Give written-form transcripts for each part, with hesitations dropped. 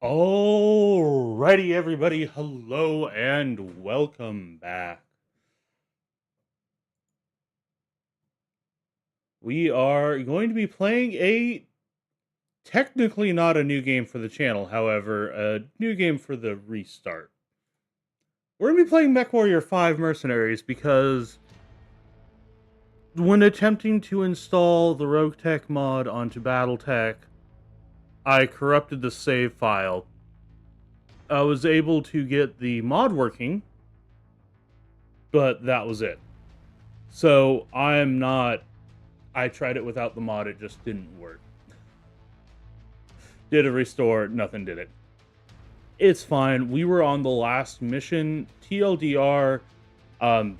Alrighty, everybody. Hello and welcome back. We are going to be playing technically not a new game for the channel, however, a new game for the restart. We're going to be playing MechWarrior 5 Mercenaries because when attempting to install the BattleTech mod onto BattleTech, I corrupted the save file. I was able to get the mod working, but that was it. So I tried it without the mod, it just didn't work. Did a restore, nothing did it. It's fine. We were on the last mission. TLDR, I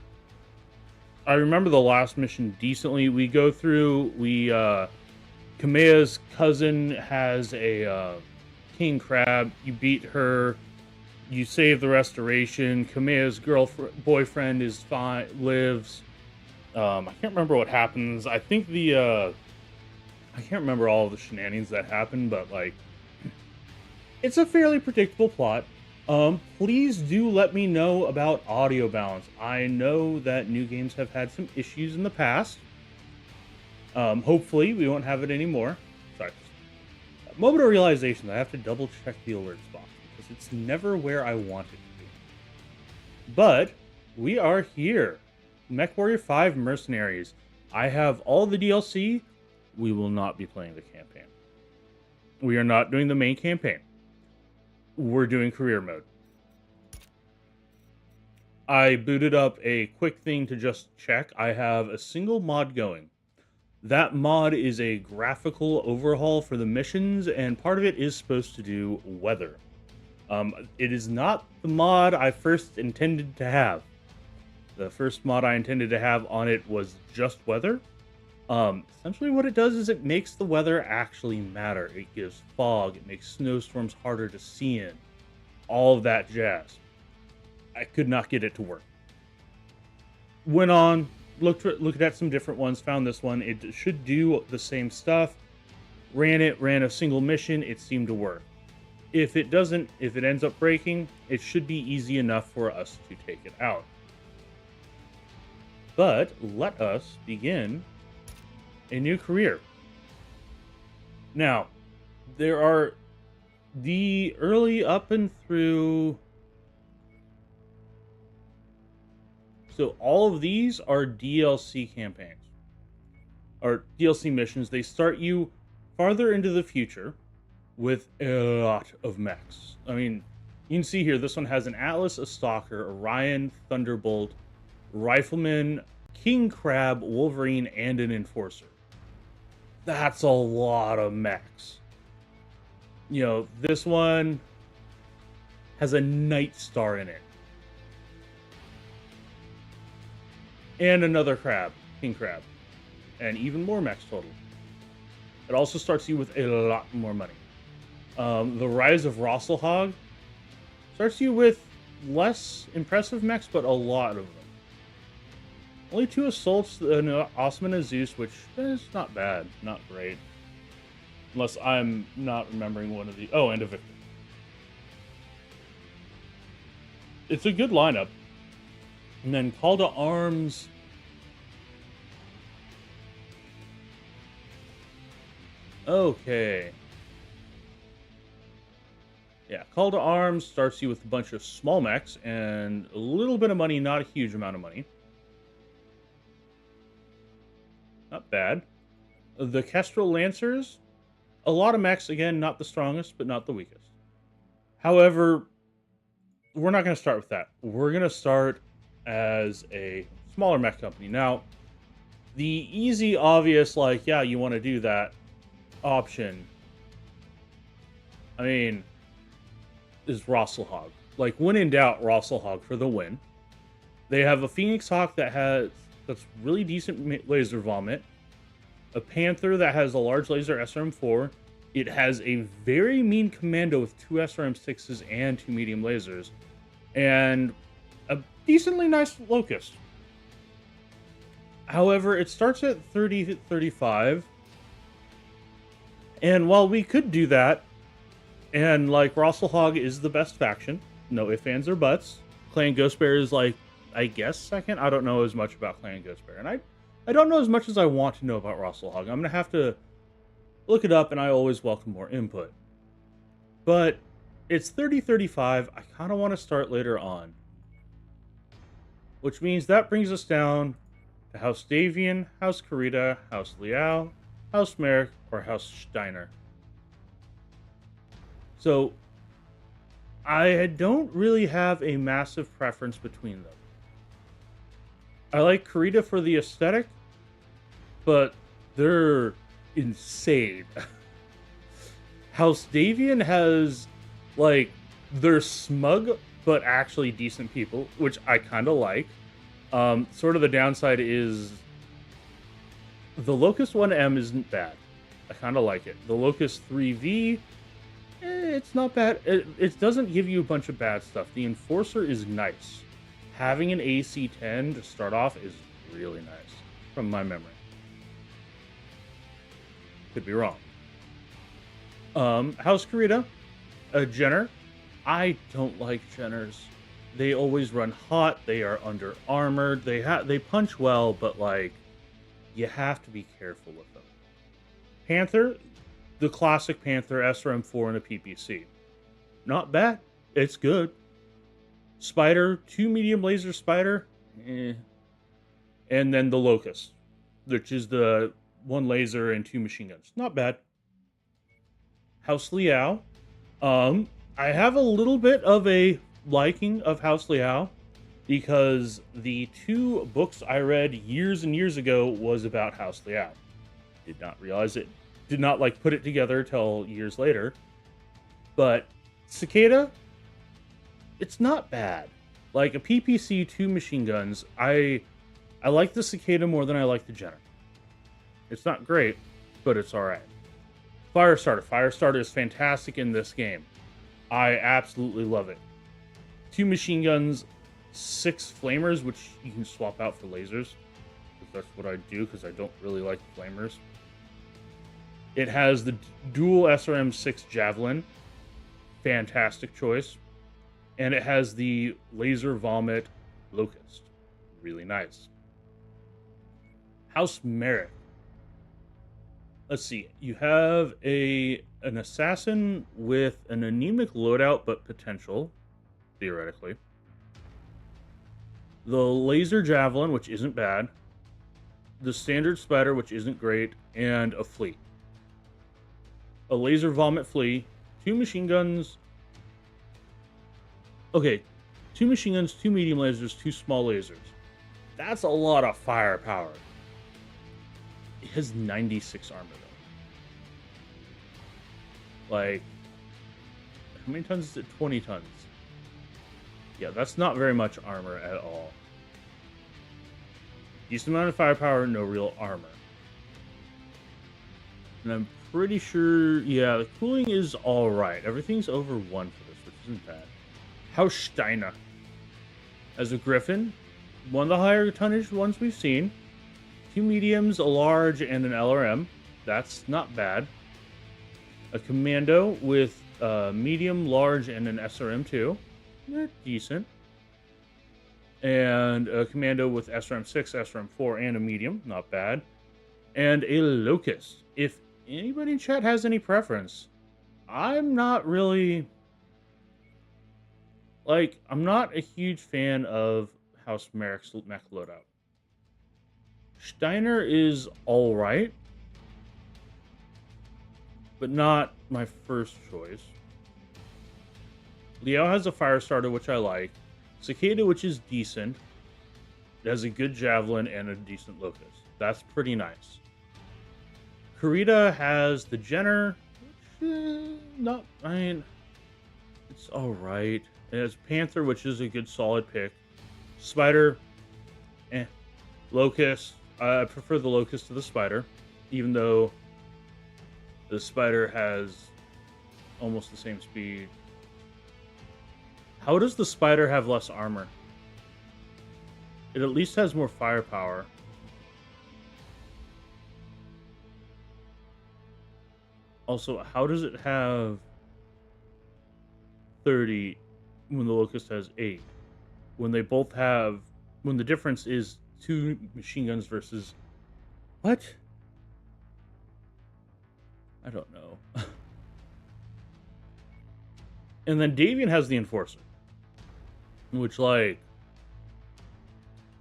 remember the last mission decently. We go through, Kamea's cousin has a king crab. You beat her. You save the restoration. Kamea's boyfriend is fine, lives. I can't remember what happens. I think I can't remember all of the shenanigans that happen, but like, it's a fairly predictable plot. Please do let me know about audio balance. I know that new games have had some issues in the past. Hopefully we won't have it anymore. Sorry. Moment of realization that I have to double check the alerts box because it's never where I want it to be. But we are here. MechWarrior 5 Mercenaries. I have all the DLC. We will not be playing the campaign. We are not doing the main campaign. We're doing career mode. I booted up a quick thing to just check. I have a single mod going. That mod is a graphical overhaul for the missions, and part of it is supposed to do weather. It is not the mod I first intended to have. The first mod I intended to have on it was just weather. Essentially what it does is it makes the weather actually matter. It gives fog, it makes snowstorms harder to see in. All of that jazz. I could not get it to work. Went on, looked at some different ones, found this one. It should do the same stuff. Ran a single mission, it seemed to work. If it doesn't, if it ends up breaking, it should be easy enough for us to take it out. But let us begin a new career. Now, there are the early up and through. So all of these are DLC campaigns or DLC missions. They start you farther into the future with a lot of mechs. I mean, you can see here, this one has an Atlas, a Stalker, Orion, Thunderbolt, Rifleman, King Crab, Wolverine, and an Enforcer. That's a lot of mechs. You know, this one has a Night Star in it. And another crab, King Crab. And even more mechs total. It also starts you with a lot more money. The Rise of Rosselhog starts you with less impressive mechs, but a lot of them. Only 2 assaults, an Osman and a Zeus, which is not bad, not great. Unless I'm not remembering one of the... Oh, and a Victor. It's a good lineup. And then Call to Arms... Okay. Yeah, Call to Arms starts you with a bunch of small mechs and a little bit of money, not a huge amount of money. Not bad. The Kestrel Lancers, a lot of mechs, again, not the strongest, but not the weakest. However, we're not going to start with that. We're going to start as a smaller mech company. Now, the easy, obvious, like, yeah, you want to do that option, I mean, is Rosselhog. Like, when in doubt, Rosselhog for the win. They have a Phoenix Hawk that's really decent laser vomit. A Panther that has a large laser SRM-4. It has a very mean commando with 2 SRM-6s and 2 medium lasers. And a decently nice Locust. However, it starts at 30-35. And while we could do that, And like Rosselhog is the best faction. No ifs, ands, or buts. Clan Ghost Bear is like, I guess, second. I don't know as much about Clan Ghost Bear. And I don't know as much as I want to know about Rosselhog. I'm going to have to look it up, and I always welcome more input. But it's 3035. I kind of want to start later on. Which means that brings us down to House Davian, House Karita, House Liao, House Merrick, or House Steiner. So, I don't really have a massive preference between them. I like Karita for the aesthetic, but they're insane. House Davian has, like, they're smug, but actually decent people, which I kind of like. Sort of the downside is the Locust 1M isn't bad. I kind of like it. The Locust 3V, it's not bad. It doesn't give you a bunch of bad stuff. The Enforcer is nice. Having an AC-10 to start off is really nice, from my memory. Could be wrong. House Karita, a Jenner. I don't like Jenners. They always run hot. They are under armored. They punch well, but like you have to be careful with them. Panther, the classic Panther SRM4 and a PPC. Not bad. It's good. Spider, 2 medium laser spider, and then the Locust, which is the 1 laser and 2 machine guns. Not bad. House Liao. I have a little bit of a liking of House Liao because the 2 books I read years and years ago was about House Liao. Did not realize it. Did not like put it together till years later. But Cicada, it's not bad. Like a PPC, 2 machine guns. I like the Cicada more than I like the Jenner. It's not great, but it's all right. Firestarter. Firestarter is fantastic in this game. I absolutely love it. 2 machine guns, 6 flamers, which you can swap out for lasers. That's what I do because I don't really like flamers. It has the dual SRM-6 Javelin. Fantastic choice. And it has the Laser Vomit Locust. Really nice. House Merrick. Let's see. You have an assassin with an anemic loadout, but potential, theoretically. The Laser Javelin, which isn't bad. The Standard Spider, which isn't great. And a Flea. A Laser Vomit Flea. 2 machine guns. Okay. 2 machine guns, 2 medium lasers, 2 small lasers. That's a lot of firepower. It has 96 armor, though. Like, how many tons is it? 20 tons. Yeah, that's not very much armor at all. Decent amount of firepower, no real armor. And I'm pretty sure, yeah, the cooling is alright. Everything's over 1 for this, which isn't bad. House Steiner. As a Griffin, one of the higher tonnage ones we've seen. 2 mediums, a large, and an LRM. That's not bad. A Commando with a medium, large, and an SRM2. They're decent. And a Commando with SRM6, SRM4, and a medium. Not bad. And a Locust. If anybody in chat has any preference, I'm not really... Like, I'm not a huge fan of House Merrick's mech loadout. Steiner is alright, but not my first choice. Liao has a Firestarter, which I like. Cicada, which is decent. It has a good Javelin and a decent Locust. That's pretty nice. Karita has the Jenner, which, not, I mean, it's alright. It has Panther, which is a good solid pick. Spider, Locust. I prefer the Locust to the Spider, even though the Spider has almost the same speed. How does the Spider have less armor? It at least has more firepower. Also, how does it have... 30 when the Locust has 8. When they both have, when the difference is 2 machine guns versus what? I don't know. And then Davian has the Enforcer, which, like,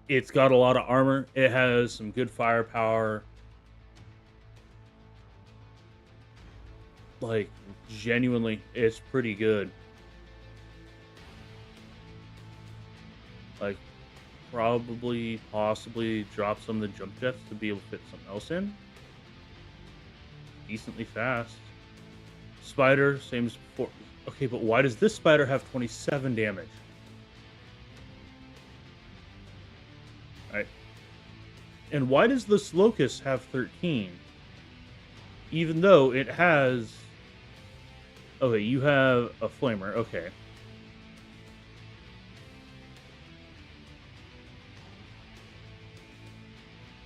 it's got a lot of armor. It has some good firepower. Like, genuinely, it's pretty good. Like, probably, possibly drop some of the jump jets to be able to fit something else in. Decently fast. Spider, same as before. Okay, but why does this spider have 27 damage? Alright. And why does this Locust have 13? Even though it has... Okay, you have a flamer. Okay.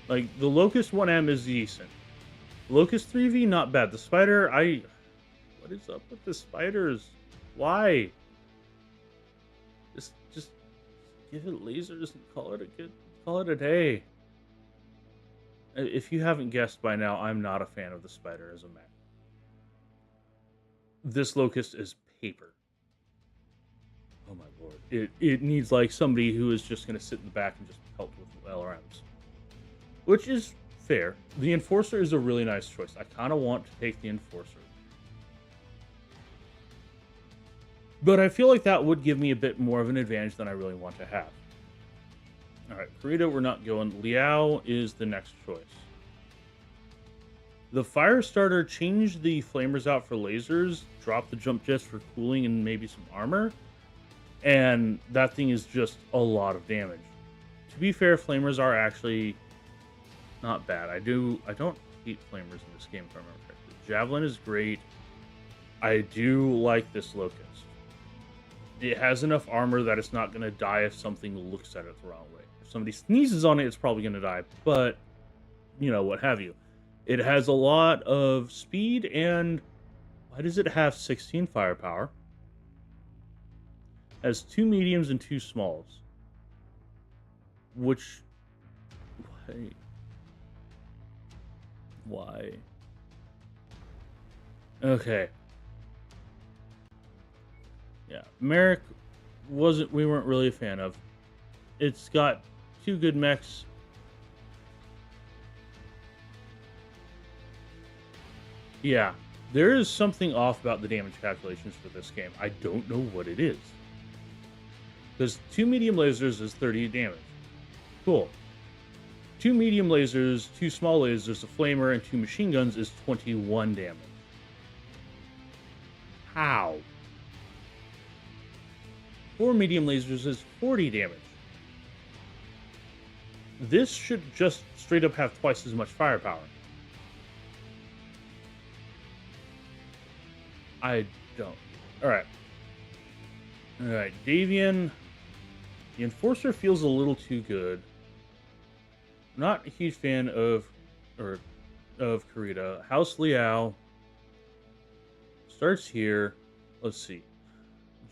Like, the Locust 1M is decent. Locust 3V, not bad. The spider, what is up with the spiders? Why? Just give it lasers and call it a day. If you haven't guessed by now, I'm not a fan of the spider as a mech. This Locust is paper. Oh my lord. It needs like somebody who is just gonna sit in the back and just pelt with LRMs. Which is fair. The Enforcer is a really nice choice. I kinda want to take the Enforcer. But I feel like that would give me a bit more of an advantage than I really want to have. Alright, Kurita, we're not going. Liao is the next choice. The Firestarter changed the flamers out for lasers, dropped the jump jets for cooling and maybe some armor, and that thing is just a lot of damage. To be fair, flamers are actually not bad. I don't hate flamers in this game if I remember correctly. Javelin is great. I do like this Locust. It has enough armor that it's not going to die if something looks at it the wrong way. If somebody sneezes on it, it's probably going to die, but, you know, what have you. It has a lot of speed, and why does it have 16 firepower? It has 2 mediums and 2 smalls. Which... Why? Okay. Yeah, Merrick we weren't really a fan of. It's got 2 good mechs. Yeah, there is something off about the damage calculations for this game. I don't know what it is. Because 2 medium lasers is 30 damage. Cool. 2 medium lasers, 2 small lasers, a flamer, and 2 machine guns is 21 damage. How? 4 medium lasers is 40 damage. This should just straight up have twice as much firepower. I don't. Alright. Alright, Davian. The Enforcer feels a little too good. Not a huge fan of Kurita. House Liao starts here. Let's see.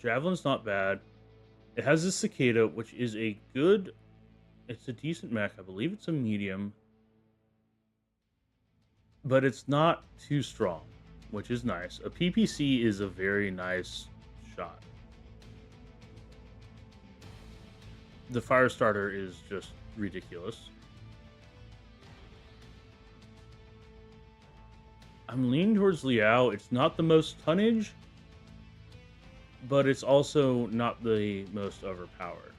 Javelin's not bad. It has a Cicada, which is a good... It's a decent mech. I believe it's a medium. But it's not too strong, which is nice. A PPC is a very nice shot. The Firestarter is just ridiculous. I'm leaning towards Liao. It's not the most tonnage, but it's also not the most overpowered.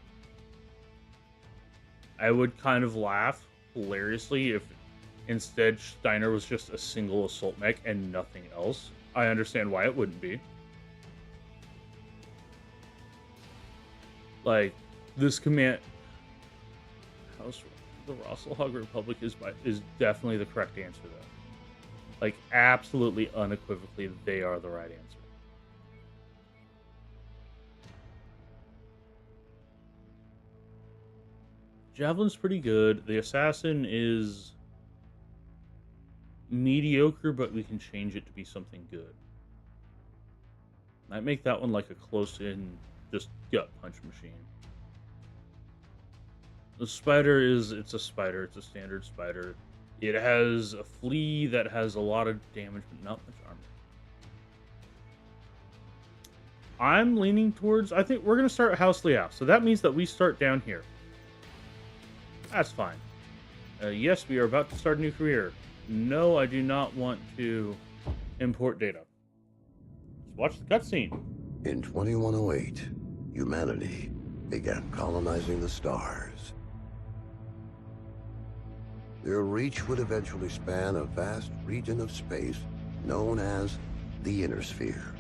I would kind of laugh hilariously if instead Steiner was just a single assault mech and nothing else. I understand why it wouldn't be. Like, this command... The Rosselhog Republic is definitely the correct answer, though. Like, absolutely, unequivocally, they are the right answer. Javelin's pretty good. The Assassin is mediocre, but we can change it to be something good. Might make that one like a close-in, just gut punch machine. The spider it's a spider. It's a standard spider. It has a flea that has a lot of damage, but not much armor. I'm leaning towards, I think we're going to start House Liao. So that means that we start down here. That's fine. Yes, we are about to start a new career. No, I do not want to import data. Let's watch the cutscene. In 2108, humanity began colonizing the stars. Their reach would eventually span a vast region of space known as the Inner Sphere.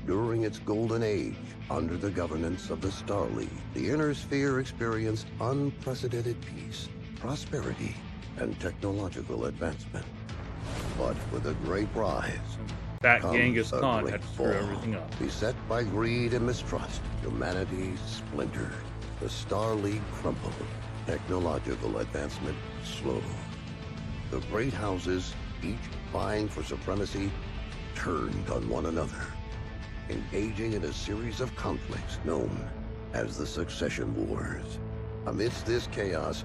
During its golden age, under the governance of the Star League, the Inner Sphere experienced unprecedented peace, prosperity, and technological advancement. But with a great rise, That comes Genghis a Khan great had to screw fall. everything up. Beset by greed and mistrust, humanity splintered. The Star League crumbled. Technological advancement slowed. The great houses, each vying for supremacy, turned on one another, engaging in a series of conflicts known as the Succession Wars. Amidst this chaos,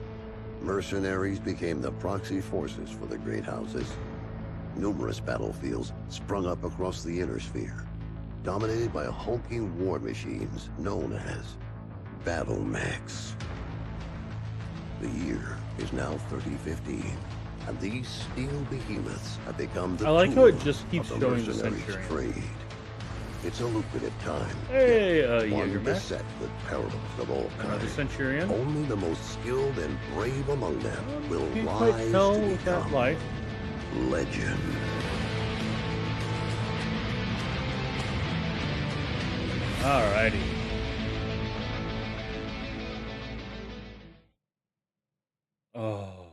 mercenaries became the proxy forces for the great houses. Numerous battlefields sprung up across the Inner Sphere, dominated by hulking war machines known as BattleTechs. The year is now 3015, and these steel behemoths have become the I like how it tool just keeps of showing the mercenaries' Centurion. trade. It's a lucrative time. Hey, yet yeah, one you're back. beset with perils of all Another kinds. Centurion. Only the most skilled and brave among them will Can't quite rise tell to with that become light. legend. Alrighty. Oh,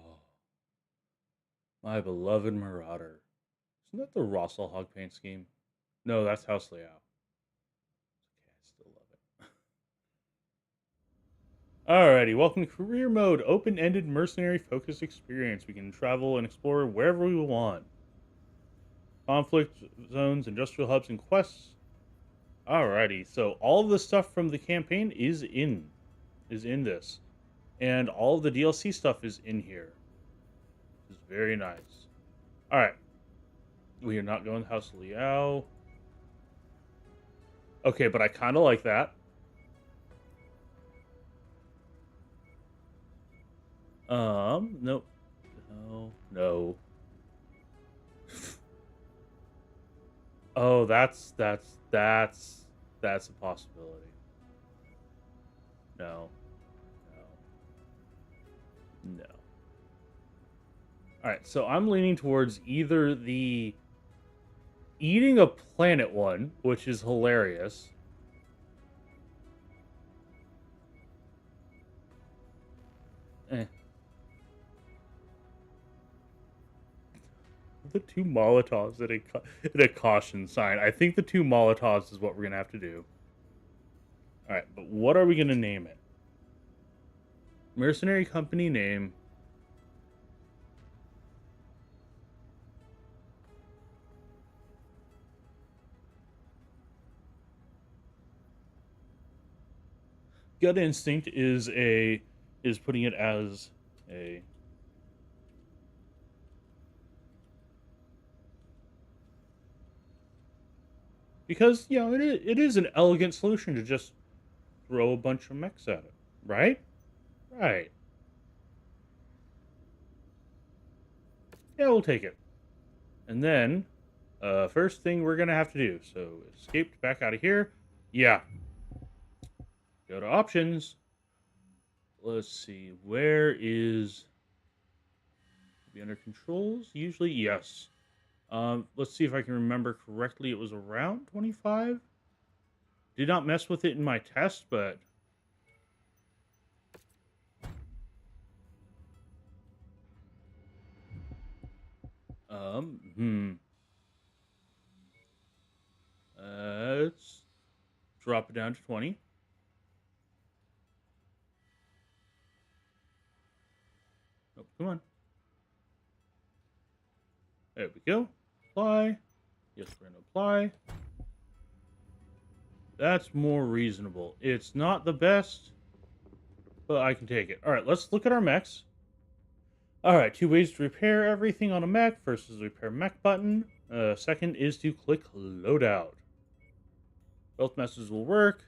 my beloved Marauder. Isn't that the Rossel Hog paint scheme? No, that's House Liao. Okay, I still love it. Alrighty, welcome to Career Mode, open-ended mercenary focused experience. We can travel and explore wherever we want. Conflict zones, industrial hubs, and quests. Alrighty, so all of the stuff from the campaign is in this. And all of the DLC stuff is in here. Which is very nice. Alright. We are not going to House Liao. Okay, but I kind of like that. Nope. No. Oh, that's a possibility. No. No. Alright, so I'm leaning towards either the eating a planet one, which is hilarious. The two Molotovs and a caution sign. I think the two Molotovs is what we're going to have to do. Alright, but what are we going to name it? Mercenary company name. Gut instinct is putting it as a because it is an elegant solution to just throw a bunch of mechs at it, right? Right. Yeah, we'll take it. And then, first thing we're gonna have to do. So escaped back out of here. Yeah. Go to options. Let's see. Where is be under controls? Usually, yes. Let's see if I can remember correctly. It was around 25. Did not mess with it in my test, but hmm. Let's drop it down to 20. Oh, come on. There we go. Apply. Yes, we're gonna apply. That's more reasonable. It's not the best, but I can take it. All right, let's look at our mechs. All right, two ways to repair everything on a mech. First is the repair mech button. Second is to click loadout. Both methods will work.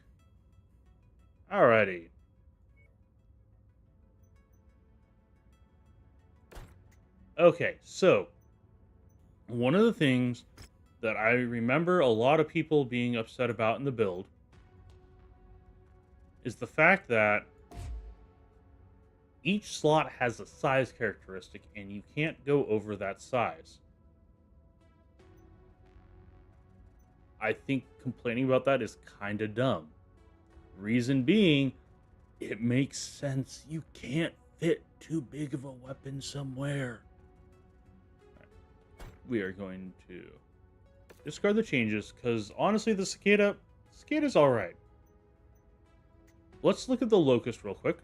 Alrighty. Okay, so one of the things that I remember a lot of people being upset about in the build is the fact that each slot has a size characteristic and you can't go over that size. I think complaining about that is kind of dumb. Reason being, it makes sense. You can't fit too big of a weapon somewhere. We are going to discard the changes because honestly, the cicada's all right. Let's look at the locust real quick.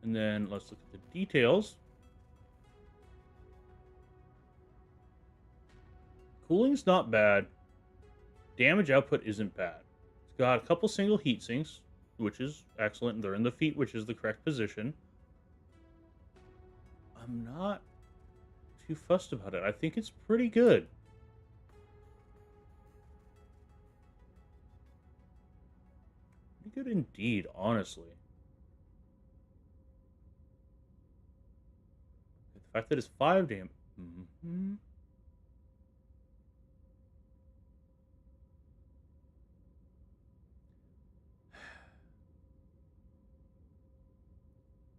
And then let's look at the details. Cooling's not bad. Damage output isn't bad. It's got a couple single heat sinks, which is excellent. They're in the feet, which is the correct position. I'm not too fussed about it. I think it's pretty good. Pretty good indeed, honestly. The fact that it's 5 damage.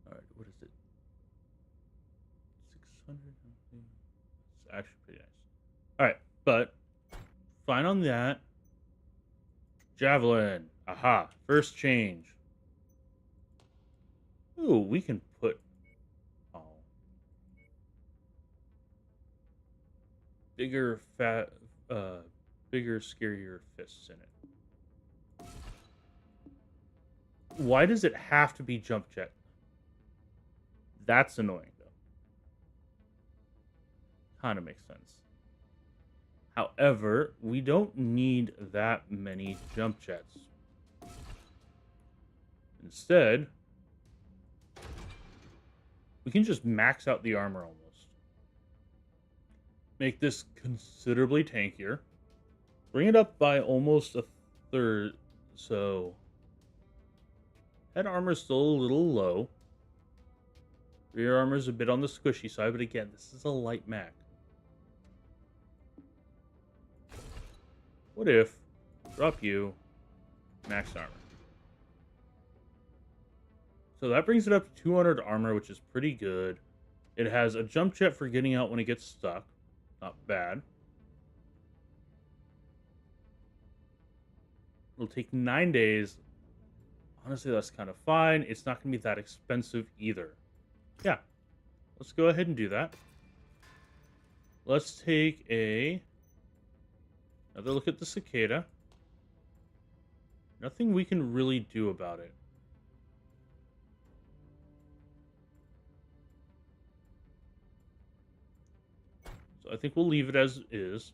Alright, what is it? 600? It's actually pretty nice. Alright, but fine on that. Javelin. Aha. First change. Ooh, we can put... Oh. Bigger, scarier fists in it. Why does it have to be jump jet? That's annoying, though. Kind of makes sense. However, we don't need that many jump jets. Instead, we can just max out the armor almost. Make this considerably tankier. Bring it up by almost a third, so... Head armor is still a little low. Rear armor is a bit on the squishy side, but again, this is a light mech. What if, drop you, max armor. So that brings it up to 200 armor, which is pretty good. It has a jump jet for getting out when it gets stuck. Not bad. It'll take 9 days. Honestly, that's kind of fine. It's not going to be that expensive either. Yeah. Let's go ahead and do that. Let's take another look at the cicada. Nothing we can really do about it. So I think we'll leave it as is.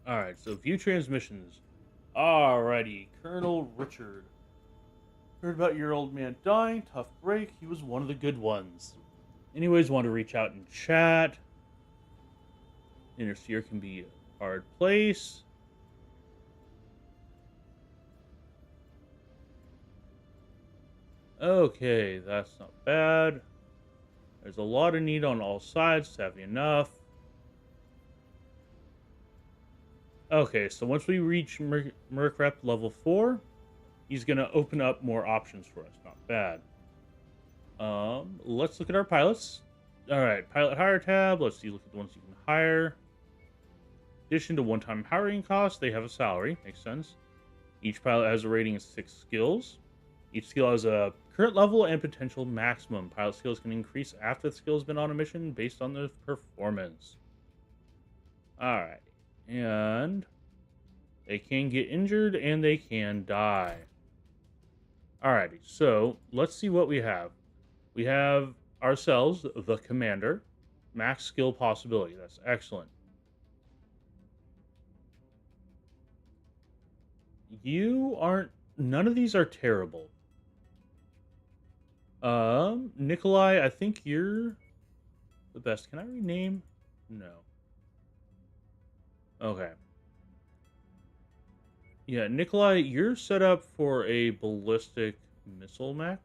Alright, so view transmissions. Alrighty, Colonel Richard. Heard about your old man dying. Tough break. He was one of the good ones. Anyways, want to reach out and chat. Intersphere can be a hard place. Okay, that's not bad. There's a lot of need on all sides. Savvy enough. Okay, so once we reach Merc Rep level 4, he's going to open up more options for us. Not bad. Let's look at our pilots. Alright, pilot hire tab. Let's see, look at the ones you can hire. In addition to one-time hiring costs, they have a salary. Makes sense. Each pilot has a rating of 6 skills. Each skill has a current level and potential maximum. Pilot skills can increase after the skill has been on a mission based on their performance. Alright. And they can get injured and they can die. Alrighty, so let's see what we have. We have ourselves, the commander. Max skill possibility. That's excellent. You aren't. None of these are terrible. Nikolai, I think you're the best. Can I rename? No. Okay. Yeah, Nikolai, you're set up for a ballistic missile mech,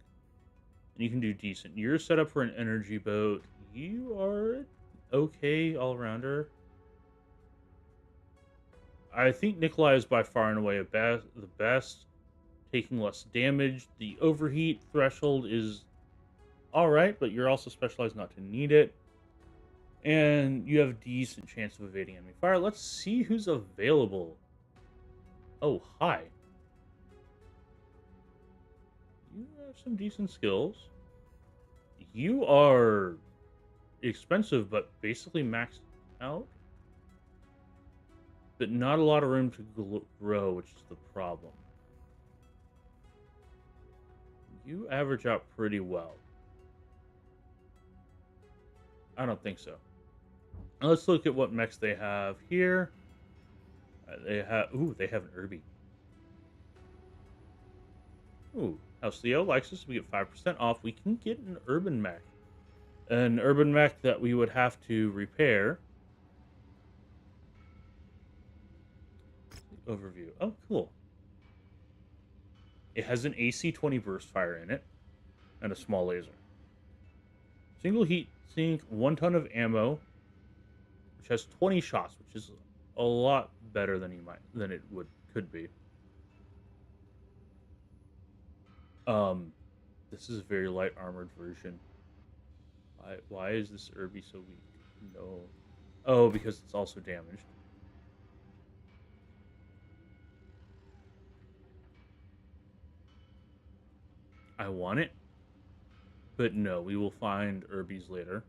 and you can do decent. You're set up for an energy boat. You are okay all-rounder. I think Nikolai is by far and away the best, taking less damage. The overheat threshold is all right, but you're also specialized not to need it. And you have a decent chance of evading enemy fire. Let's see who's available. Oh, hi. You have some decent skills. You are expensive, but basically maxed out. But not a lot of room to grow, which is the problem. You average out pretty well. I don't think so. Let's look at what mechs they have here. They have an Irby. Ooh, House Leo likes us. We get 5% off. We can get an urban mech. An urban mech that we would have to repair. Overview. Oh, cool. It has an AC-20 burst fire in it and a small laser. Single heat sink, 1 ton of ammo, which has 20 shots, which is a lot better than it could be. This is a very light armored version. Why is this Irby so weak? No. Oh, because it's also damaged. I want it, but no, we will find Irby's later.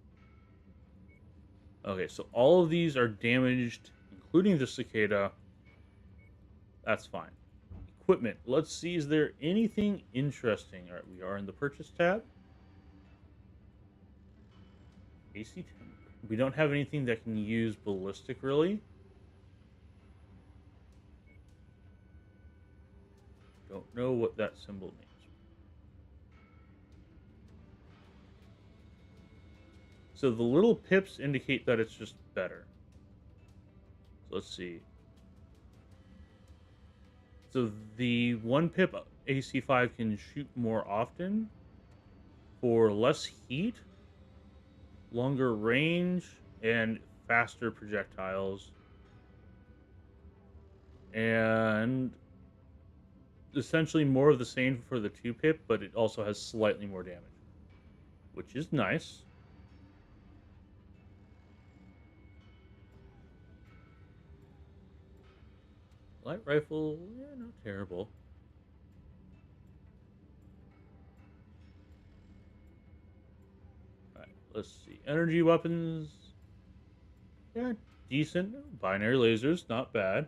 Okay, so all of these are damaged, including the cicada. That's fine. Equipment. Let's see, is there anything interesting? All right, we are in the purchase tab. AC-10. We don't have anything that can use ballistic, really. Don't know what that symbol means. So the little pips indicate that it's just better. So let's see. So the 1 pip AC5 can shoot more often for less heat, longer range, and faster projectiles. And essentially more of the same for the 2 pip, but it also has slightly more damage, which is nice. Light rifle, yeah, not terrible. Alright, let's see. Energy weapons, yeah, decent. Binary lasers, not bad.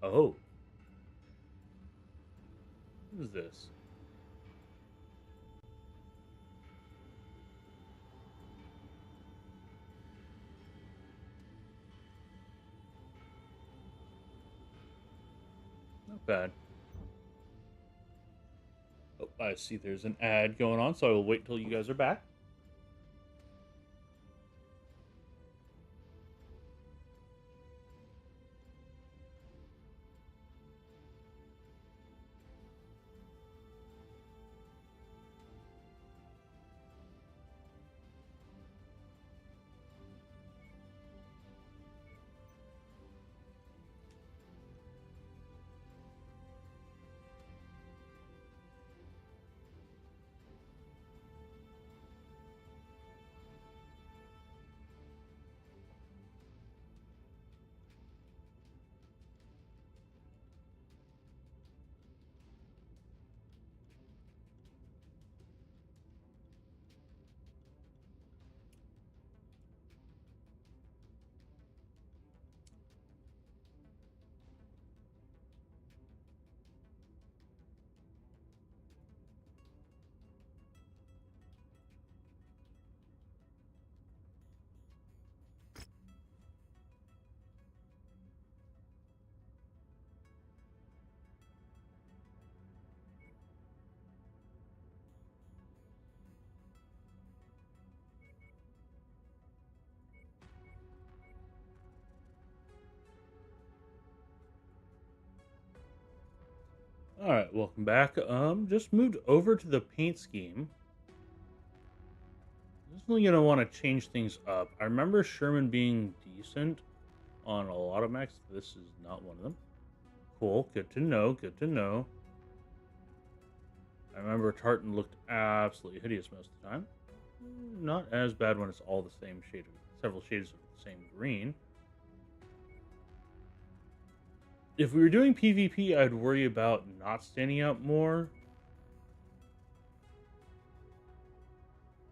Oh. What is this? Not bad. Oh, I see there's an ad going on, so I will wait till you guys are back. All right, welcome back. Just moved over to the paint scheme. Definitely gonna want to change things up. I remember Sherman being decent on a lot of mechs. This is not one of them. Cool. Good to know. Good to know. I remember Tartan looked absolutely hideous most of the time. Not as bad when it's all the same shade of several shades of the same green. If we were doing PvP, I'd worry about not standing out more.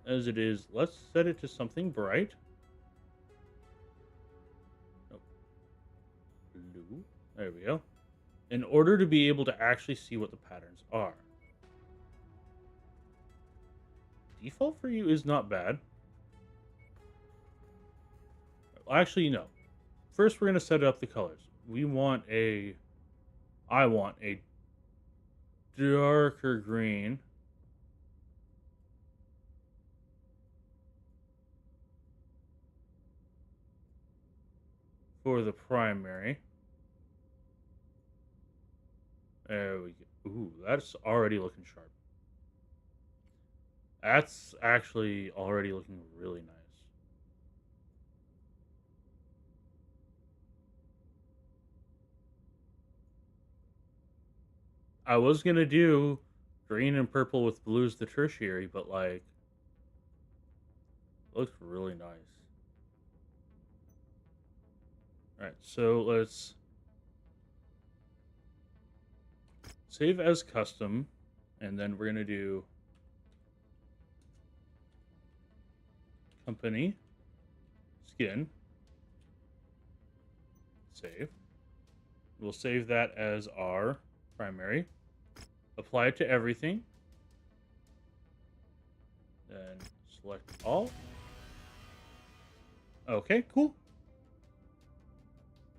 As it is, let's set it to something bright. Oh, blue. There we go. In order to be able to actually see what the patterns are. Default for you is not bad. Actually, no. First, we're going to set up the colors. I want a darker green. For the primary. There we go. Ooh, that's already looking sharp. That's actually already looking really nice. I was gonna do green and purple with blue as the tertiary, but like, looks really nice. All right, so let's save as custom, and then we're gonna do company skin. Save. We'll save that as our primary. Apply it to everything. Then select all. Okay, cool.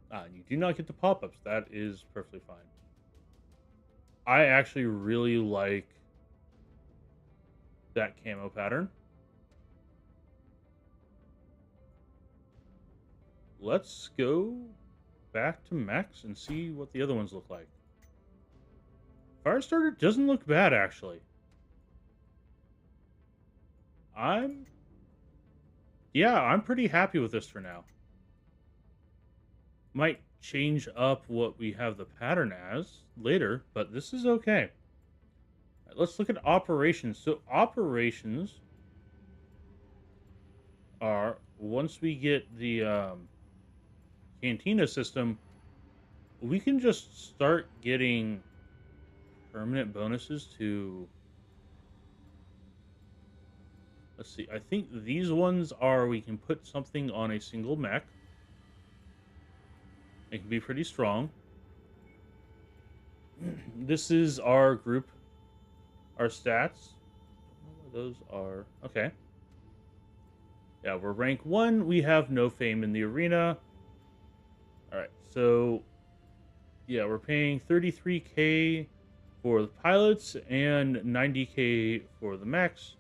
And you do not get the pop-ups. That is perfectly fine. I actually really like that camo pattern. Let's go back to mechs and see what the other ones look like. Firestarter doesn't look bad, actually. I'm pretty happy with this for now. Might change up what we have the pattern as later, but this is okay. Right, let's look at operations. So operations are, once we get the cantina system, we can just start getting permanent bonuses to, let's see, I think these ones are, we can put something on a single mech. It can be pretty strong. This is our group, our stats. Those are, okay. Yeah, we're rank 1. We have no fame in the arena. All right, so yeah, we're paying 33k for the pilots and 90k for the mechs,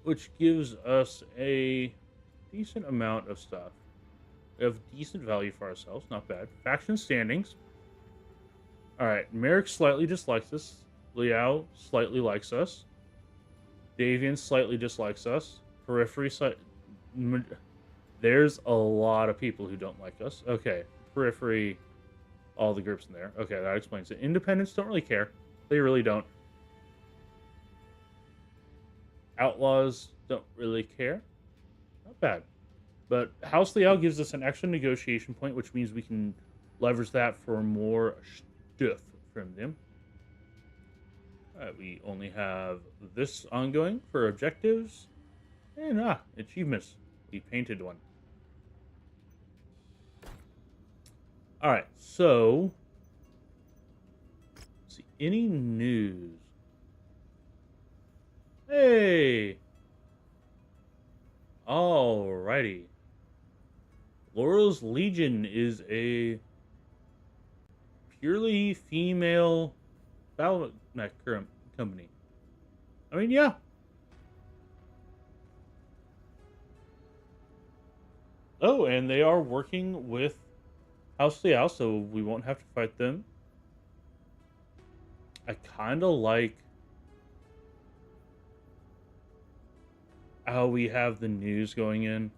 which gives us a decent amount of stuff. We have decent value for ourselves, not bad. Faction standings. All right, Merrick slightly dislikes us. Liao slightly likes us. Davian slightly dislikes us. Periphery there's a lot of people who don't like us. Okay, Periphery, all the groups in there. Okay, that explains it. Independents don't really care. They really don't. Outlaws don't really care. Not bad. But House Liao gives us an extra negotiation point, which means we can leverage that for more stuff from them. We only have this ongoing for objectives. And achievements. We painted one. Alright, so let's see, any news? Hey! Alrighty. Laurel's Legion is a purely female BattleTech company. I mean, yeah. Oh, and they are working with House Liao, so we won't have to fight them. I kind of like how we have the news going in.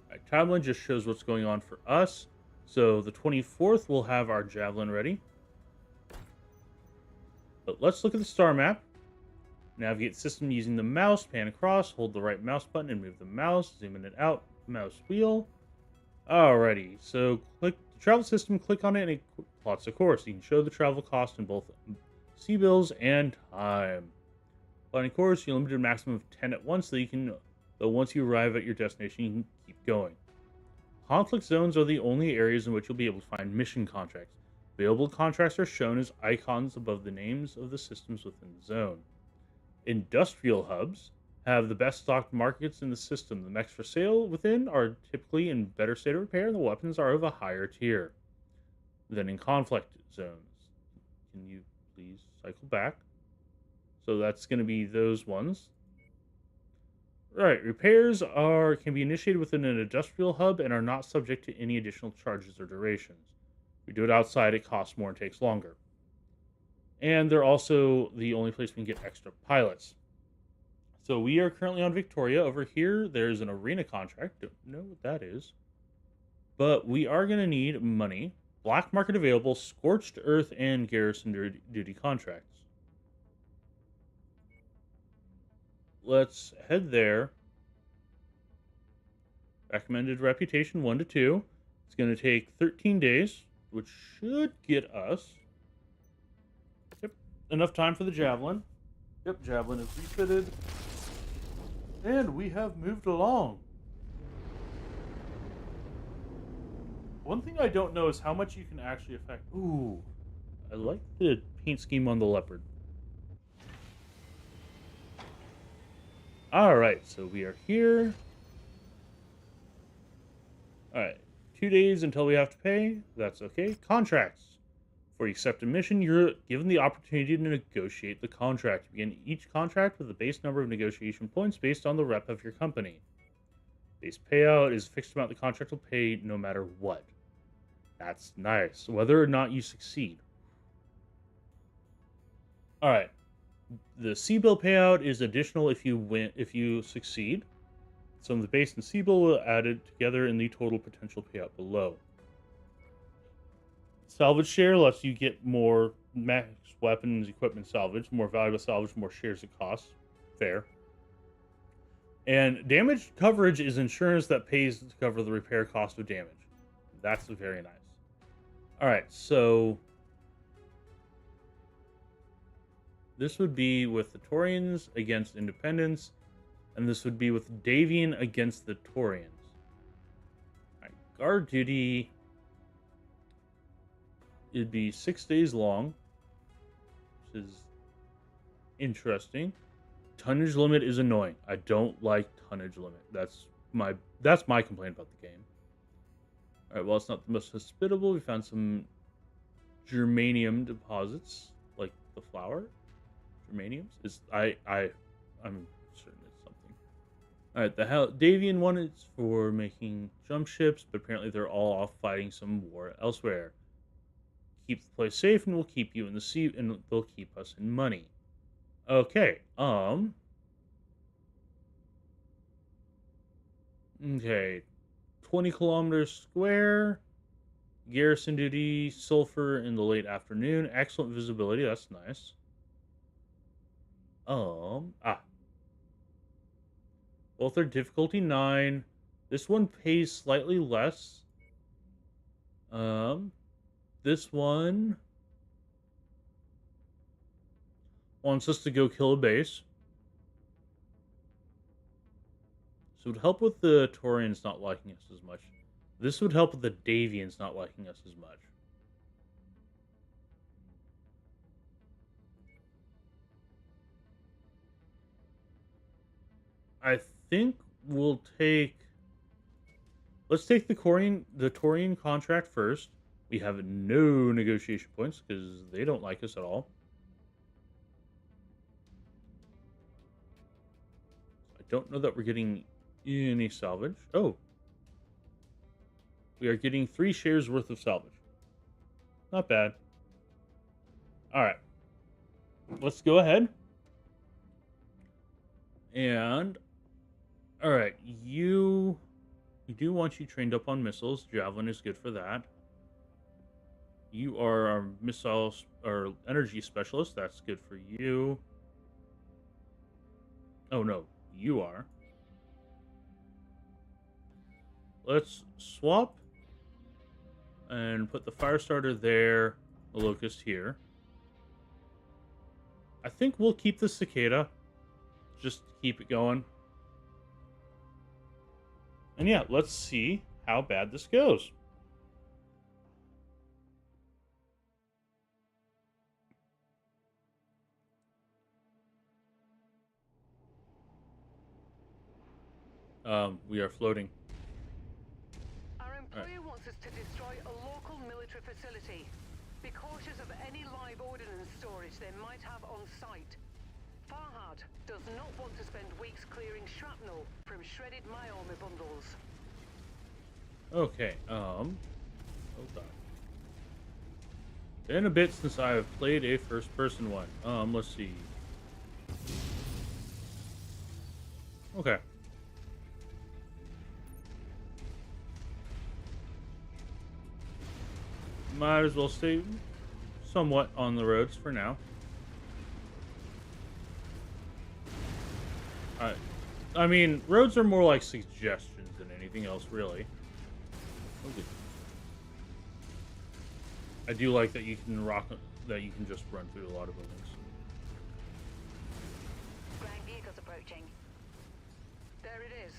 Right, timeline just shows what's going on for us. So the 24th, we'll have our javelin ready. But let's look at the star map. Navigate system using the mouse, pan across, hold the right mouse button and move the mouse, zoom in and out, mouse wheel. Alrighty, so click the travel system, click on it, and it plots a course. You can show the travel cost in both sea bills and time. Plotting course, you're limited to a maximum of 10 at once, so you can, though once you arrive at your destination, you can keep going. Conflict zones are the only areas in which you'll be able to find mission contracts. Available contracts are shown as icons above the names of the systems within the zone. Industrial hubs have the best stocked markets in the system. The mechs for sale within are typically in better state of repair, and the weapons are of a higher tier than in conflict zones. Can you please cycle back? So that's going to be those ones. Right, repairs can be initiated within an industrial hub and are not subject to any additional charges or durations. If we do it outside, it costs more and takes longer. And they're also the only place we can get extra pilots. So we are currently on Victoria. Over here, there's an arena contract. Don't know what that is. But we are going to need money. Black market available, scorched earth, and garrison duty contracts. Let's head there. Recommended reputation 1 to 2. It's going to take 13 days, which should get us enough time for the javelin. Yep, javelin is refitted. And we have moved along. One thing I don't know is how much you can actually affect. Ooh, I like the paint scheme on the leopard. Alright, so we are here. Alright, 2 days until we have to pay. That's okay. Contracts. Before you accept a mission, you're given the opportunity to negotiate the contract. You begin each contract with a base number of negotiation points based on the rep of your company. Base payout is a fixed amount the contract will pay no matter what. That's nice. Whether or not you succeed. Alright. The sea bill payout is additional if you succeed. Some of the base and sea bill will be added together in the total potential payout below. Salvage share lets you get more max weapons, equipment salvage, more valuable salvage, more shares it costs. Fair. And damage coverage is insurance that pays to cover the repair cost of damage. That's very nice. Alright, so this would be with the Taurians against Independents, and this would be with Davian against the Taurians. Alright, guard duty. It'd be 6 days long, which is interesting. Tonnage limit is annoying. I don't like tonnage limit. That's my complaint about the game. All right, well, it's not the most hospitable. We found some germanium deposits, like the flower. Germaniums is I'm certain it's something. All right, the Davian one is for making jump ships, but apparently they're all off fighting some war elsewhere. Keep the place safe, and we'll keep you in the sea, and they'll keep us in money. Okay. Okay. 20 kilometers square. Garrison duty, sulfur in the late afternoon. Excellent visibility. That's nice. Both are difficulty 9. This one pays slightly less. This one wants us to go kill a base. So it would help with the Taurians not liking us as much. This would help with the Davians not liking us as much. I think we'll take... Let's take the Taurian contract first. We have no negotiation points because they don't like us at all. I don't know that we're getting any salvage. Oh. We are getting 3 shares worth of salvage. not bad. All right, let's go ahead and all right, we do want you trained up on missiles. Javelin is good for that. You are our missiles or energy specialist. That's good for you. Oh no, you are. Let's swap and put the fire starter there, the locust here. I think we'll keep the cicada. Just keep it going. And yeah, let's see how bad this goes. We are floating. Our employer wants us to destroy a local military facility. Be cautious of any live ordnance storage they might have on site. Farhad does not want to spend weeks clearing shrapnel from shredded myome bundles. Okay, hold on. Been a bit since I have played a first-person one. Let's see. Okay. Might as well stay somewhat on the roads for now. I mean, roads are more like suggestions than anything else, really. Okay. I do like that you can just run through a lot of buildings. Ground vehicles approaching. There it is.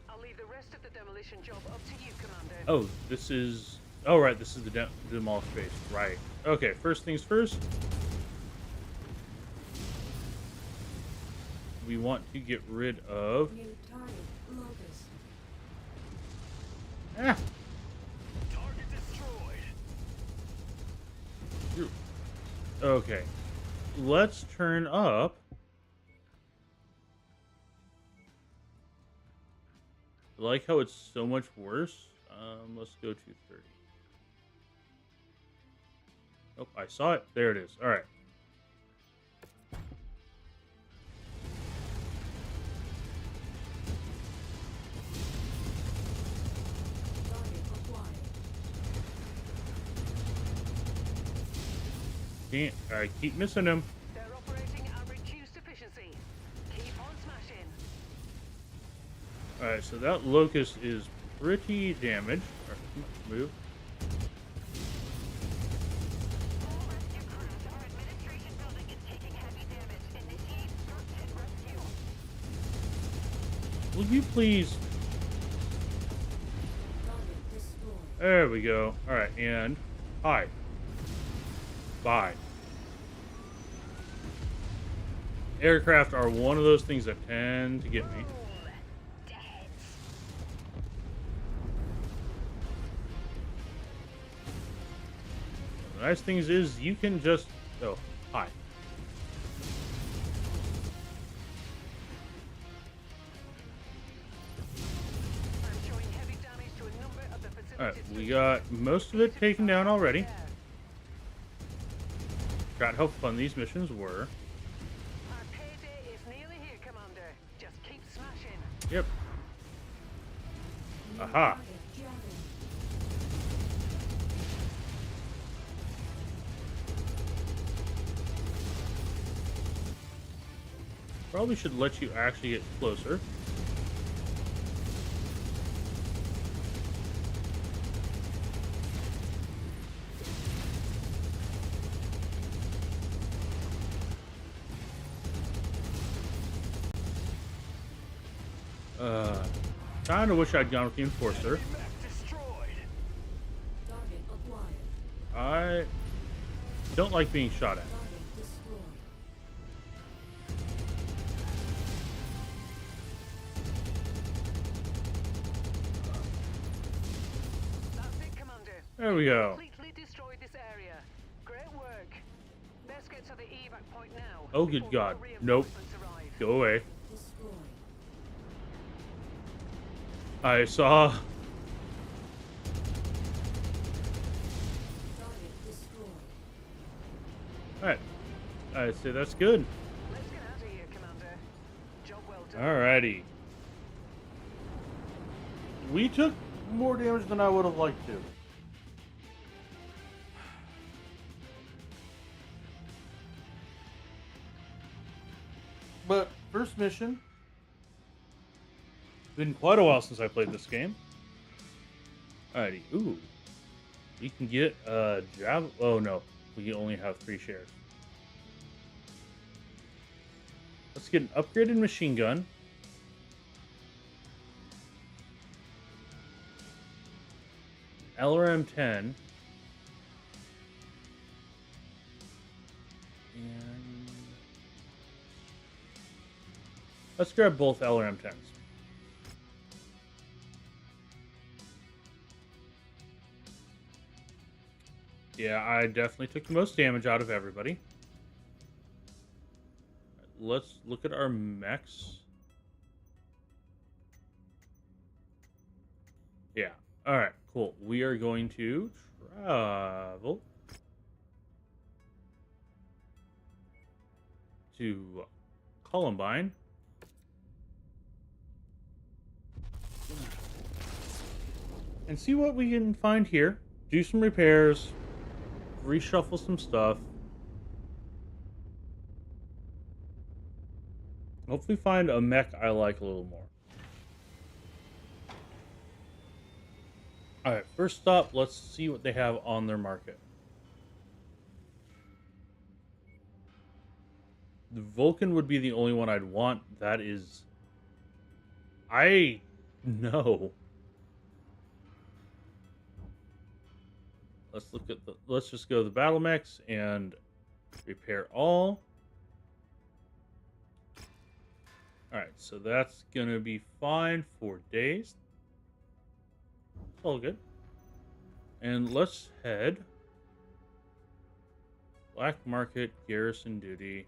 I'll leave the rest of the demolition job up to you, Commander. Oh, this is... Oh, right, this is the demolished base. Right. Okay, first things first. We want to get rid of... New target, locust. Ah! Target destroyed. Okay. Let's turn up... I like how it's so much worse. Let's go to 30. Oh, I saw it. There it is. All right. Target acquired. Can't. I keep missing him. They're operating at reduced efficiency. Keep on smashing. All right, so that locust is pretty damaged. All right, come on, move. All rescue crews, our administration building is taking heavy damage. Initiate search and rescue. Will you please? Target destroyed. There we go. All right, and hi. Bye. Aircraft are one of those things that tend to get me. Dead. The nice thing is you can just... Oh, hi. I'm showing heavy damage to a number of the facilities. All right, we got most of it taken down already. Forgot how fun these missions were. Our payday is nearly here, Commander. Just keep smashing. Yep. New Aha. target, javelin. Probably should let you actually get closer. Kinda wish I'd gone with the Enforcer. Mech destroyed. Target acquired. I don't like being shot at. Target destroyed. That's it, Commander. There we go. Completely destroyed this area. Great work. Let's get to the evac point now. Oh, good before God. more Nope. reinforcements arrive. Go away. Destroyed. I saw... Target destroyed. I'd say that's good. Let's get out of here, Commander. Job well done. Alrighty. We took more damage than I would have liked to. But first mission. Been quite a while since I played this game. Alrighty. Ooh. We can get Java. Oh no. We only have 3 shares. Let's get an upgraded machine gun. LRM-10. And let's grab both LRM-10s. Yeah, I definitely took the most damage out of everybody. Let's look at our mechs. Yeah. All right, cool. We are going to travel to Columbine. And see what we can find here. Do some repairs. Reshuffle some stuff. Hopefully find a mech I like a little more. Alright, first stop, let's see what they have on their market. The Vulcan would be the only one I'd want. That is... I know. Let's look at the... Let's just go to the battle mechs and repair all. Alright, so that's gonna be fine for days. It's all good. And let's head Black Market, Garrison Duty.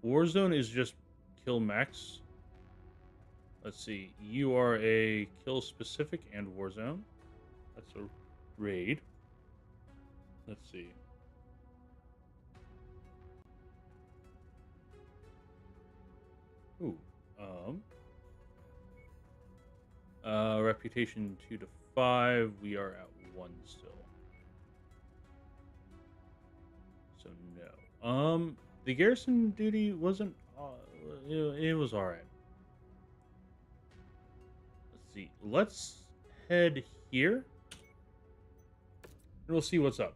Warzone is just kill mechs. Let's see. You are a kill specific and Warzone. That's a raid. Let's see. Ooh. Reputation 2 to 5. We are at 1 still. So no. The garrison duty wasn't. It was all right. Let's see. Let's head here, and we'll see what's up.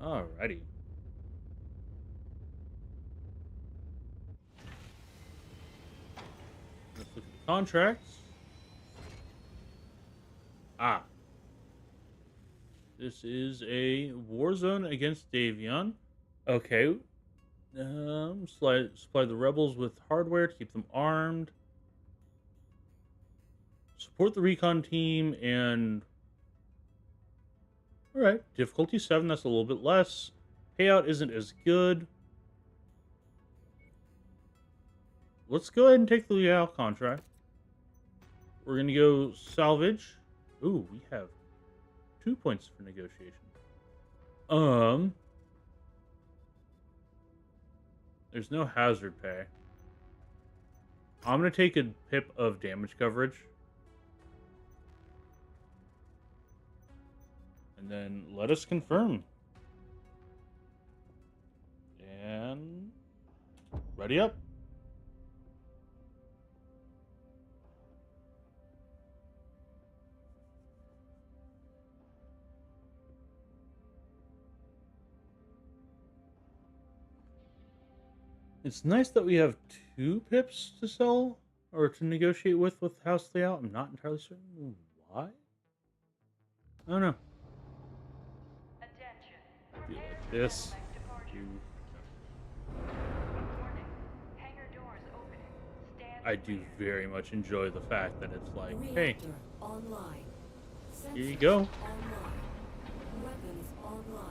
Alrighty. Let's look at the contracts. This is a Warzone against Davion. Okay. Supply the rebels with hardware to keep them armed. Support the recon team and... Alright, difficulty 7, that's a little bit less. Payout isn't as good. Let's go ahead and take the Leal contract. We're going to go salvage. Ooh, we have 2 points for negotiation. There's no hazard pay. I'm going to take a pip of damage coverage. And then let us confirm. And ready up. It's nice that we have 2 pips to sell or to negotiate with house layout. I'm not entirely certain why. I don't know. Be like this. I do very much enjoy the fact that it's like, hey, here you go.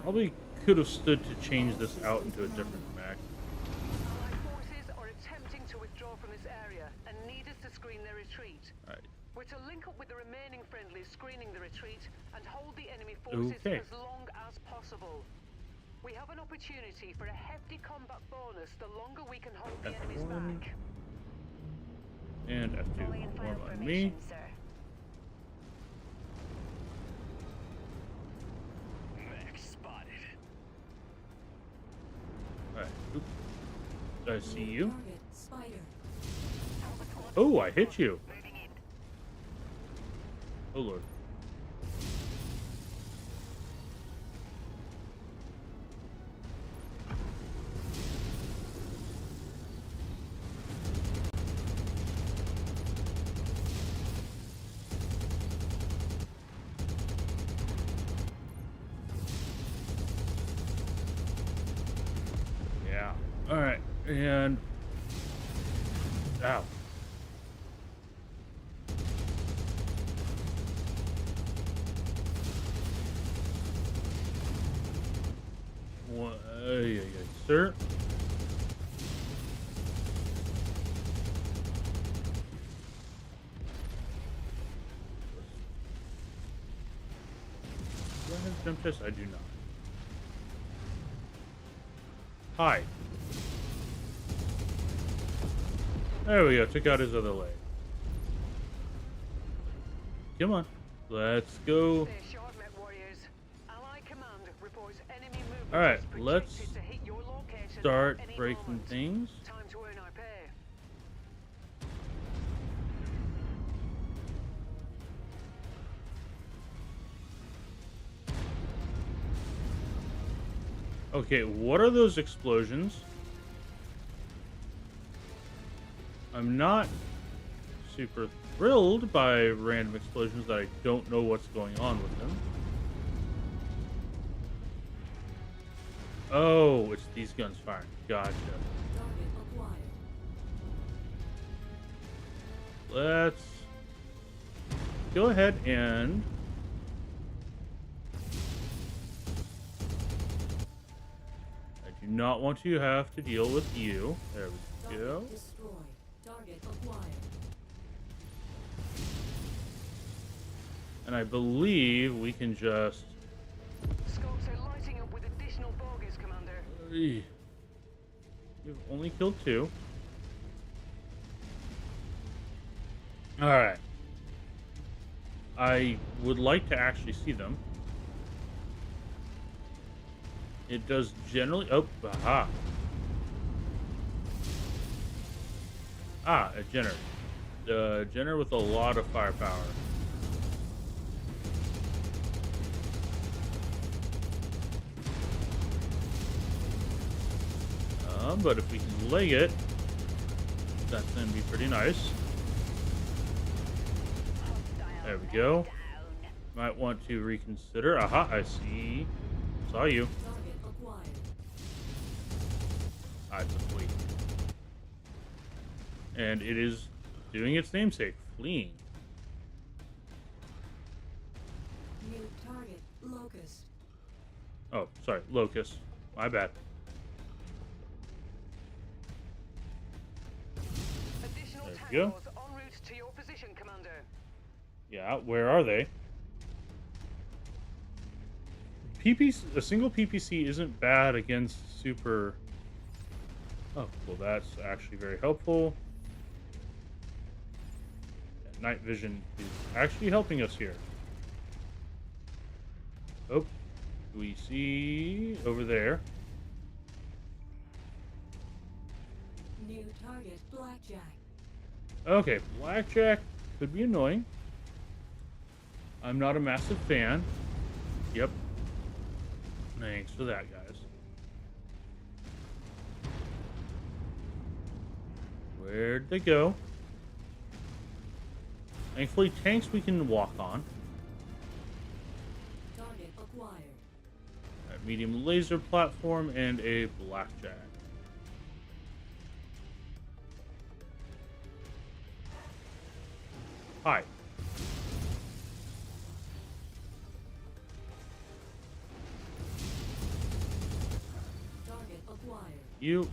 Probably could have stood to change this out into a different mech. Allied forces are attempting to withdraw from this area and need We're to link up with the remaining friendlies screening the retreat and hold the enemy forces Okay. as long as possible. We have an opportunity for a hefty combat bonus the longer we can hold the enemies F1. back. And F2. Fully in final Form on me. formation, sir. Mech spotted. Alright. Oop. I see you. Target spider. Oh, I hit you. Moving in. Oh, Lord. Yeah. Alright. And... Ow. What? Sir? Do I have jump test? I do not. Hi. There we go. Took out his other leg. Come on. Let's go. Stay sharp, Met Warriors. Ally command reports enemy movement. Alright, is projected let's to hit your location start at any breaking moment. things. Time to earn our pay. Okay, what are those explosions? I'm not super thrilled by random explosions that I don't know what's going on with them. Oh, it's these guns firing. Gotcha. Target acquired. Let's go ahead and I do not want to have to deal with you. There we go. Target destroyed. Target acquired. And I believe we can just Scopes are lighting up with additional bogies, Commander. We've only killed 2. Alright. I would like to actually see them. It does generally... Oh, aha. Ah, a Jenner. Jenner with a lot of firepower. But if we can leg it, that's going to be pretty nice. There we go. Might want to reconsider. Aha, I see. Saw you. Target acquired. Ah, it's a fleet. And it is doing its namesake, fleeing. New target locust. Oh, sorry, Locust. My bad. Additional There we go. tangos en route to your position, Commander. Yeah, where are they? A single PPC isn't bad against super... Oh, well, that's actually very helpful. Yeah, night vision is actually helping us here. Oh, we see over there. New target blackjack. Okay, Blackjack could be annoying. I'm not a massive fan. Yep. Thanks for that, guys. Where'd they go? Thankfully, tanks we can walk on. Target acquired. A medium laser platform and a Blackjack. Hi. Target acquired. You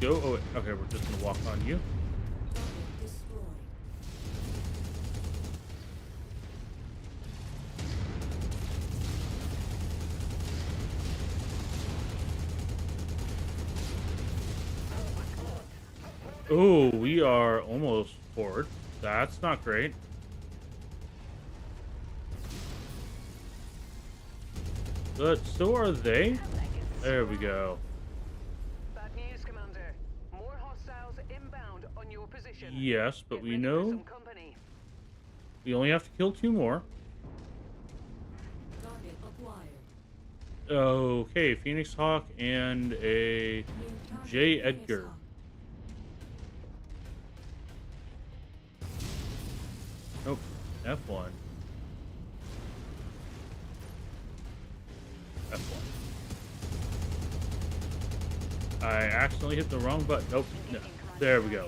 go. Oh, wait. Okay, we're just gonna walk on you. Target destroyed. Oh, we are almost forward. That's not great. But so are they. There we go. Bad news, Commander. More hostiles inbound on your position. Yes, but Get we ready for know some company. we only have to kill 2 more. Target acquired. Okay, Phoenix Hawk and a New target J. Phoenix Edgar. Hawk. Nope. F1. F1. I accidentally hit the wrong button. Nope. No. There we go.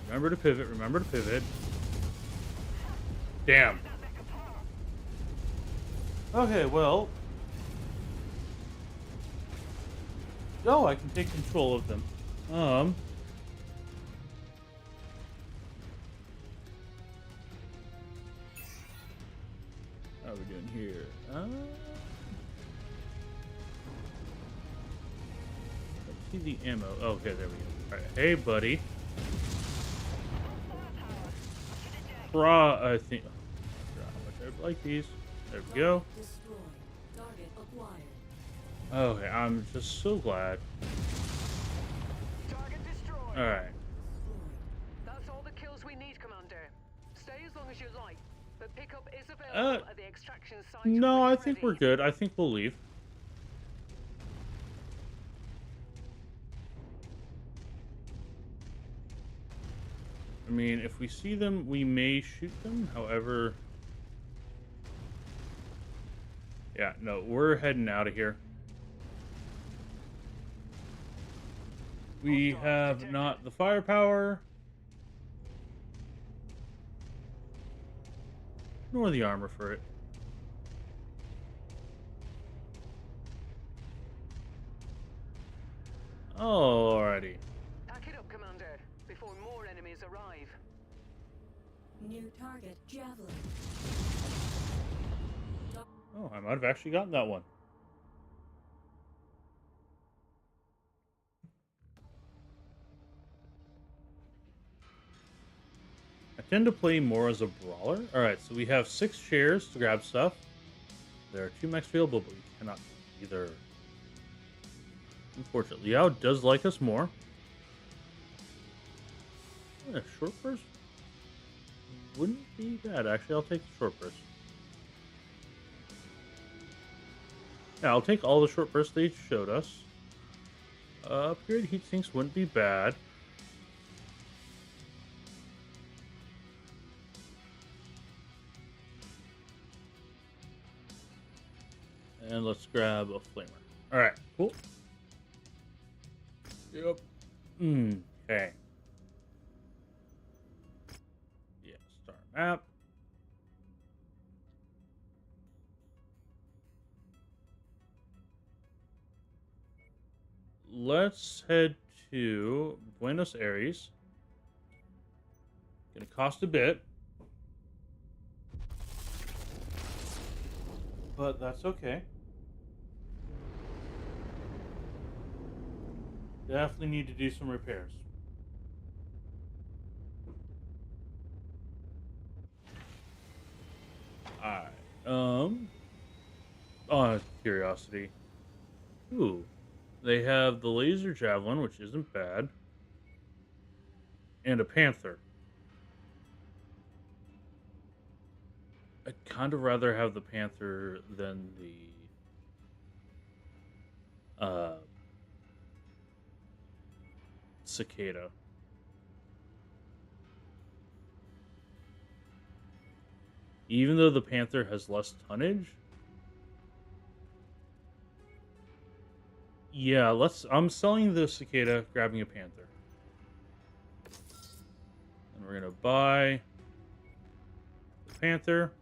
Remember to pivot. Remember to pivot. Damn. Okay, well. Oh, I can take control of them. How are we doing here? Let's see the ammo. Okay, there we go. All right. Hey, buddy. I think. I forgot how much I like these. There we go. Target destroyed. Target acquired. Okay, I'm just so glad. Target destroyed. All right. Destroyed. That's all the kills we need, Commander. Stay as long as you like, but pickup is available at the extraction site. No, when I you're think we're ready. good. I think we'll leave. I mean, if we see them, we may shoot them. However, yeah, no, we're heading out of here. We have not the firepower, nor the armor for it. Alrighty. Pack it up, Commander, before more enemies arrive. New target Javelin. Oh, I might have actually gotten that one. I tend to play more as a brawler. Alright, so we have 6 shares to grab stuff. There are 2 mechs available, but we cannot either. Unfortunately, Yao does like us more. Yeah, short burst wouldn't be bad. Actually, I'll take the short burst. Yeah, I'll take all the short bursts they showed us. Upgrade heat sinks wouldn't be bad. And let's grab a flamer. Alright, cool. Yep. Okay. Yeah, start map. Let's head to Buenos Aires. Gonna cost a bit. But that's okay. Definitely need to do some repairs. Alright. On curiosity. Ooh. They have the laser javelin, which isn't bad. And a panther. I'd kind of rather have the panther than the cicada. Even though the panther has less tonnage. Yeah, I'm selling the cicada, grabbing a panther. And we're gonna buy the panther.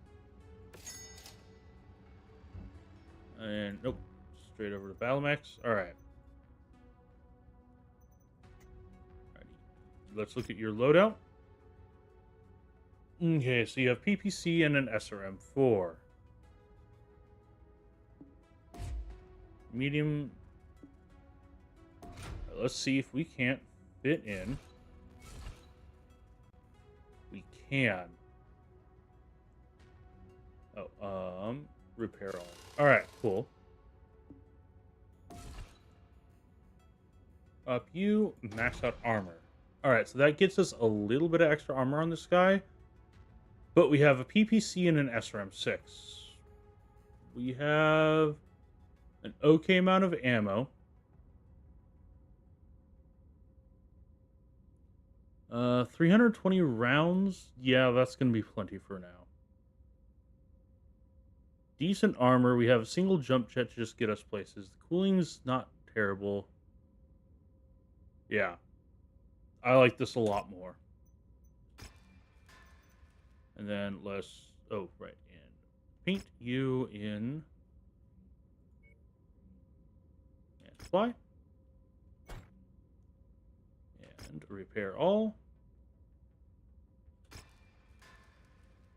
And nope. Straight over to BattleTech. Alright. Let's look at your loadout. Okay, so you have PPC and an SRM4. medium. Let's see if we can't fit in. We can. Oh, repair all. All right, cool. Up you, max out armor. All right, so that gets us a little bit of extra armor on this guy, but we have a PPC and an SRM-6. We have an okay amount of ammo. 320 rounds. Yeah, that's gonna be plenty for now. Decent armor. We have a single jump jet to just get us places. The cooling's not terrible. Yeah. I like this a lot more. And then let's... Oh, right. And paint you in... And supply. And repair all.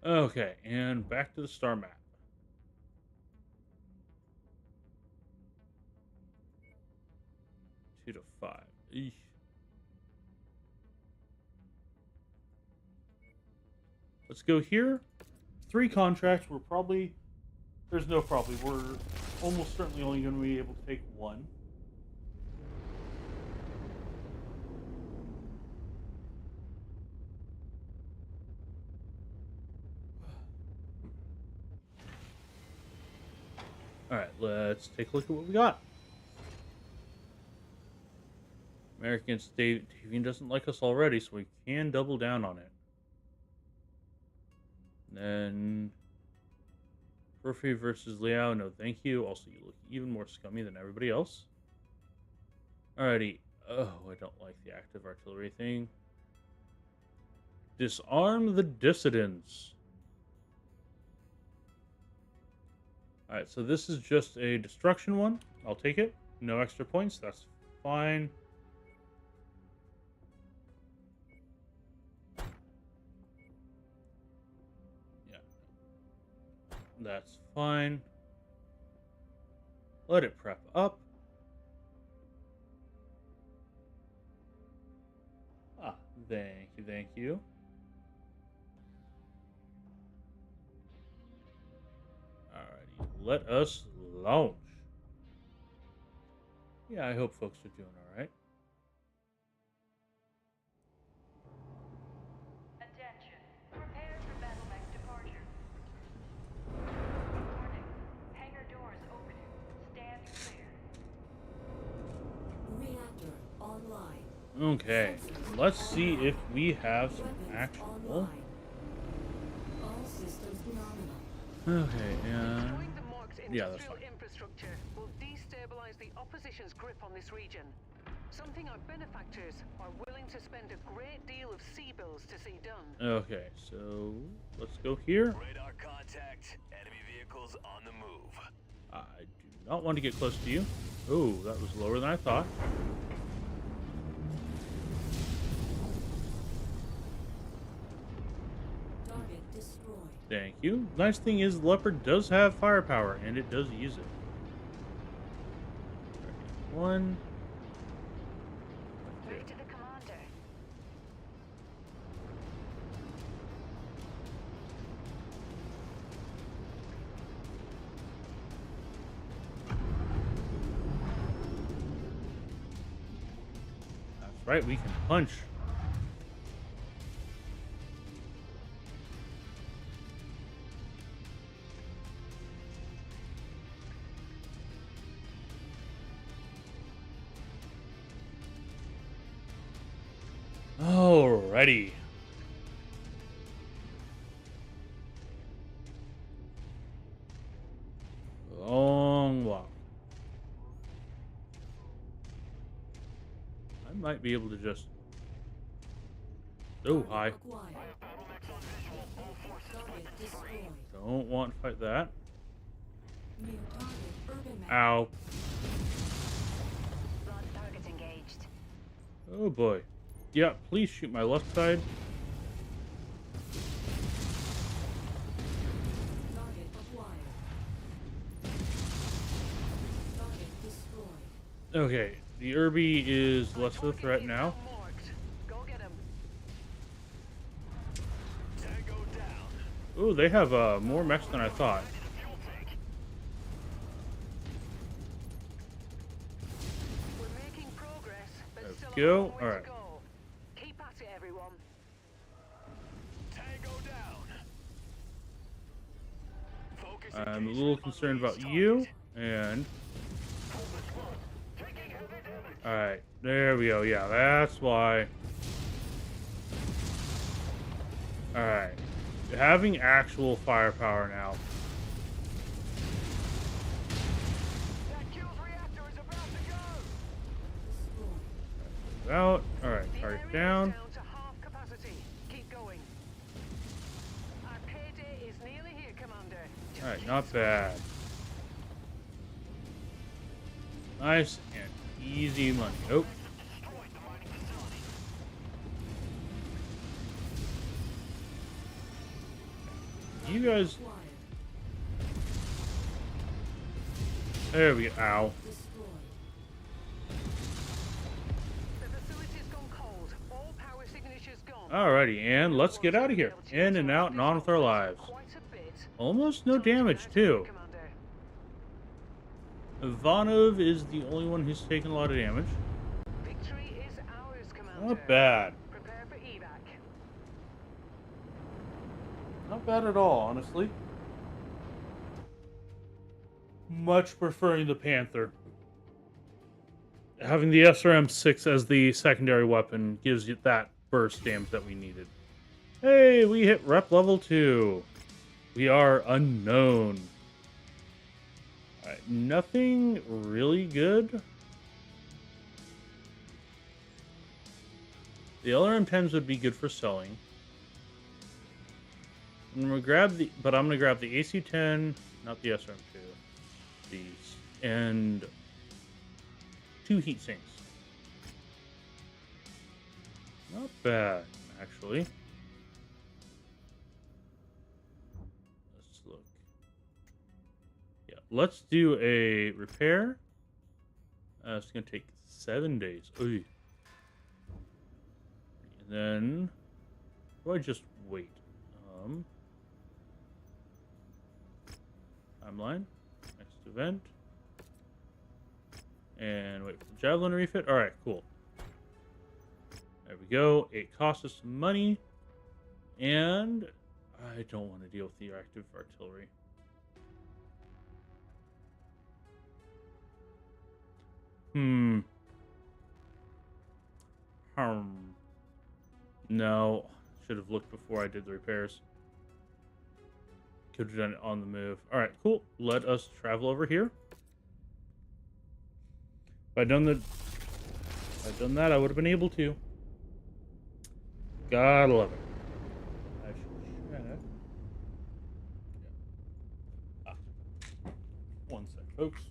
Okay, and back to the star map. Two to 5. Eesh. Let's go here. 3 contracts. We're probably... There's no probably. We're almost certainly only going to be able to take 1. Alright, let's take a look at what we got. American State TV doesn't like us already, so we can double down on it. And then... Murphy versus Liao, no thank you. Also, you look even more scummy than everybody else. Alrighty. Oh, I don't like the active artillery thing. Disarm the dissidents. Alright, so this is just a destruction one. I'll take it. No extra points. That's fine. Yeah. That's fine. Let it prep up. Ah, thank you, thank you. Alrighty, let us launch. Yeah, I hope folks are doing alright. Attention. Prepare for BattleTech departure. Warning. Hangar doors opening. Stand clear. Reactor online. Okay, let's see if we have some Weapons actual... online. All systems nominal. Okay, Destroying the marked yeah, that's industrial fine. infrastructure will destabilize the opposition's grip on this region. Something our benefactors are willing to spend a great deal of sea bills to see done. Okay, so let's go here. Radar contact. Enemy vehicles on the move. I do not want to get close to you. Oh, that was lower than I thought. Target destroyed. Thank you. Nice thing is, Leopard does have firepower, and it does use it. One. Move to the commander. That's right, we can punch. Alrighty. Long walk. I might be able to just... Oh, hi. Acquired. Target destroyed. Don't want to fight that. New target urban map. Ow. Lost targets engaged. Oh boy. Yeah, please shoot my left side. Target acquired. Target Okay, the Irby is less of a Target threat is now. marked. Go get him. Tango down. Ooh, they have more mechs than I thought. Ready to fuel tank. We're making progress, but There we still go. a long way Alright. to go. Keep at it, everyone. Tango down. Focus I'm a engagement little on concerned Lee's about you, target. and... Focus one. Taking heavy damage. Alright, there we go. Yeah, that's why. Alright. Having actual firepower now. That kills reactor is about to go. Destroyed. Out. Alright, The target area down. is down to half capacity. Keep going. Our payday is nearly here, Commander. Just Alright, keep not swinging. bad. Nice and easy money. Oh, Destroyed the mining facility. you guys. Acquired. There we go. Ow. Destroyed. The facility's gone cold. All power signatures gone. Alrighty, and let's get out of here. In and out and on with our lives. Quite a bit. Almost no Time to damage, get out, too. Commander. Ivanov is the only one who's taken a lot of damage. Victory is ours, Commander. Not bad. Prepare for evac. Not bad at all, honestly. Much preferring the Panther. Having the SRM-6 as the secondary weapon gives you that burst damage that we needed. Hey, we hit rep level 2. We are unknown. Alright, nothing really good. The LRM-10s would be good for selling. I'm gonna grab the AC-10, not the SRM-2. These and 2 heat sinks. Not bad, actually. Let's look. Yeah, let's do a repair. It's gonna take 7 days. Oy. And then, or do I just wait? Timeline. Next event. And wait for the javelin refit. Alright, cool. There we go. It costs us some money. And I don't want to deal with the active artillery. No. Should have looked before I did the repairs. Could have done it on the move. Alright, cool. Let us travel over here. If I'd done that, I would have been able to. Gotta love it. I should check. Yeah. One sec, folks.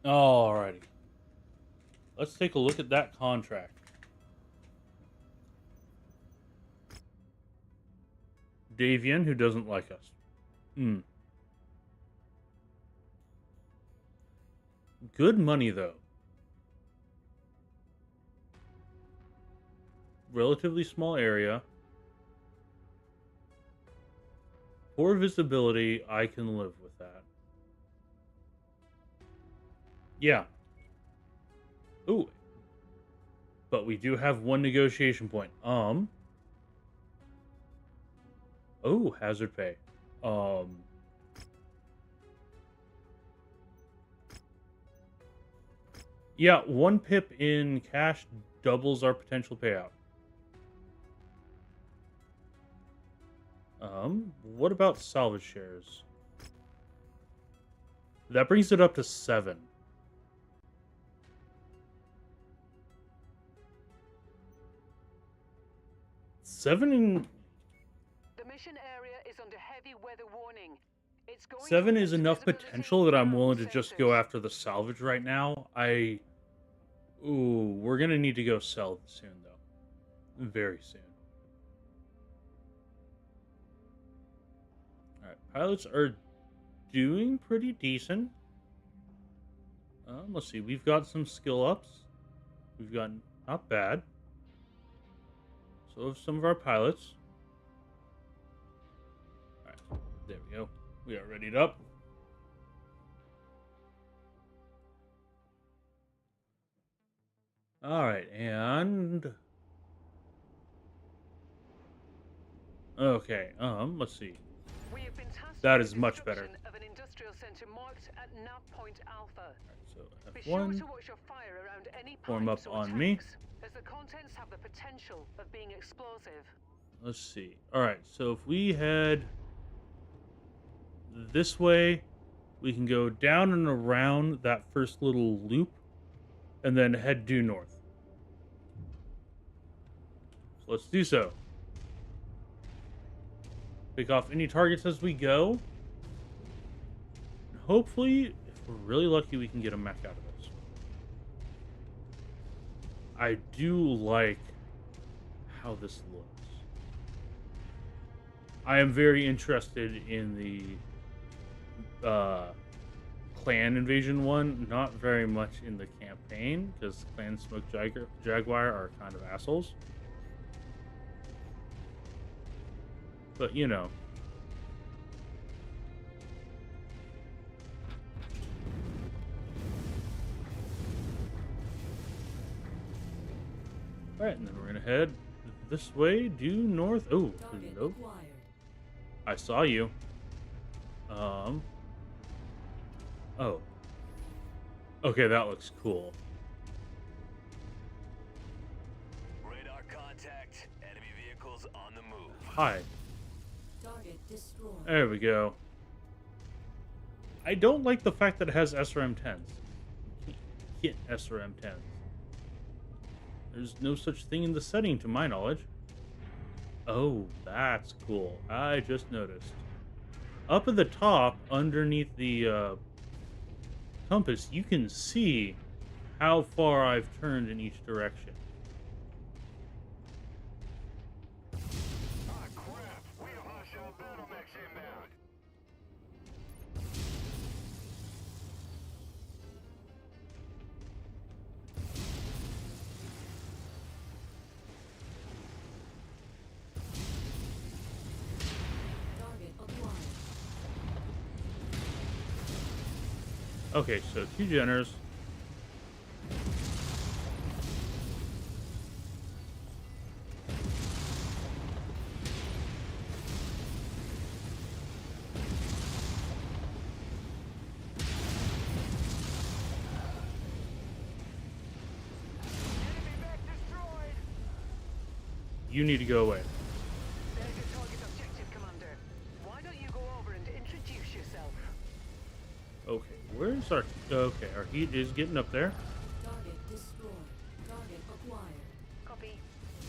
Alrighty. Let's take a look at that contract. Davian, who doesn't like us. Good money, though. Relatively small area. Poor visibility, I can live with that. Yeah. Ooh. But we do have one negotiation point. Oh, hazard pay. Yeah, 1 pip in cash doubles our potential payout. What about salvage shares? That brings it up to 7. 7 in... The mission area is under heavy weather warning. It's going 7 up is into enough visibility potential that I'm and willing to just go sensors. after the salvage right now. Ooh, we're gonna need to go sell soon, though. Very soon. Alright, pilots are doing pretty decent. Let's see, we've got some skill ups. We've got not bad. So have some of our pilots. Alright, there we go. We are readied up. Alright, and okay, let's see. We have been tasked That with is the much better. destruction of an industrial center marked at nav point Alpha. So Be sure F1, to watch your fire around any form up pipes or on me. tanks, as the contents have the potential of being explosive. Let's see. Alright, so if we head this way, we can go down and around that first little loop, and then head due north. So let's do so. Pick off any targets as we go. And hopefully, if we're really lucky, we can get a mech out of this. I do like how this looks. I am very interested in the clan invasion one, not very much in the campaign, because clan Smoke Jaguar are kind of assholes. But, you know. Alright, and then we're going to head this way, due north. Oh, Target hello. acquired. I saw you. Oh. Okay, that looks cool. Radar contact. Enemy vehicles on the move. Hi. Target destroyed. There we go. I don't like the fact that it has SRM-10s. You can't get SRM-10s. There's no such thing in the setting, to my knowledge. Oh, that's cool. I just noticed. Up at the top, underneath the compass, you can see how far I've turned in each direction. Ah, crap. We have hostile battle mechs inbound. Target acquired. Okay, so 2 Jenners. Enemy mech destroyed. You need to go away. There's your target objective, Commander. Why don't you go over and introduce yourself? Okay, where's our... Okay, our heat is getting up there. Target destroyed. Target acquired. Copy.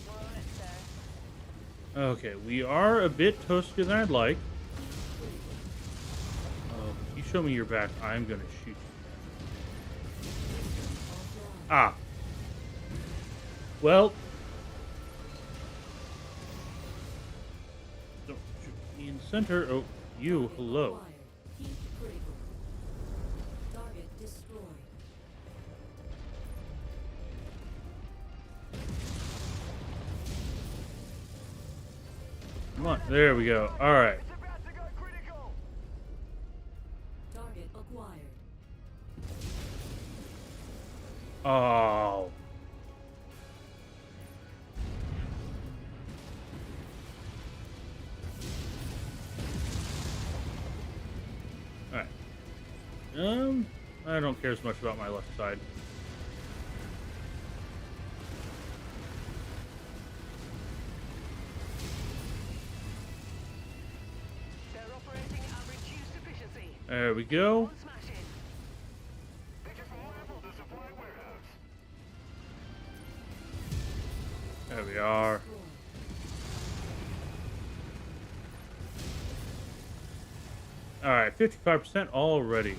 We're on it, sir. Okay, we are a bit toastier than I'd like. If you show me your back, I'm gonna shoot you. Ah. Well. Don't shoot me in the center. Oh, you. Target Hello. acquired. Heat critical. Target destroyed. Come on. There we go. All right. It's about to go critical. Target acquired. Oh. Alright. I don't care as much about my left side. They're operating at reduced efficiency. There we go. One smash in. They just leveled the supply warehouse. There we are. Destroyed. All right, 55% already.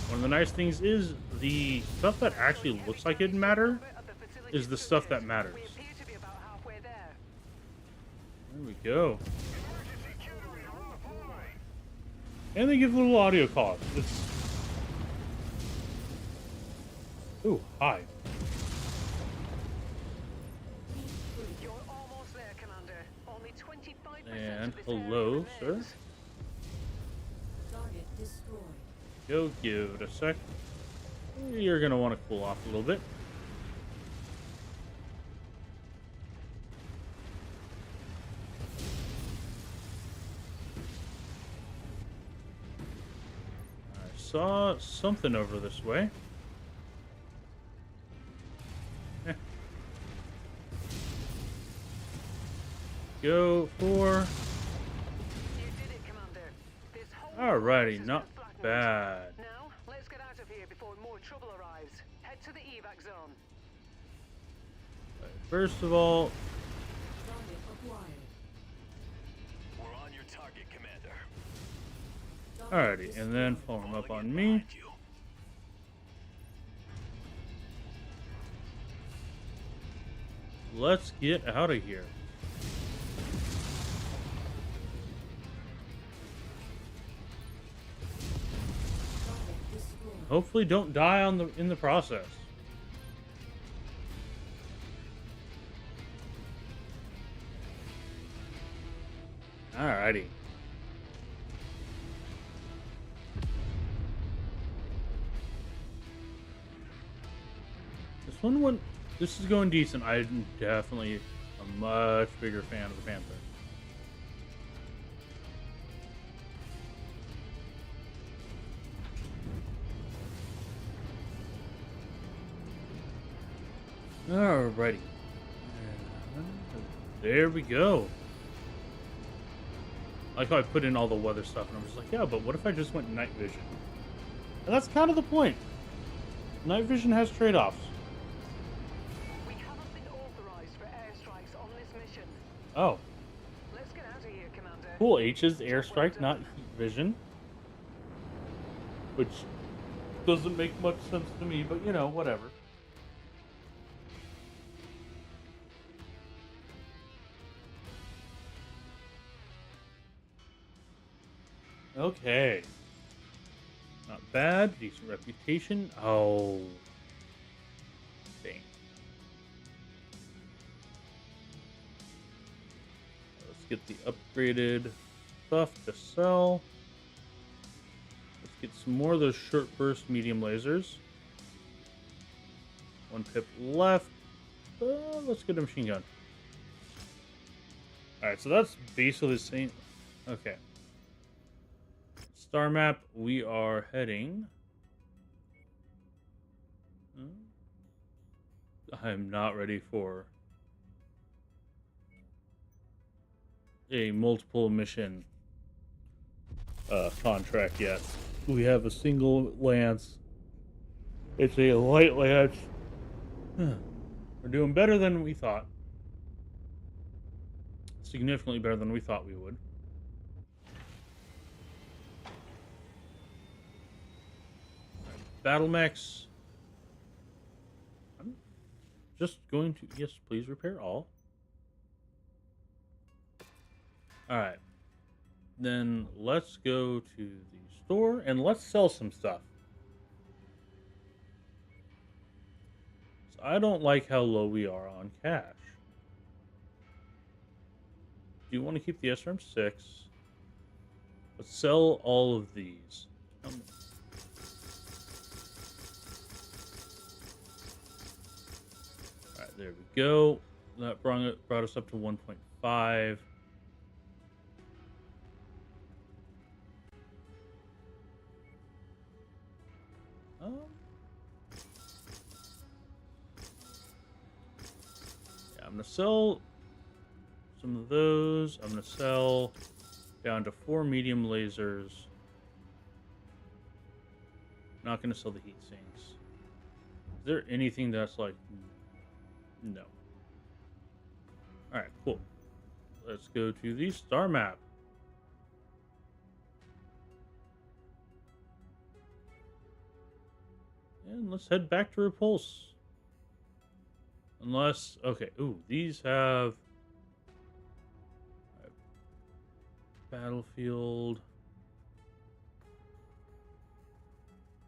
One of the nice things is the stuff that actually looks like it matter is the stuff that matters. We appear to be about halfway there. There we go. And they give a little audio cost. It's... Ooh, hi. You're almost there, Commander. Only 25% And of this area hello, sir. remains. Target destroyed. Go give it a sec. You're gonna want to cool off a little bit. I saw something over this way. Eh. Go for... You did it, Commander. This whole Alrighty, force has not been flattened. bad. Now, let's get out of here before more trouble arrives. Head to the evac zone. First of all, Target acquired. We're on your target, Commander. alrighty, and then form up on me. Behind you. Let's get out of here. Target destroyed. Hopefully don't die in the process. Alrighty. This is going decent. I'm definitely a much bigger fan of the Panther. Alrighty. There we go. I like how I put in all the weather stuff, and I'm just like, yeah, but what if I just went night vision? And that's kind of the point. Night vision has trade-offs. We haven't been authorized for airstrikes on this mission. Oh, Let's get out of here, Commander. cool. H is airstrike, not heat vision. Which doesn't make much sense to me, but you know, whatever. Okay. Not bad. Decent reputation. Oh. Dang. Let's get the upgraded stuff to sell. Let's get some more of those short burst medium lasers. One pip left. Let's get a machine gun. Alright, so that's basically the same. Okay. Star map, we are heading. I'm not ready for a multiple mission contract yet. We have a single lance. It's a light lance. We're doing better than we thought. Significantly better than we thought we would. Battle mechs. I'm just going to... Yes, please repair all. Alright. Then let's go to the store and let's sell some stuff. So I don't like how low we are on cash. Do you want to keep the SRM-6? Let's sell all of these. Alright, there we go. That brought us up to 1.5. Yeah, I'm going to sell some of those. I'm going to sell down to 4 medium lasers. Not going to sell the heat sinks. Is there anything that's like... No. Alright, cool. Let's go to the star map. And let's head back to Repulse. Unless, okay, ooh, these have Battlefield.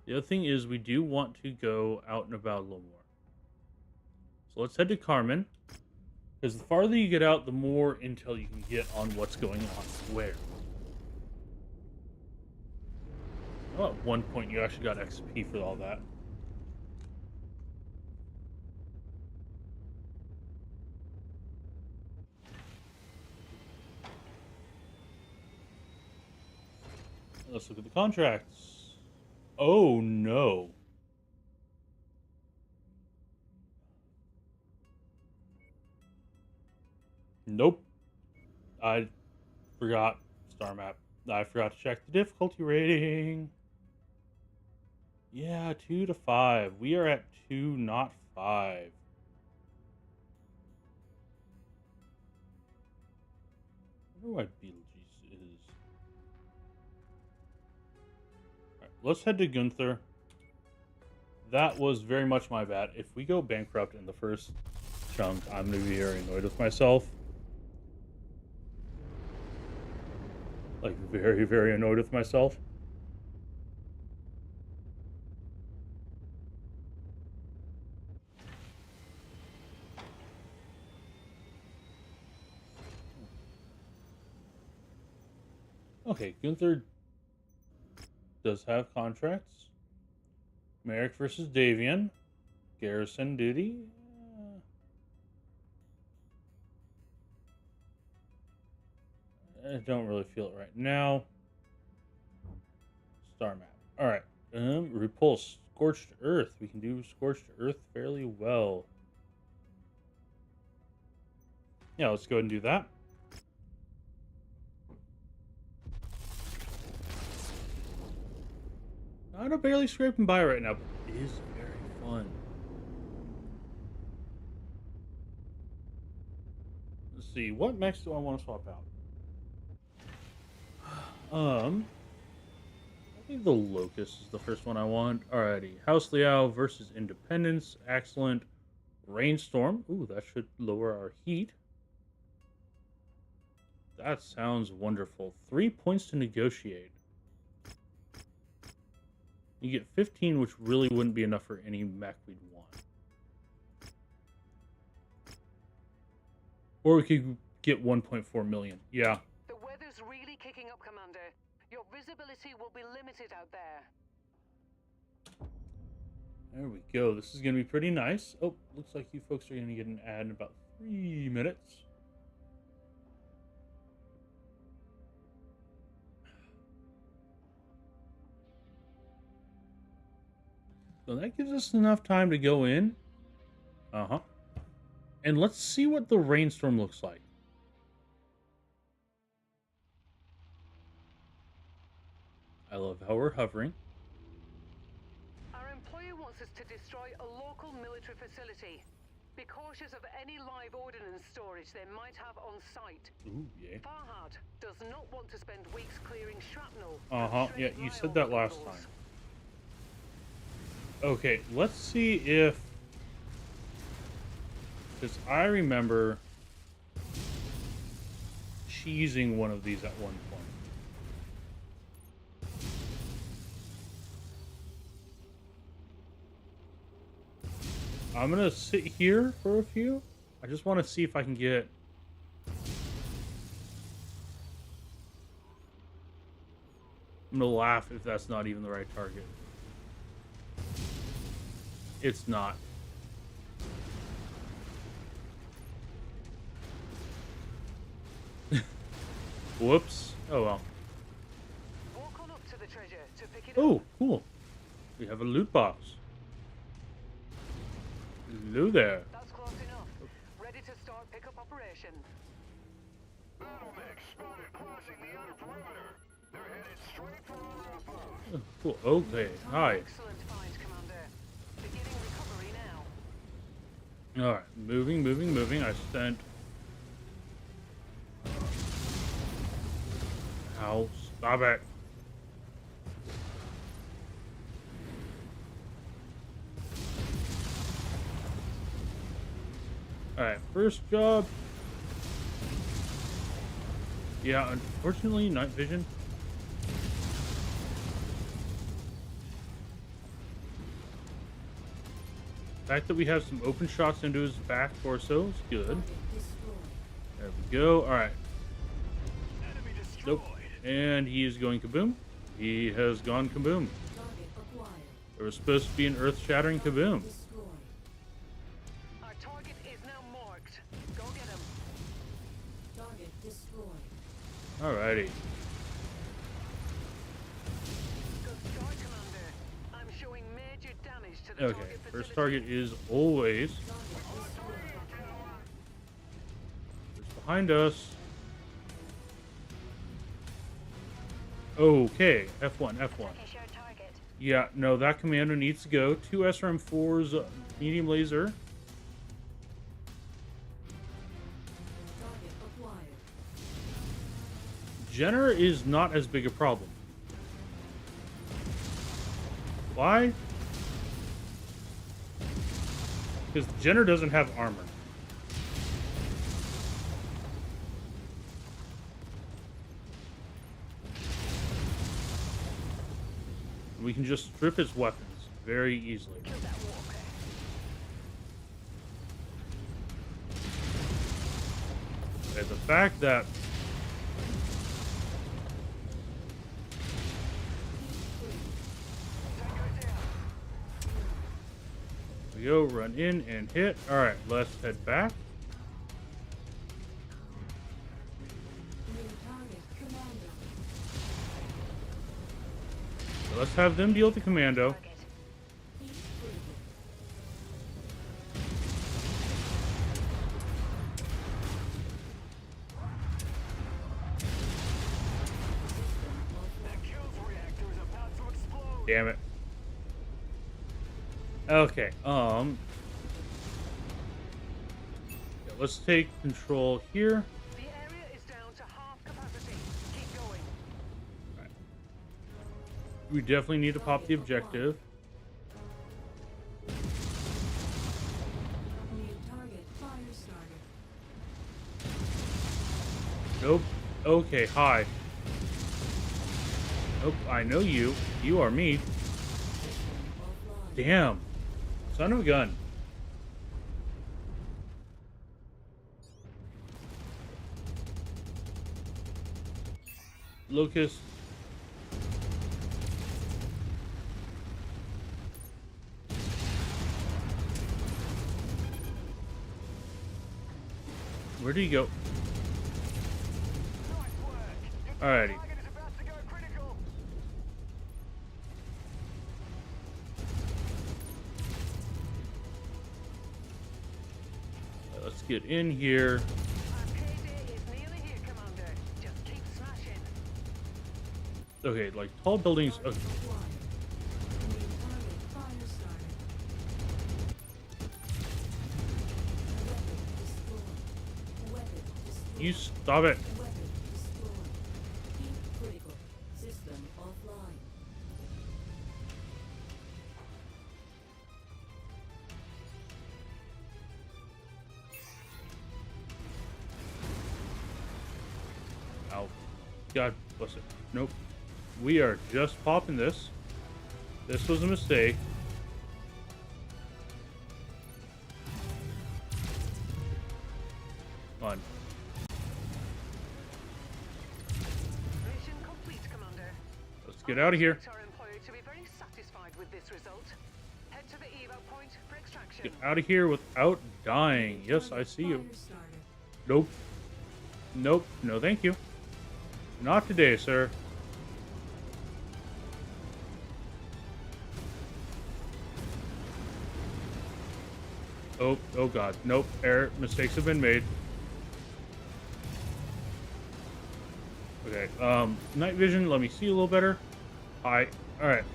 The other thing is we do want to go out and about a little more. So let's head to Carmen. Because the farther you get out, the more intel you can get on what's going on where. Oh, at one point you actually got XP for all that. Let's look at the contracts. Oh no. Nope. I forgot star map. I forgot to check the difficulty rating. Yeah, 2 to 5. We are at 2, not 5. I wonder why Beetlejuice is. Alright, let's head to Gunther. That was very much my bad. If we go bankrupt in the first chunk, I'm going to be very annoyed with myself. Like, very, very annoyed with myself. Okay, Gunther does have contracts. Merrick versus Davian. Garrison duty. I don't really feel it right now. Star map. Alright. Repulse. Scorched Earth. We can do Scorched Earth fairly well. Yeah, let's go ahead and do that. Kind of barely scraping by right now, but it is very fun. Let's see, what mechs do I want to swap out? I think the Locust is the first one I want. Alrighty, House Liao versus Independence, excellent. Rainstorm, ooh, that should lower our heat. That sounds wonderful. 3 points to negotiate. You get 15, which really wouldn't be enough for any mech we'd want. Or we could get 1.4 million. Yeah. The weather's really kicking up, Commander. Your visibility will be limited out there. There we go. This is going to be pretty nice. Oh, looks like you folks are going to get an ad in about 3 minutes. So that gives us enough time to go in. Uh-huh. And let's see what the rainstorm looks like. I love how we're hovering. Our employer wants us to destroy a local military facility. Be cautious of any live ordnance storage they might have on site. Ooh, yeah. Farhad does not want to spend weeks clearing shrapnel. Uh-huh. and Yeah, shredded you said riot that last vehicles. time. Okay, let's see if... Because I remember cheesing one of these at one point. I'm going to sit here for a few. I just want to see if I can get... I'm going to laugh if that's not even the right target. It's not. Whoops. Oh well. Walk on up to the treasure to pick it Oh, up. cool. We have a loot box. Hello there. That's close enough. Ready to start pickup operation. BattleTech spotted crossing the outer perimeter. They're headed straight for our outpost. Oh, cool. Okay. Hi. Excellent find, Commander. Beginning recovery now. All right. Moving. I sent. Ow! Stop it. Alright, first job. Yeah, unfortunately, night vision. The fact that we have some open shots into his back torso is good. Target destroyed. There we go. Alright. Enemy destroyed. Nope. And he is going kaboom. He has gone kaboom. Target acquired. There was supposed to be an earth-shattering kaboom. Destroyed. Our target is now marked. Go get him. Target destroyed. Alrighty. Good start, Commander. I'm showing major damage to the Okay, target first facility. target is always Target destroyed. just behind us. Okay, F1, F1. Turkish air target. Yeah, no, that commando needs to go. 2 SRM4s, medium laser. Target acquired. Jenner is not as big a problem. Why? Because Jenner doesn't have armor. We can just strip his weapons very easily. Kill that walker. And the fact that we go run in and hit. All right, let's head back. New target commander. So let's have them deal with the commando. Target. Heat critical. That kills reactor is about to explode. Damn it. Okay. Yeah, let's take control here. The area is down to half capacity. Keep going. We definitely need to pop the objective. New target fire starter. Nope. Okay, hi. Nope, I know you. You are me. Offline. Damn. Son of a gun. Locust. Where do you go? Nice work. Your Alrighty. target is about to go critical. Let's get in here. Our payday is nearly here, Commander. Just keep smashing. Okay, like tall buildings. Okay. Acquired. New target fire starter. Weapon destroyed. You stop it. Weapon destroyed. Heat critical. System offline. Ow. God bless it. Nope. We are just popping this. This was a mistake. Come on. Mission complete, Commander. Let's get out of here. I expect our employer to be very satisfied with this result. Head to the evo point for extraction. Get out of here without dying. Yes, I see you. Fire starter. Nope. Nope. No, thank you. Not today, sir. Oh, oh god. Nope. Error. Mistakes have been made. Okay. Night vision. Let me see a little better. Hi. Alright.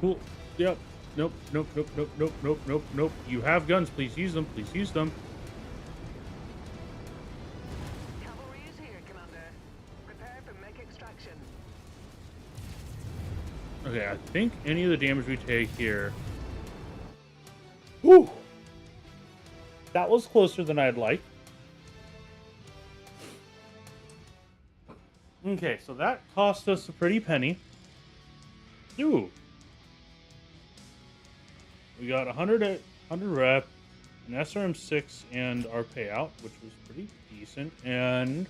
Cool. Yep. Nope. Nope. Nope. Nope. Nope. Nope. Nope. Nope. You have guns. Please use them. Please use them. Cavalry is here, Commander. Prepare for mech extraction. Okay, I think any of the damage we take here. Whew! That was closer than I'd like. Okay, so that cost us a pretty penny. Ooh. We got 100 rep, an SRM6, and our payout, which was pretty decent. And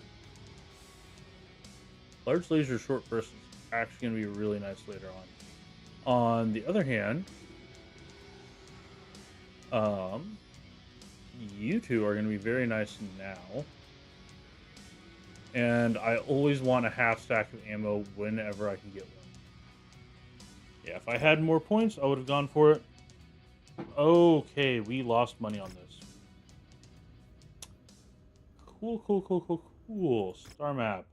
large laser short burst is actually going to be really nice later on. On the other hand, you two are going to be very nice now. And I always want a half stack of ammo whenever I can get one. Yeah, if I had more points, I would have gone for it. Okay, we lost money on this. Cool. Star map.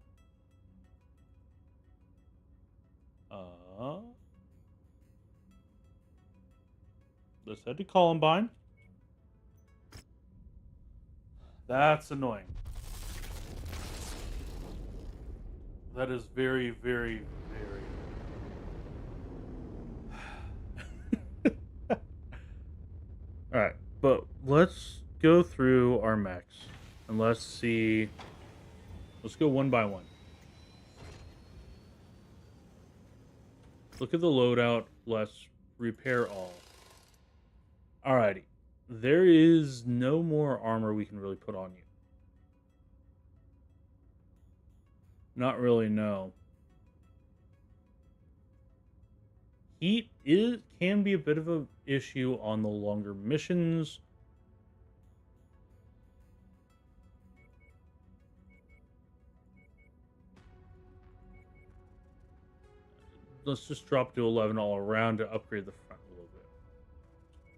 Let's head to Columbine. That's annoying. That is very, very, very... Alright, but let's go through our mechs. And let's see... Let's go one by one. Look at the loadout. Let's repair all. Alrighty. There is no more armor we can really put on you. Not really, no. Heat can be a bit of an issue on the longer missions. Let's just drop to 11 all around to upgrade the front a little bit.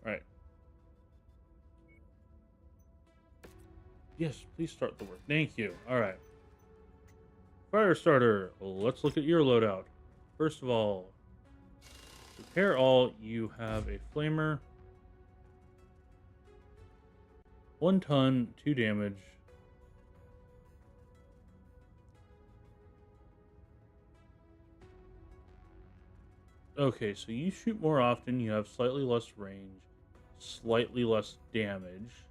Alright. Yes, please start the work. Thank you. Alright. Firestarter, let's look at your loadout. First of all, repair all. You have a flamer, 1 ton, 2 damage. Okay, so you shoot more often. You have slightly less range, slightly less damage.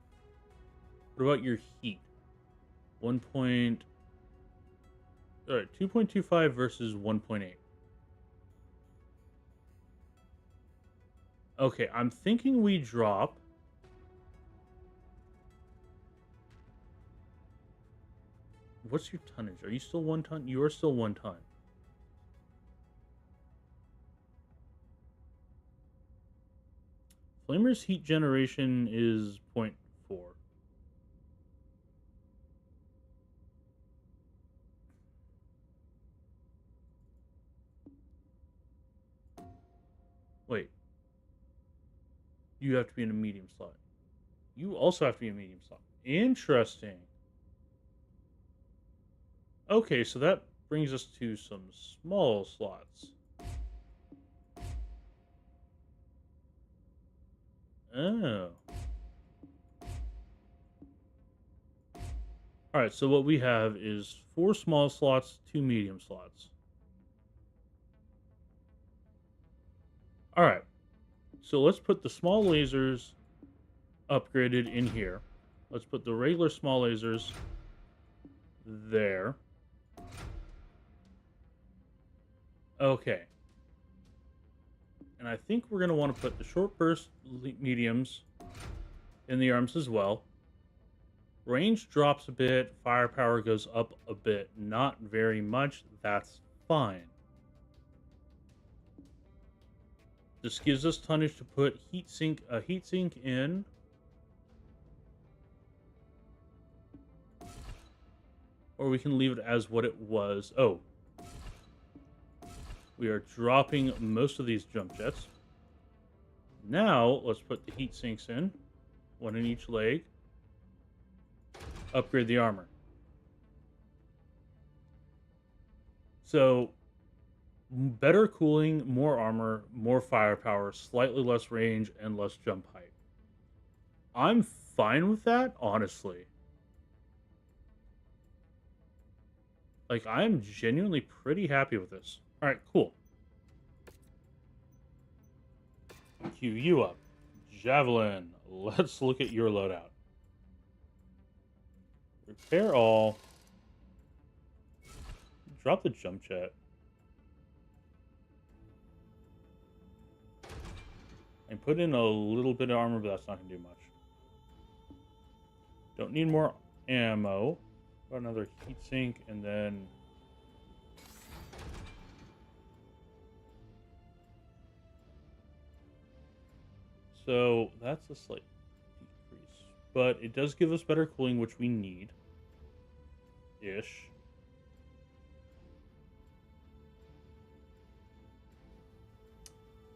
What about your heat? 2.25 versus 1.8. Okay, I'm thinking we drop. What's your tonnage? Are you still 1 ton? You are still 1 ton. Flamer's heat generation is 0.4. Wait. You have to be in a medium slot. You also have to be in a medium slot. Interesting. Okay, so that brings us to some small slots. Oh. Alright, so what we have is 4 small slots, 2 medium slots. Alright. So let's put the small lasers upgraded in here. Let's put the regular small lasers there. Okay. And I think we're going to want to put the short burst mediums in the arms as well. Range drops a bit. Firepower goes up a bit. Not very much. That's fine. This gives us tonnage to put a heatsink in. Or we can leave it as what it was. Oh. We are dropping most of these jump jets. Now, let's put the heat sinks in. 1 in each leg. Upgrade the armor. So, better cooling, more armor, more firepower, slightly less range, and less jump height. I'm fine with that, honestly. Like, I'm genuinely pretty happy with this. Alright, cool. Queue you up. Javelin. Let's look at your loadout. Repair all. Drop the jump jet. And put in a little bit of armor, but that's not going to do much. Don't need more ammo. Got another heatsink, and then... So, that's a slight decrease. But it does give us better cooling, which we need. Ish.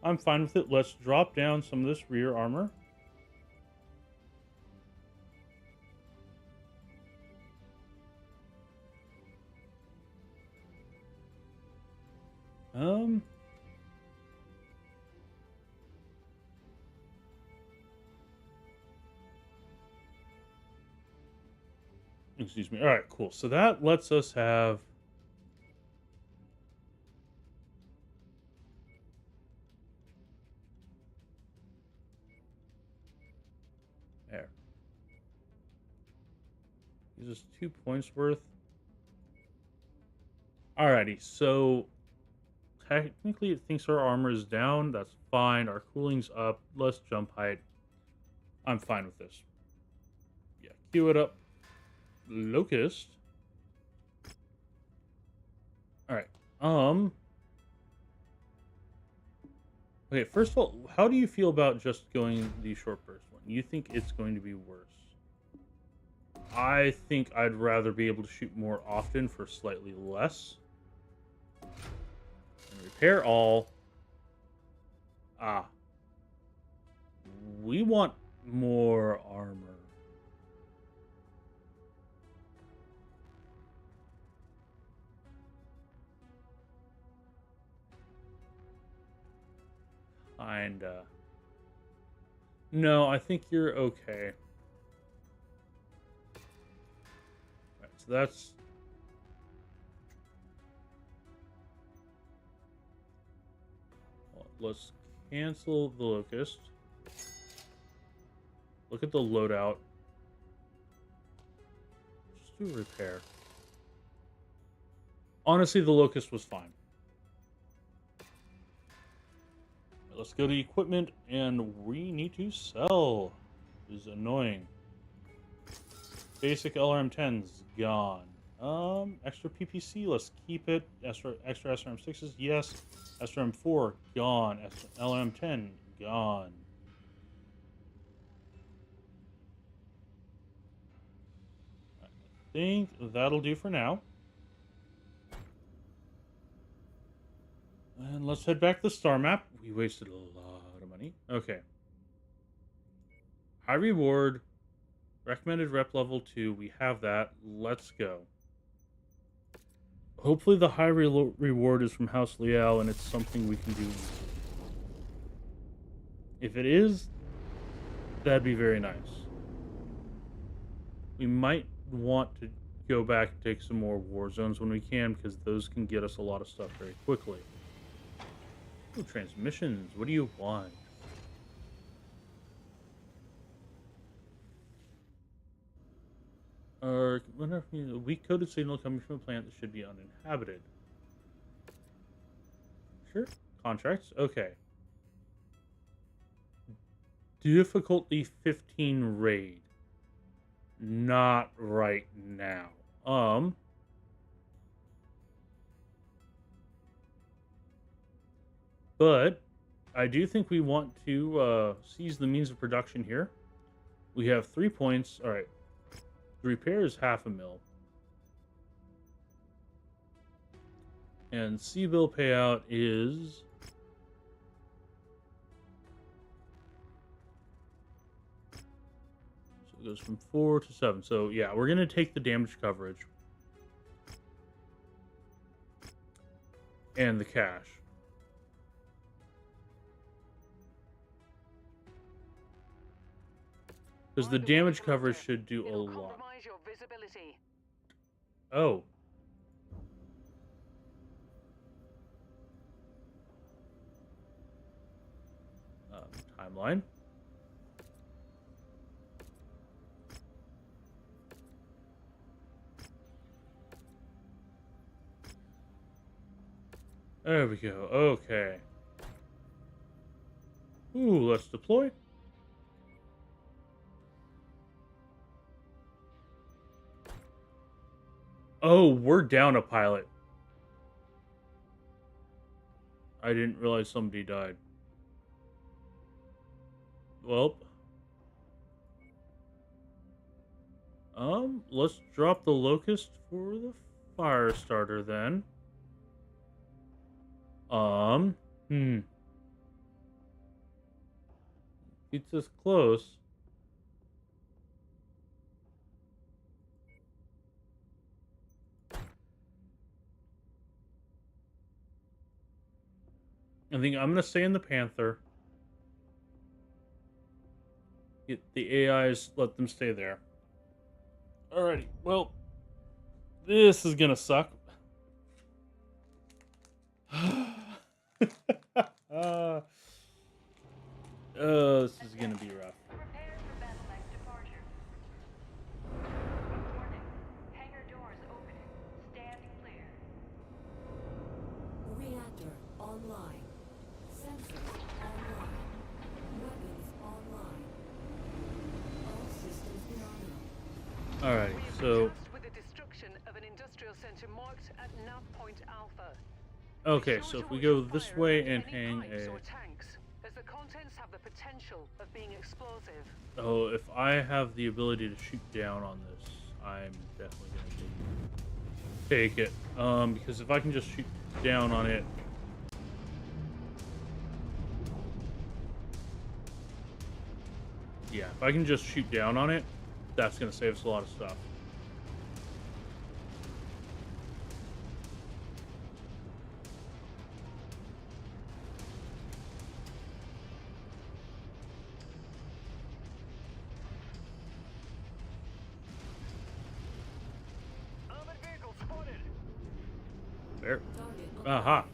I'm fine with it. Let's drop down some of this rear armor. Excuse me. All right, cool. So that lets us have... There. Gives us 2 points worth. Alrighty, so... Technically, it thinks our armor is down. That's fine. Our cooling's up. Less jump height. I'm fine with this. Yeah, queue it up. Locust. Alright. Okay, first of all, how do you feel about just going the short burst one? You think it's going to be worse? I think I'd rather be able to shoot more often for slightly less. And repair all. We want more armor. Kinda. No, I think you're okay. Right, so that's... Well, let's cancel the Locust. Look at the loadout. Just do repair. Honestly, the Locust was fine. Let's go to equipment, and we need to sell. This is annoying. Basic LRM-10s, gone. Extra PPC, let's keep it. Extra SRM-6s, yes. SRM-4, gone. LRM-10, gone. I think that'll do for now. And let's head back to the star map. We wasted a lot of money. Okay. High reward. Recommended rep level 2. We have that. Let's go. Hopefully the high reward is from House Leal and it's something we can do. If it is, that'd be very nice. We might want to go back and take some more war zones when we can, because those can get us a lot of stuff very quickly. Ooh, transmissions. What do you want? Wonder if a weak coded signal coming from a plant that should be uninhabited. Sure. Contracts. Okay. Difficulty 15 raid. Not right now. But I do think we want to seize the means of production here. We have 3 points. All right. The repair is $500,000. And C-bill payout is... So it goes from 4 to 7. So yeah, we're going to take the damage coverage. And the cash. Because the damage coverage should do a lot. Oh. Timeline. There we go. Okay. Ooh, let's deploy. Oh, we're down a pilot. I didn't realize somebody died. Well, let's drop the locust for the fire starter then. Hmm. Keeps us close. I think I'm gonna stay in the Panther. Get the AIs, let them stay there. Alrighty, well, this is gonna suck. uh, this is gonna be rough. Prepare for BattleTech departure. Warning. Hangar doors opening. Stand clear. Reactor online. Sensors online. Weapons online. All systems nominal. Alrighty, We have so been tasked with the destruction of an industrial center marked at nav point Alpha. okay, Be so sure if to we watch go your this fire way around and any hang pipes a. or tanks, as the contents have the potential of being explosive. Oh, if I have the ability to shoot down on this, I'm definitely gonna take it. Because if I can just shoot down on it. Yeah, if I can just shoot down on it, that's gonna save us a lot of stuff. Armored vehicle spotted. There. Target Aha. acquired.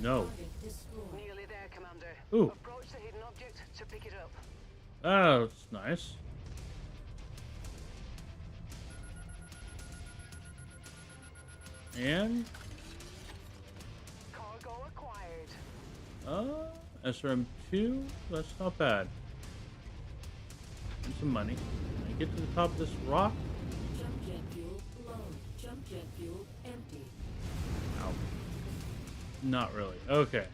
No. Target destroyed. Nearly there, Commander. Ooh. Approach the hidden object to pick it up. Ah, that's nice. And Cargo acquired. SRM2, that's not bad. And some money. Can I get to the top of this rock? Jump jet fuel low. Jump jet fuel empty. Ow. Not really. Okay.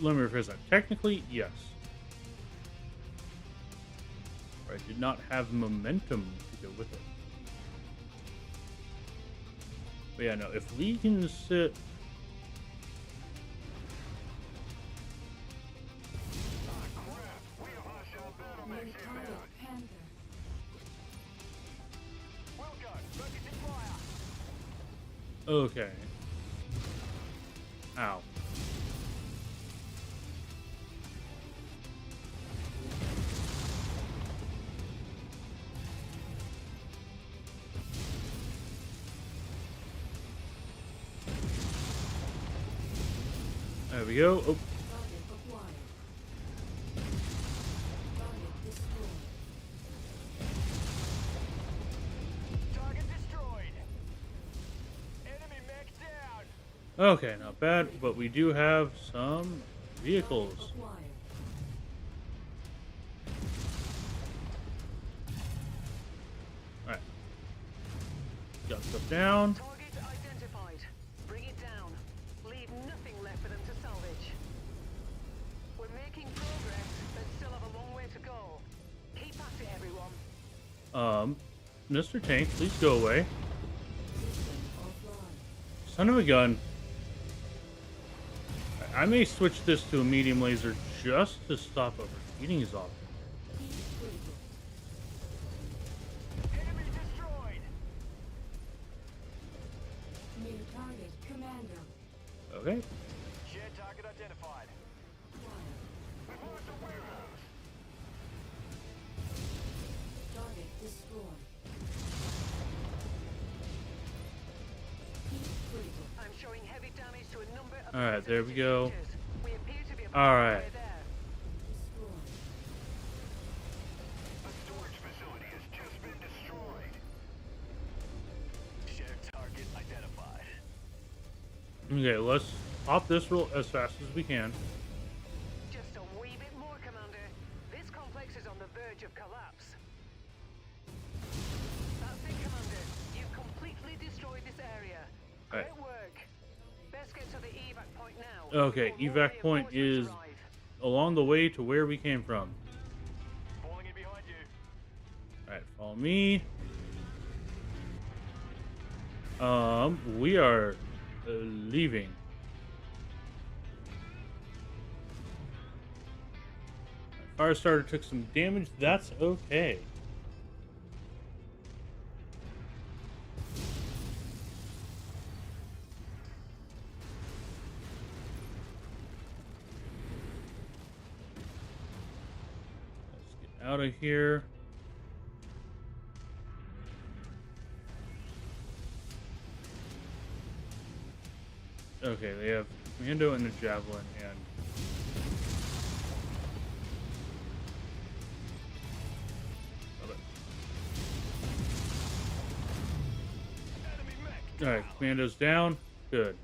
Let me rephrase that. Technically, yes. I did not have momentum to go with it. But yeah, no, if we can sit... New target Panther. Well done. Focus and fire. Okay. Ow. There we go. Oh, Target acquired. Target destroyed. Target destroyed. Enemy mech down. okay, not bad, but we do have some vehicles. Acquired. Alright. Got stuff down. Target identified. Bring it down. Leave nothing left for them to salvage. We're making progress, but still have a long way to go. Keep at it, everyone. Mr. Tank, please go away. System offline. Son of a gun. I may switch this to a medium laser just to stop overheating his option. Heat critical. Enemy destroyed. New target Commando. Okay. Shared target identified. Acquired. We've marked a warehouse. Target destroyed. Heat critical. I'm showing heavy damage to a number of All right, there we go. sectors. We appear to be about All halfway right. there. Destroyed. A storage facility has just been destroyed. Shared target identified. Okay, let's pop this real as fast as we can. Just a wee bit more, Commander. This complex is on the verge of collapse. That's it, Commander. You've completely destroyed this area. Alright. Great work. Best get to the evac point now. Okay, before more evac point is reinforcements arrive. along the way to where we came from. Falling in behind you. Alright, follow me. We are leaving. Firestarter took some damage. That's okay. Let's get out of here. Okay, they have commando and a javelin, and love Enemy mech. it. All right, commando's down. Good.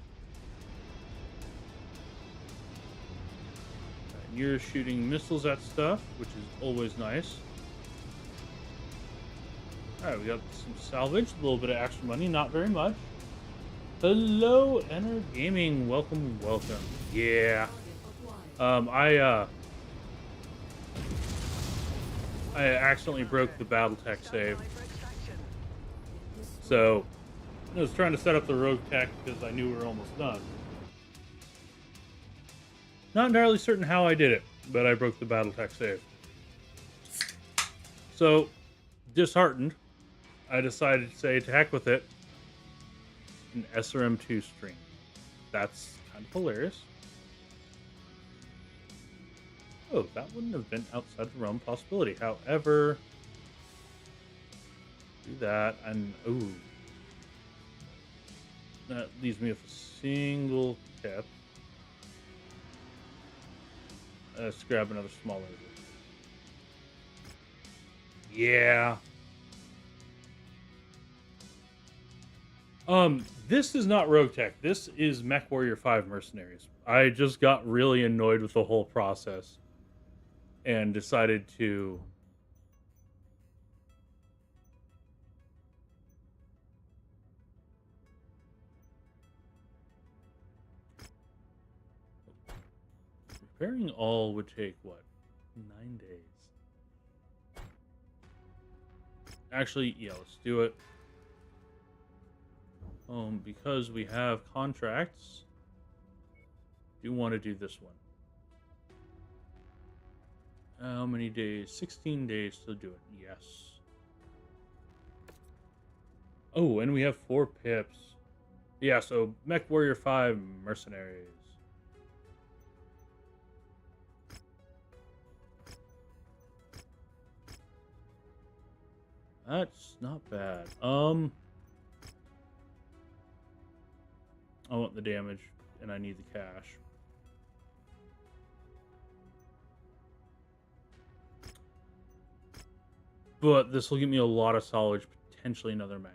And you're shooting missiles at stuff, which is always nice. All right, we got some salvage, a little bit of extra money, not very much. Hello, Enter Gaming. Welcome, welcome. Yeah. I accidentally broke the BattleTech save. Stand by for extraction. So I was trying to set up the rogue tech because I knew we were almost done. Not entirely certain how I did it, but I broke the BattleTech save. So, disheartened, I decided to say to heck with it. An SRM2 stream. That's kind of hilarious. Oh, that wouldn't have been outside the realm of possibility. However, do that, and ooh, that leaves me with a single tip. Let's grab another small laser. Yeah. This is not Rogue Tech. This is Mech Warrior 5 Mercenaries. I just got really annoyed with the whole process and decided to repairing all would take what? 9 days. Actually, yeah, let's do it. Because we have contracts, do want to do this one. How many days? 16 days to do it. Yes. Oh, and we have 4 pips. Yeah, so Mech Warrior 5 Mercenaries. That's not bad. I want the damage, and I need the cash. But this will give me a lot of salvage, potentially another mech.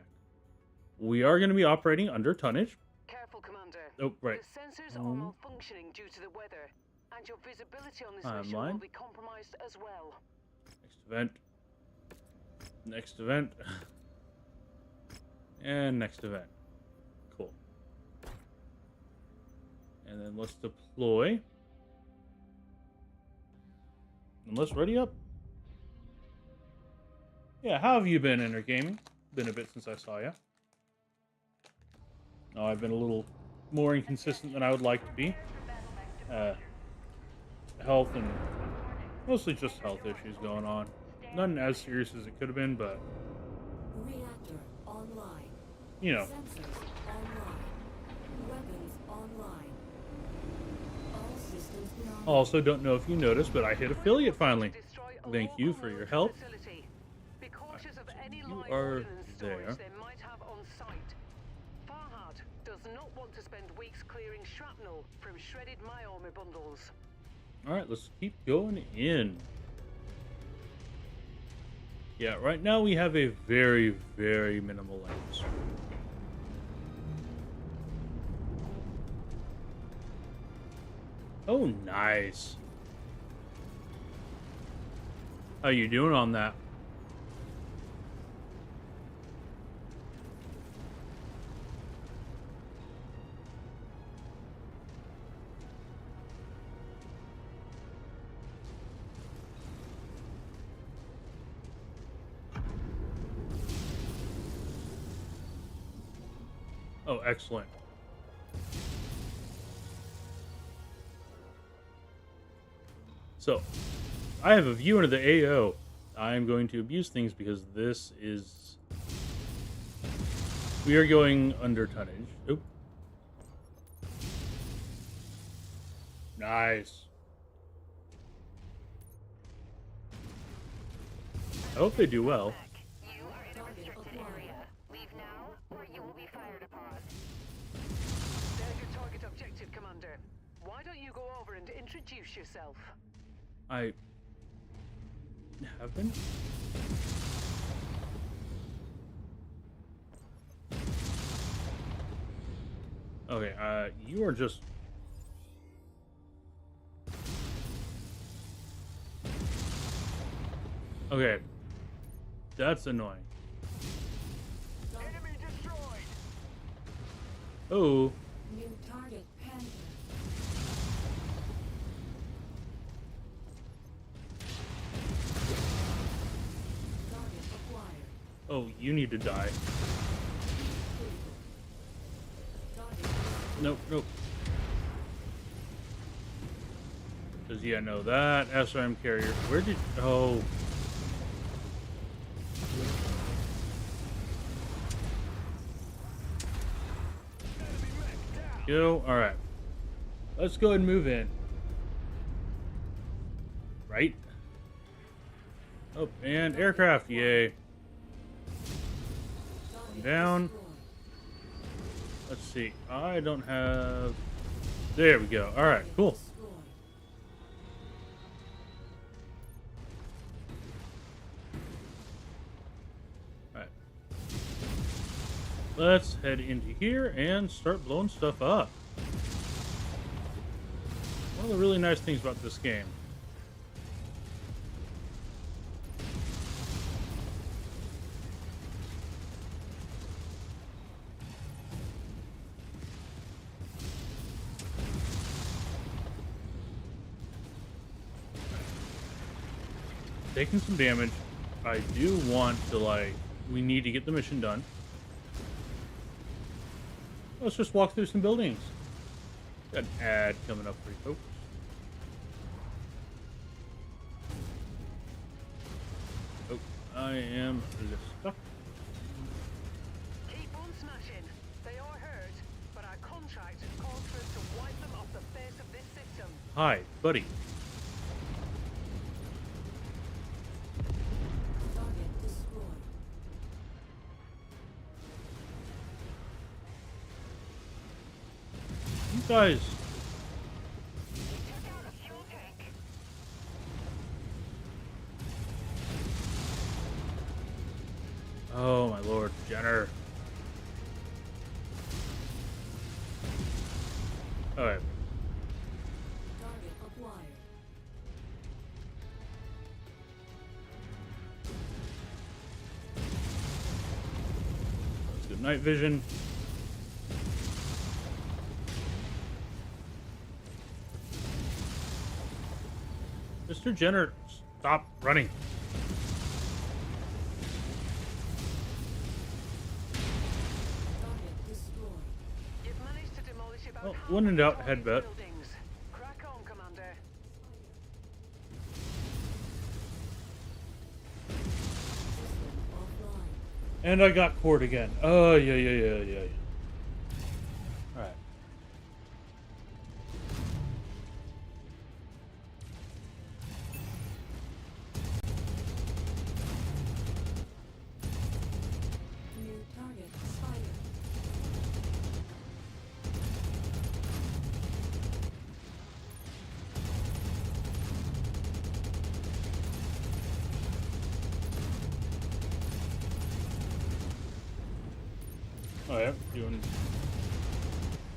We are going to be operating under tonnage. Careful, Commander. Oh, right. The sensors are malfunctioning due to the weather, and your visibility on this mission Timeline. will be compromised as well. Next event. Next event. And next event. Cool. And then let's deploy. And let's ready up. Yeah, how have you been, Enter Gaming? Been a bit since I saw you. Oh, I've been a little more inconsistent than I would like to be. Health and mostly just health issues going on. Nothing as serious as it could have been, but Reactor online. you know. Sensors online. Weapons online. All systems beyond. Also, don't know if you noticed, but I hit affiliate finally. Destroy a Thank you local for your military help. facility. Be cautious of any You live are ordnance storage there. they might have on site. Farhad does not want to spend weeks clearing shrapnel from shredded my armor bundles. Alright, let's keep going in. Yeah, right now we have a very, very minimal lens. Oh, nice. How you doing on that? Oh, excellent. So, I have a view into the AO. I am going to abuse things because this is... We are going under tonnage. Oop. Nice. I hope they do well. You are in a restricted area. Leave now, or you will be fired upon. There's your target objective, Commander. Why don't you go over and introduce yourself? I have been. Okay, you are just... Okay. That's annoying. Enemy destroyed. Oh. New target Panther. Target acquired. Oh, you need to die. Target Nope, nope. Because, yeah, no, that SRM carrier. Where did... Oh. Go. Alright. Let's go ahead and move in. Right? Oh, and aircraft. Yay. Down. Let's see. I don't have... There we go. Alright, cool. Alright. Let's head into here and start blowing stuff up. One of the really nice things about this game. Taking some damage. I do want to, like, we need to get the mission done. Let's just walk through some buildings. Got an ad coming up for you folks. Oh, I am stuck. Keep on smashing. They are hurt, but our contract calls for us to wipe them off the face of this system. Hi, buddy. Target destroyed. You guys. Took out a fuel tank. Oh my lord, Jenner. Alright. Target acquired. Let's do night vision. Mr. Jenner, stop running. Target destroyed. You've managed to demolish about Well, half when in the doubt, target headbutt. buildings. Crack on, Commander. System offline. And I got cored again. Oh, yeah. Alright. New target Spider. Oh, yeah, doing...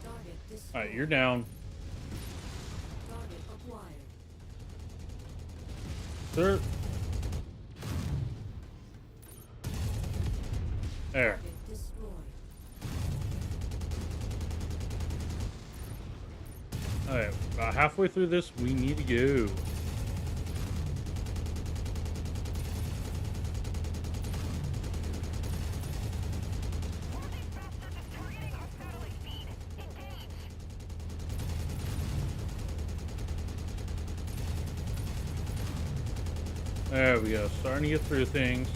Target destroyed. Alright, you're down. Target sir. There. Target destroyed. Alright, about halfway through this, we need to go. These bastards is targeting our satellite feed. Engage! There we go. Starting to get through things.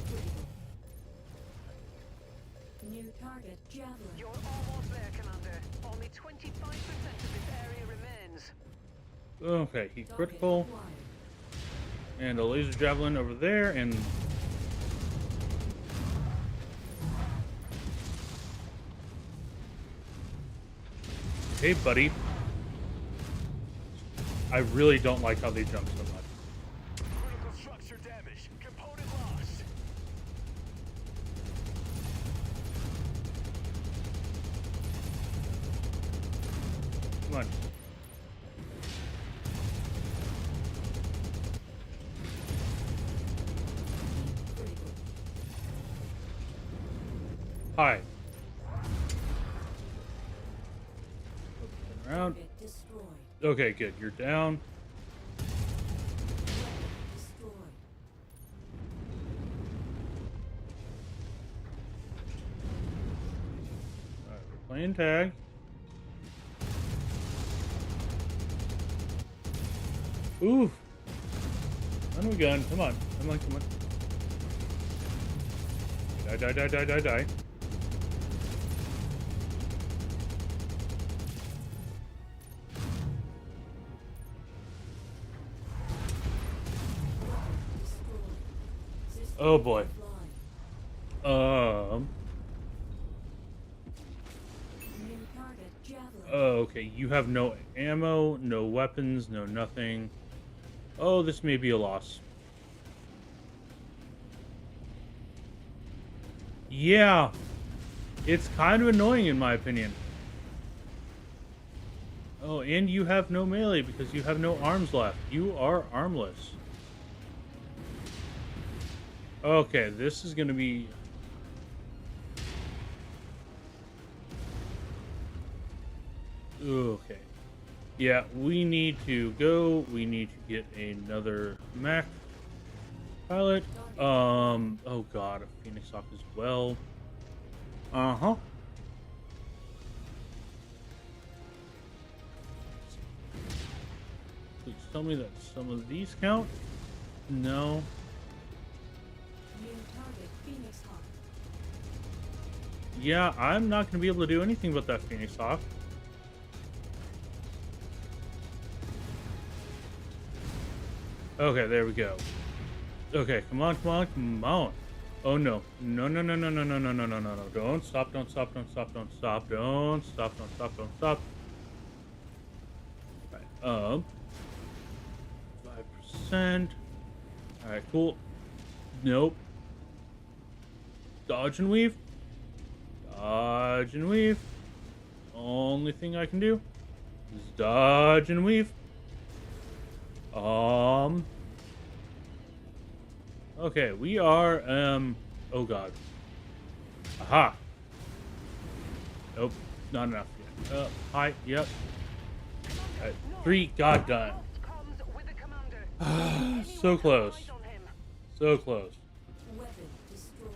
Critical. New target javelin. You're almost there, Commander. Only 25% of this area remains. Okay, he Target critical. acquired. And a laser javelin over there, and hey, buddy. I really don't like how they jump so much. Critical structure damage. Component lost. Come on. Critical. Hi. Turn around. Target destroyed. Okay, good. You're down. Destroyed. Alright, we're playing tag. Ooh. When are we going? Come on. Come on, come on. Die, die, die, die, die, die. Destroyed. System Oh boy. offline. New target javelin. Oh, okay. You have no ammo, no weapons, no nothing. Oh, this may be a loss. Yeah. It's kind of annoying in my opinion. Oh, and you have no melee because you have no arms left. You are armless. Okay, this is going to be... Okay. Yeah, we need to go. We need to get another mech pilot. Oh god, a Phoenix Hawk as well. Uh-huh. Please tell me that some of these count. No. New target Phoenix Hawk. Yeah, I'm not going to be able to do anything with that Phoenix Hawk. Okay, there we go. Okay, come on, come on, come on. Oh no. No, no, no, no, no, no, no, no, no, no, no. Don't stop, don't stop, don't stop, don't stop, don't stop, don't stop, don't stop. Right, 5%. Alright, cool. Nope. Dodge and weave. Dodge and weave. Only thing I can do is dodge and weave. Okay, we are, oh god. Aha. Nope, not enough yet. Hi, yep. Alright, 3, god done. Comms with the commander. So close. Eyes on him. So close. Weapon destroyed.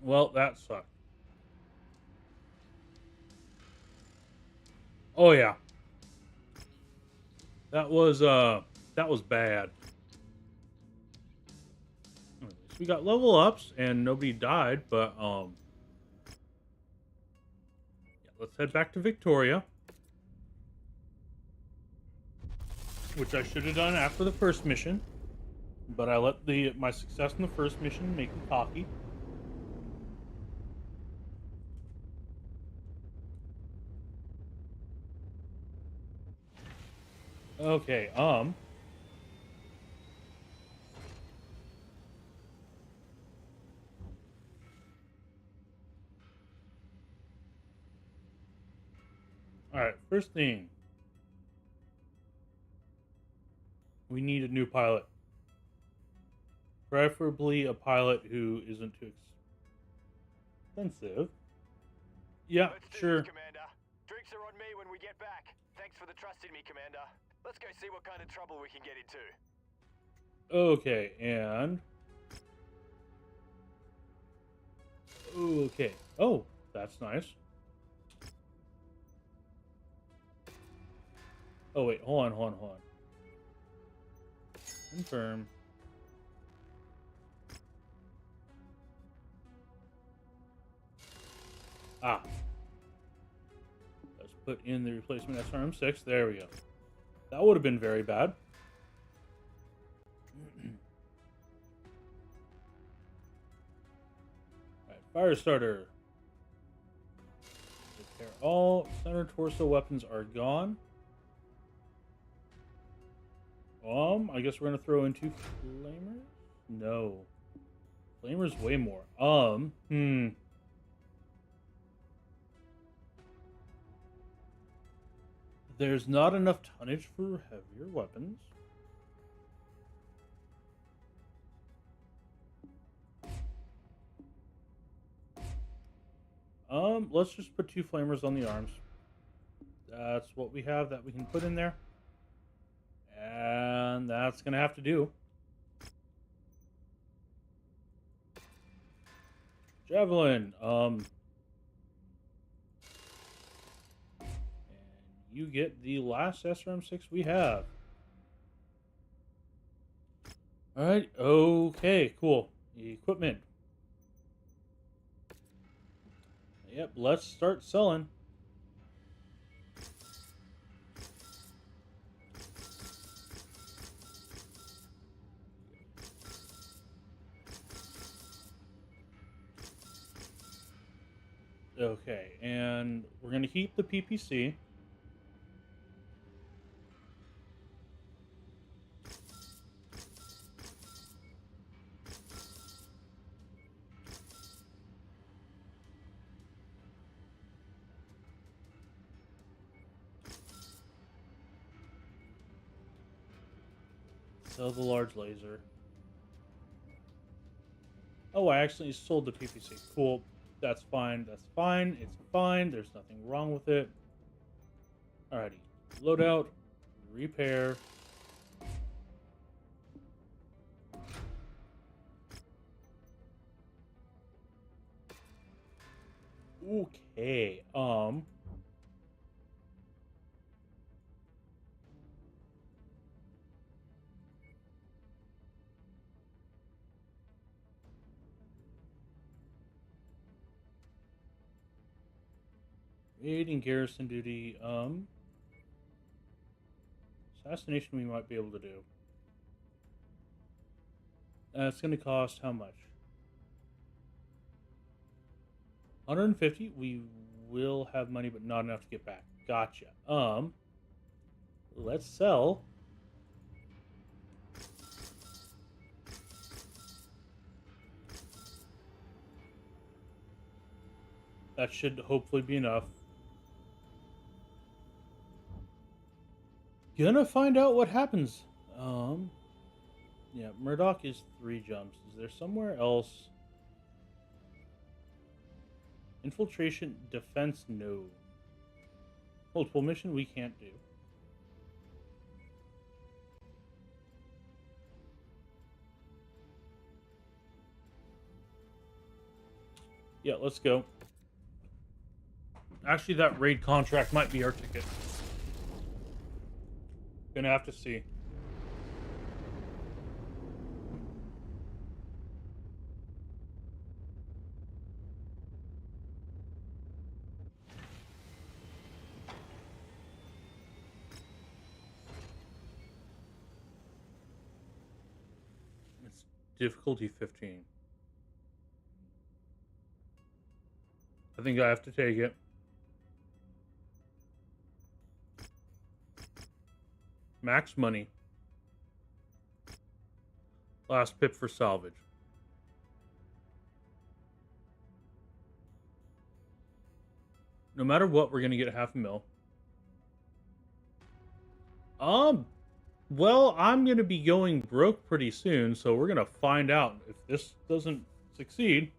Well, that sucked. Oh yeah. That was bad. At least we got level ups and nobody died, but yeah, let's head back to Victoria. Which I should have done after the first mission. But I let my success in the first mission make me cocky. Okay, Alright, first thing. We need a new pilot. Preferably a pilot who isn't too expensive. Yeah, Let's do sure. this, Commander. Drinks are on me when we get back. Thanks for the trust in me, Commander. Let's go see what kind of trouble we can get into. Okay, and... Okay. Oh, that's nice. Oh, wait. Hold on. Confirm. Ah. Let's put in the replacement SRM-6. There we go. That would have been very bad. Alright, fire starter. Repair all center torso weapons are gone. I guess we're gonna throw in 2 flamers? No. Flamers way more. There's not enough tonnage for heavier weapons. Let's just put 2 flamers on the arms. That's what we have that we can put in there. And that's gonna have to do. Javelin, and you get the last SRM-6 we have. Alright, okay, cool. Equipment. Yep, let's start selling. Okay, and we're going to keep the PPC. Sell the large laser. Oh, I actually sold the PPC. Cool. That's fine. That's fine. It's fine. There's nothing wrong with it. Alrighty. Loadout. Repair. Okay. Aiding garrison duty. Assassination we might be able to do. It's going to cost how much? 150. We will have money, but not enough to get back. Gotcha. Let's sell. That should hopefully be enough. Gonna find out what happens. Yeah, Murdoch is 3 jumps. Is there somewhere else? Infiltration, defense, no. Multiple mission, we can't do. Yeah, let's go. Actually, that raid contract might be our ticket. Gonna have to see. It's difficulty 15. I think I have to take it. Max money. Last pip for salvage. No matter what, we're going to get $500,000. Um, well, I'm gonna be going broke pretty soon, so we're gonna find out if this doesn't succeed.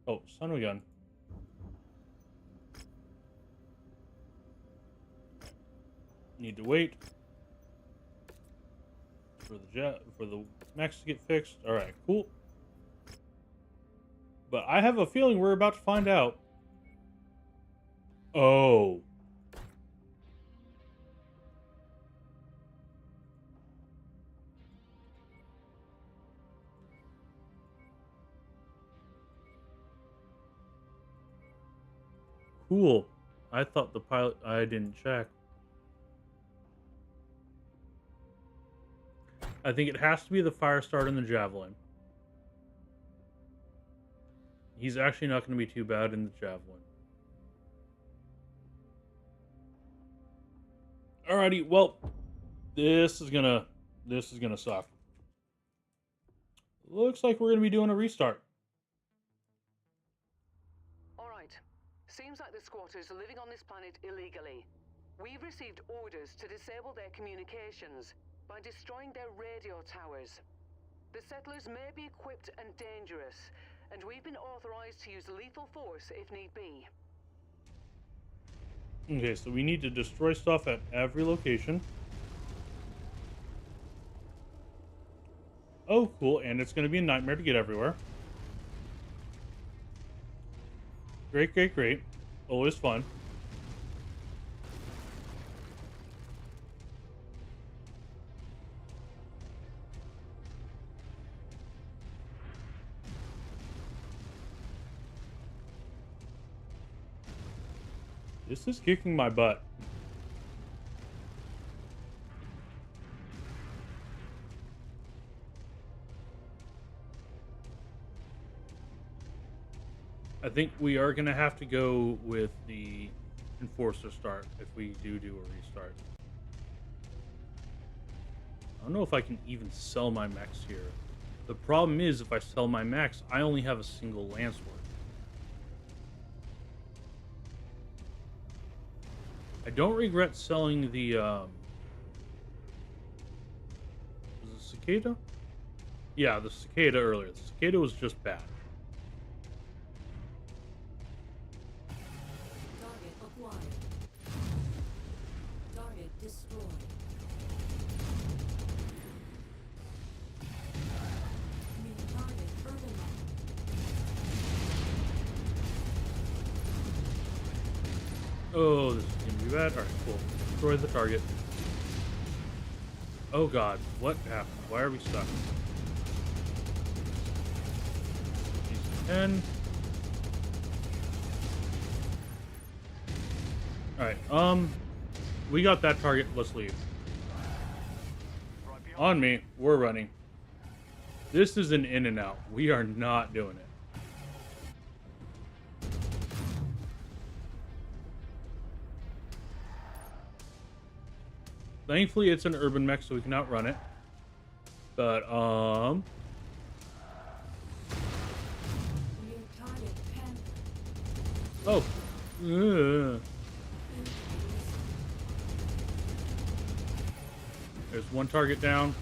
Oh, son of a gun. Need to wait for the mechs to get fixed. All right, cool. But I have a feeling we're about to find out. Oh. Cool. I thought the pilot... I didn't check. I think it has to be the fire starter and the javelin. He's actually not going to be too bad in the javelin. Alrighty, well, this is gonna suck. Looks like we're gonna be doing a restart. Alright. Seems like the squatters are living on this planet illegally. We've received orders to disable their communications by destroying their radio towers. The settlers may be equipped and dangerous, and we've been authorized to use lethal force if need be. Okay, so we need to destroy stuff at every location. Oh, cool, and it's going to be a nightmare to get everywhere. Great, great, great. Always fun. This is kicking my butt. I think we are going to have to go with the Enforcer start if we do a restart. I don't know if I can even sell my mechs here. The problem is, if I sell my mechs, I only have a single lance worth. I don't regret selling the, was it Cicada? Yeah, the Cicada earlier. The Cicada was just bad. Target acquired. Target destroyed. New target urban. Oh, this is gonna be bad. Alright, cool. Destroy the target. Oh god, what happened? Why are we stuck? 10. Alright, we got that target. Let's leave. On me. We're running. This is an in and out. We are not doing it. Thankfully, it's an urban mech, so we can outrun it. But, New target pen. oh. Ugh. There's one target down.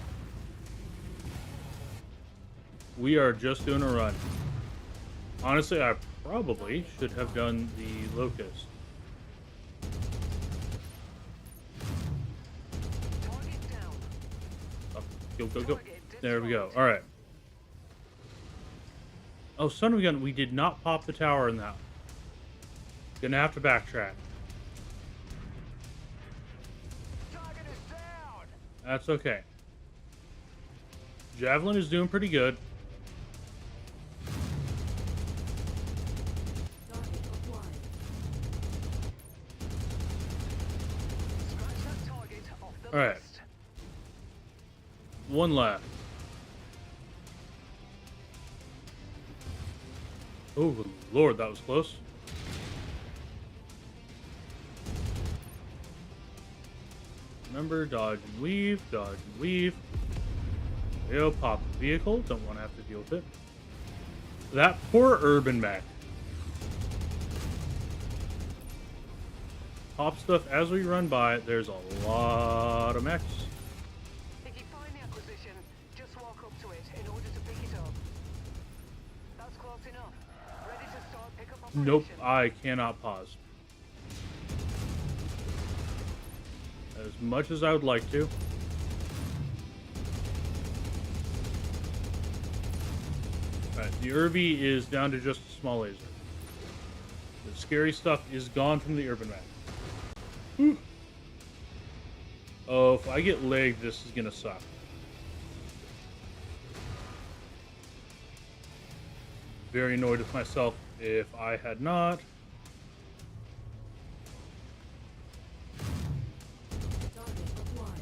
We are just doing a run. Honestly, I probably should have done the Locust. Target down. Up. Go, go, go. There we go. Alright. Oh, son of a gun, we did not pop the tower in that. Gonna have to backtrack. Target is down! That's okay. Javelin is doing pretty good. Target acquired. Scratch that target off the All right. list. One left. Oh, Lord, that was close. Remember, dodge and weave, dodge and weave. There you go, pop the vehicle. Don't want to have to deal with it. That poor urban mech. pop stuff as we run by. There's a lot of mechs. If you find the acquisition, just walk up to it in order to pick it up. That's close enough. Ready to start pickup operation? Nope, I cannot pause. As much as I would like to. Alright, the Irby is down to just a small laser. The scary stuff is gone from the urban map. Whew. Oh, if I get legged, this is gonna suck. Very annoyed with myself if I had not. Target acquired.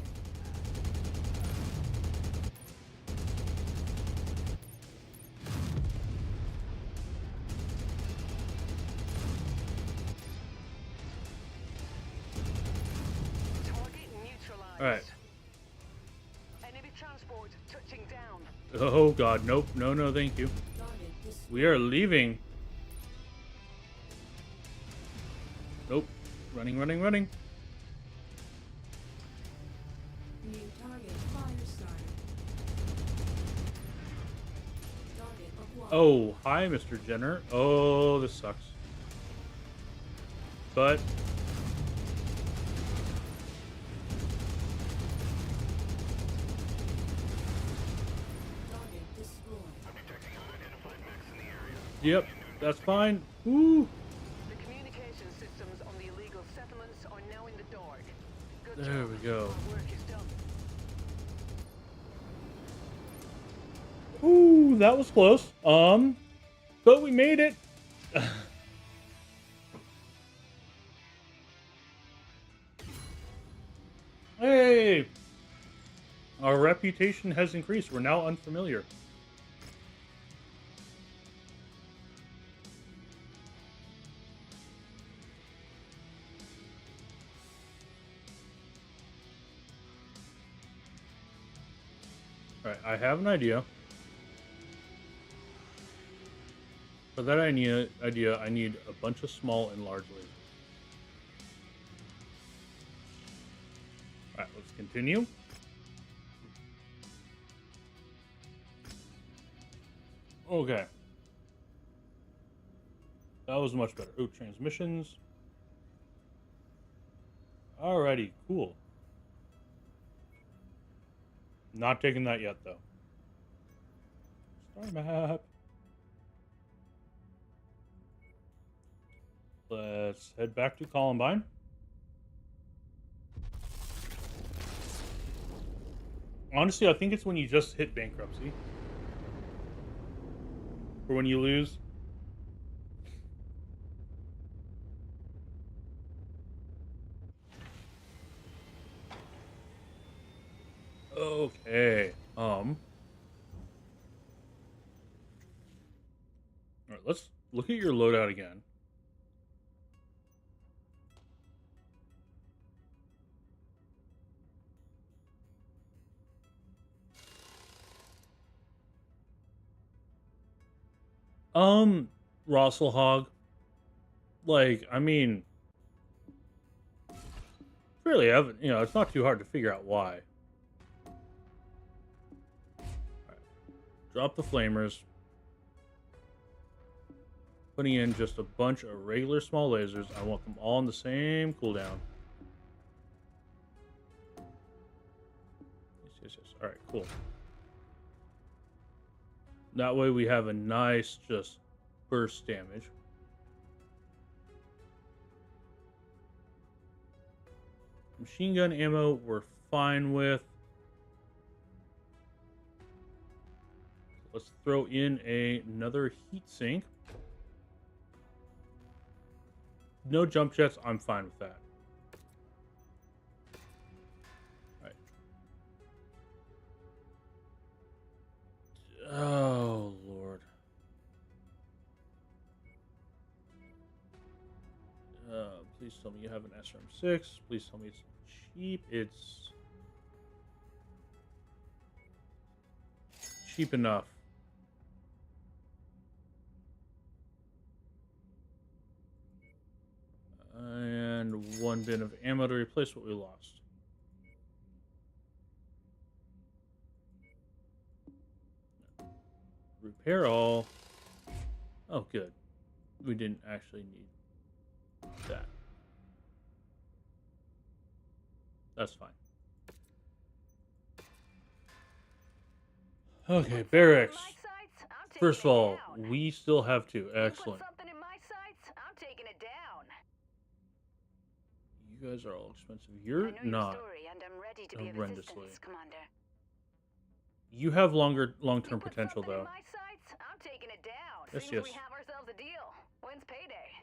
Target neutralized. Alright. Enemy transport touching down. Oh god, nope. No, no, thank you. Target destroyed. We are leaving. Nope. Running, running, running. New target fire started. Target acquired. Oh, hi, Mr. Jenner. Oh, this sucks. But Target destroyed. yep, that's fine. Woo. The communication systems on the illegal settlements are now in the dark. Good There job. we go. Our work is done. Ooh, that was close. But we made it. Hey! Our reputation has increased. We're now unfamiliar. Alright, I have an idea. For that I need a bunch of small and large lasers. Alright, let's continue. Okay. That was much better. Oh, transmissions. Alrighty, cool. Not taking that yet, though. Star map. Let's head back to Columbine. Honestly, I think it's when you just hit bankruptcy. Or when you lose. Okay. Alright, let's look at your loadout again. Rosselhog. Like, I mean, fairly evident, you know, it's not too hard to figure out why. Alright. Drop the flamers. Putting in just a bunch of regular small lasers. I want them all on the same cooldown. Yes. Alright, cool. That way we have a nice, just burst damage. Machine gun ammo we're fine with. Let's throw in another heat sink. No jump jets, I'm fine with that. All right. Oh, Lord. Please tell me you have an SRM6. Please tell me it's cheap. It's cheap enough. And one 1 bin of ammo to replace what we lost. Repair all. Oh, good. We didn't actually need that. That's fine. Okay, barracks. First of all, we still have 2. Excellent. Something in my sights, I'm taking it down. You guys are all expensive. I You're know your not. story, and I'm ready to be of Horrendously. assistance, Commander. You have long-term You put potential, something in though. my sights, I'm taking it down. Yes, Seems yes. we have ourselves a deal. When's payday?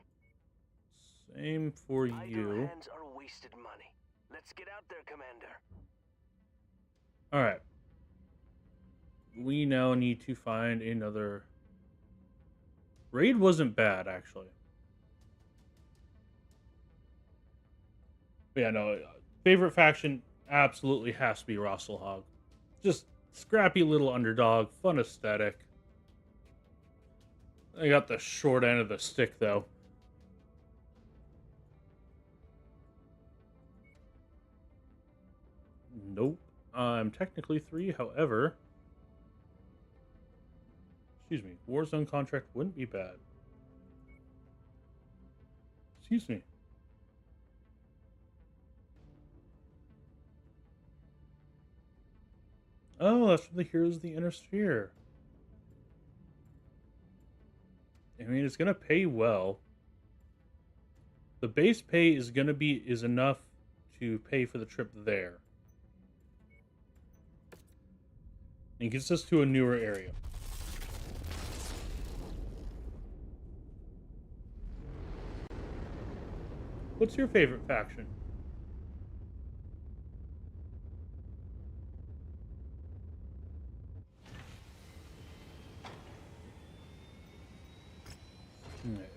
Same for Idle you. hands are wasted money. Let's get out there, Commander. All right. We now need to find another. Raid wasn't bad, actually. But yeah, no. Favorite faction absolutely has to be Rosselhog. Just scrappy little underdog, fun aesthetic. I got the short end of the stick, though. Nope. I'm technically 3, however... Excuse me. Warzone contract wouldn't be bad. Excuse me. Oh, that's from the Heroes of the Inner Sphere. I mean, it's gonna pay well. The base pay is enough to pay for the trip there. And gets us to a newer area. What's your favorite faction?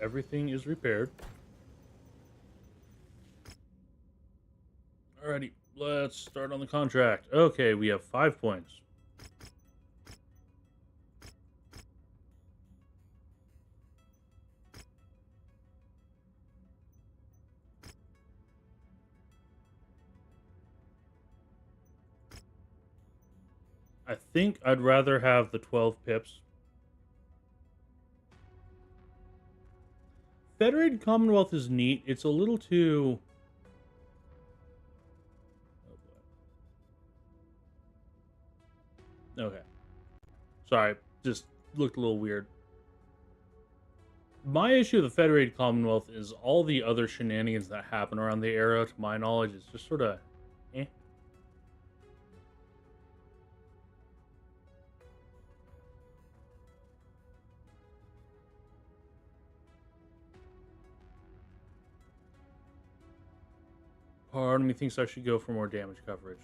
Everything is repaired. Alrighty, let's start on the contract. Okay, we have 5 points. I think I'd rather have the 12 pips. Federated Commonwealth is neat. It's a little too... Oh boy. Okay. Sorry, just looked a little weird. My issue with the Federated Commonwealth is all the other shenanigans that happen around the era, to my knowledge, is just sort of... eh. Part of me thinks I should go for more damage coverage.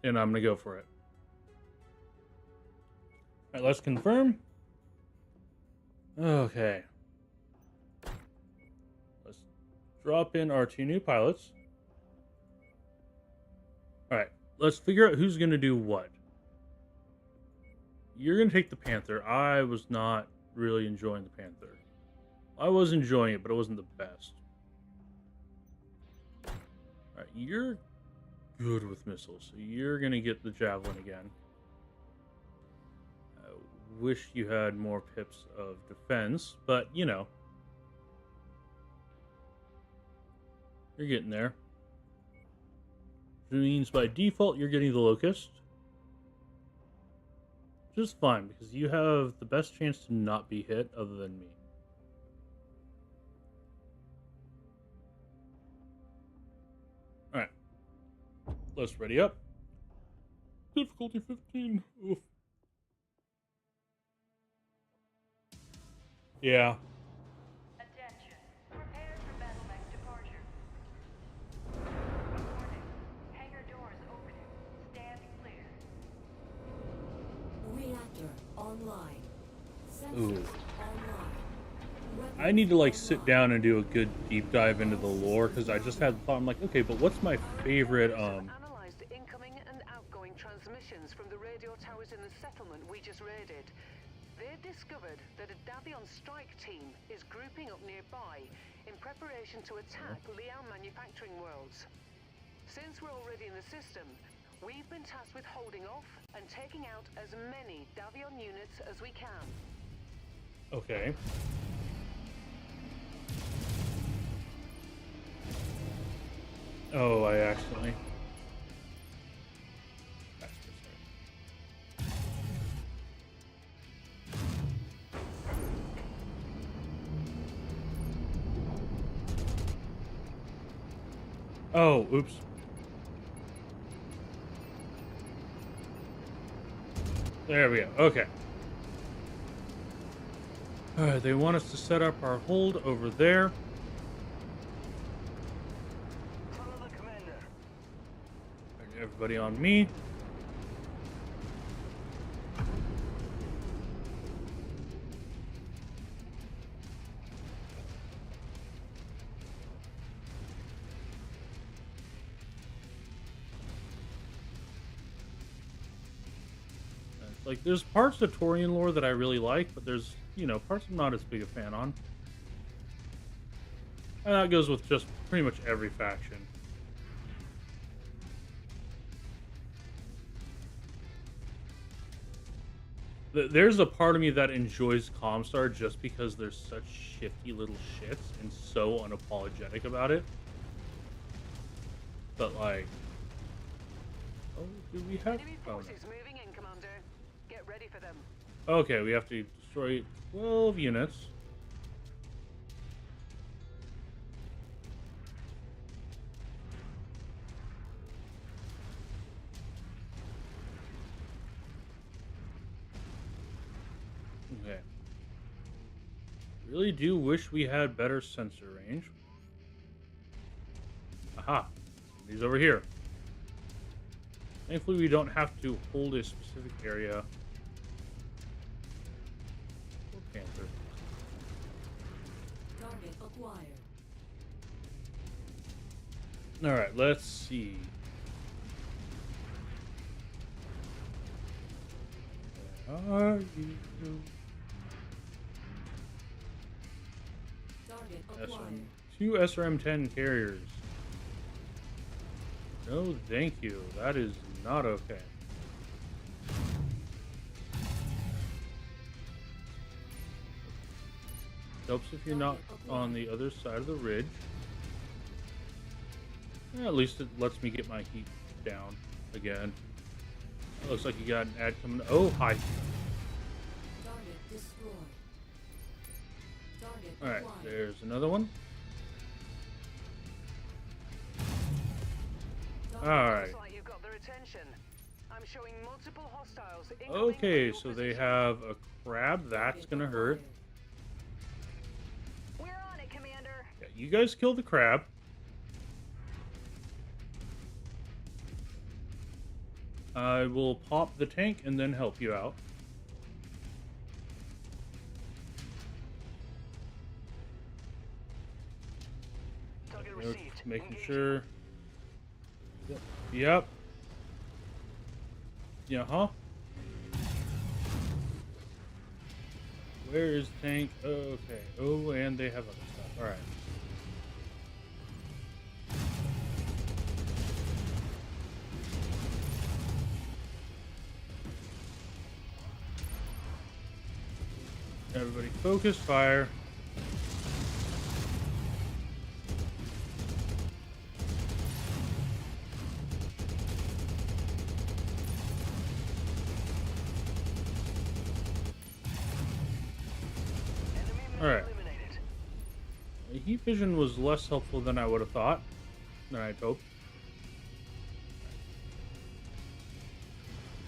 And I'm going to go for it. Alright, let's confirm. Okay. Let's drop in our 2 new pilots. Alright, let's figure out who's going to do what. You're going to take the Panther. I was not really enjoying the Panther. I was enjoying it, but it wasn't the best. Alright, you're good with missiles, so you're going to get the Javelin again. I wish you had more pips of defense, but, you know. You're getting there. Which means by default, you're getting the Locust. Which is fine, because you have the best chance to not be hit other than me. Alright. Let's ready up. Difficulty 15. Oof. Yeah. Attention. Prepare for BattleTech departure. Warning. Hangar doors opening. Stand clear. Reactor online. Ooh. Sensors online. I need to like sit down and do a good deep dive into the lore, because I just had the thought, I'm like, okay, but what's my favorite Analyzed the incoming and outgoing transmissions from the radio towers in the settlement we just raided. They've discovered that a Davion strike team is grouping up nearby in preparation to attack Liao Manufacturing Worlds. Since we're already in the system, we've been tasked with holding off and taking out as many Davion units as we can. Okay. Oh, I accidentally. Oh, oops. There we go. Okay. Alright, they want us to set up our hold over there. Follow the commander. Everybody on me. Like, there's parts of Torian lore that I really like, but there's, you know, parts I'm not as big a fan on. And that goes with just pretty much every faction. There's a part of me that enjoys Comstar just because they're such shifty little shits and so unapologetic about it. But, like... Oh, do we have... Enemy Oh, no. forces moving in, Commander. Get ready for them. Okay, we have to destroy 12 units. Okay. Really do wish we had better sensor range. Aha. He's over here. Thankfully, we don't have to hold a specific area. Panther. Target acquired. Alright, let's see. Where are you? Target acquired. Two SRM-10 carriers. No, thank you. That is not okay. Helps if you're not on the other side of the ridge. Yeah, at least it lets me get my heat down again. It looks like you got an ad coming. Oh, hi. Target destroyed. Target All right, acquired. there's another one. All right. Looks like you've got their attention. I'm showing multiple hostiles. Okay, so they have a crab. That's gonna hurt. We're on it, Commander. Yeah, you guys kill the crab. I will pop the tank and then help you out. Target Just received. making Engaging. sure. Yep. Yeah, huh? Where is the tank? Okay. Oh, and they have other stuff. Alright. Everybody focus fire. Enemy mech Alright. eliminated. The heat vision was less helpful than I would have thought. Than I'd hoped.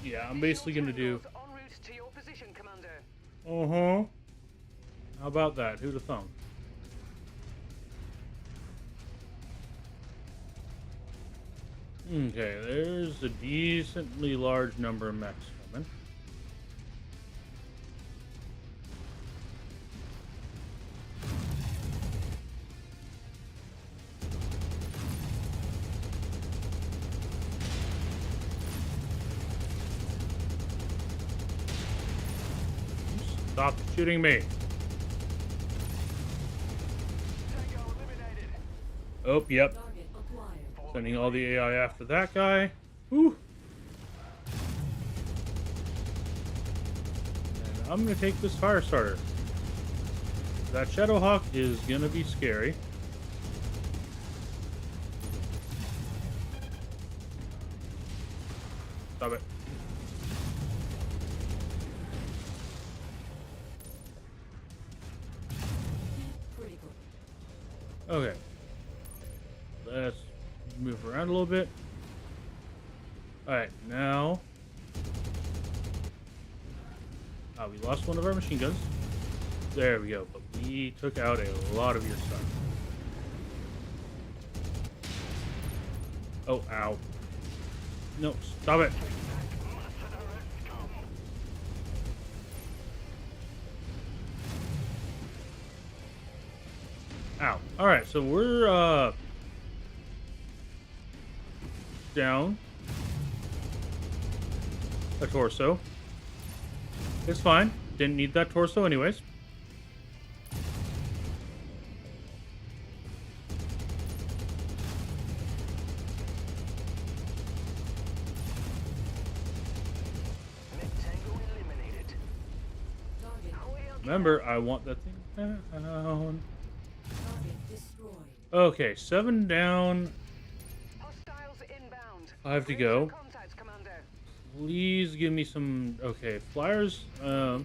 Yeah, I'm basically gonna do. En route to your position, Commander. Uh-huh. How about that? Who'd have thunk? Okay, there's a decently large number of mechs coming. Oops. Stop shooting me. Tango eliminated. Oh, yep. Target acquired. Sending all the AI after that guy. Whew. And I'm gonna take this fire starter. That Shadowhawk is gonna be scary. Stop it. Critical. Okay. Let's move around a little bit. Alright, now. We lost one of our machine guns. There we go. But we took out a lot of your stuff. Oh, ow. No, stop it. Ow. Alright, so we're, down a torso. It's fine. Didn't need that torso anyways. Mech Tango eliminated. Target. Remember, I want that thing down. Target destroyed. Okay, 7 down. Hostiles inbound. 5 to Raise go. for contact, Commander. Please give me some. Okay, flyers. Acquired.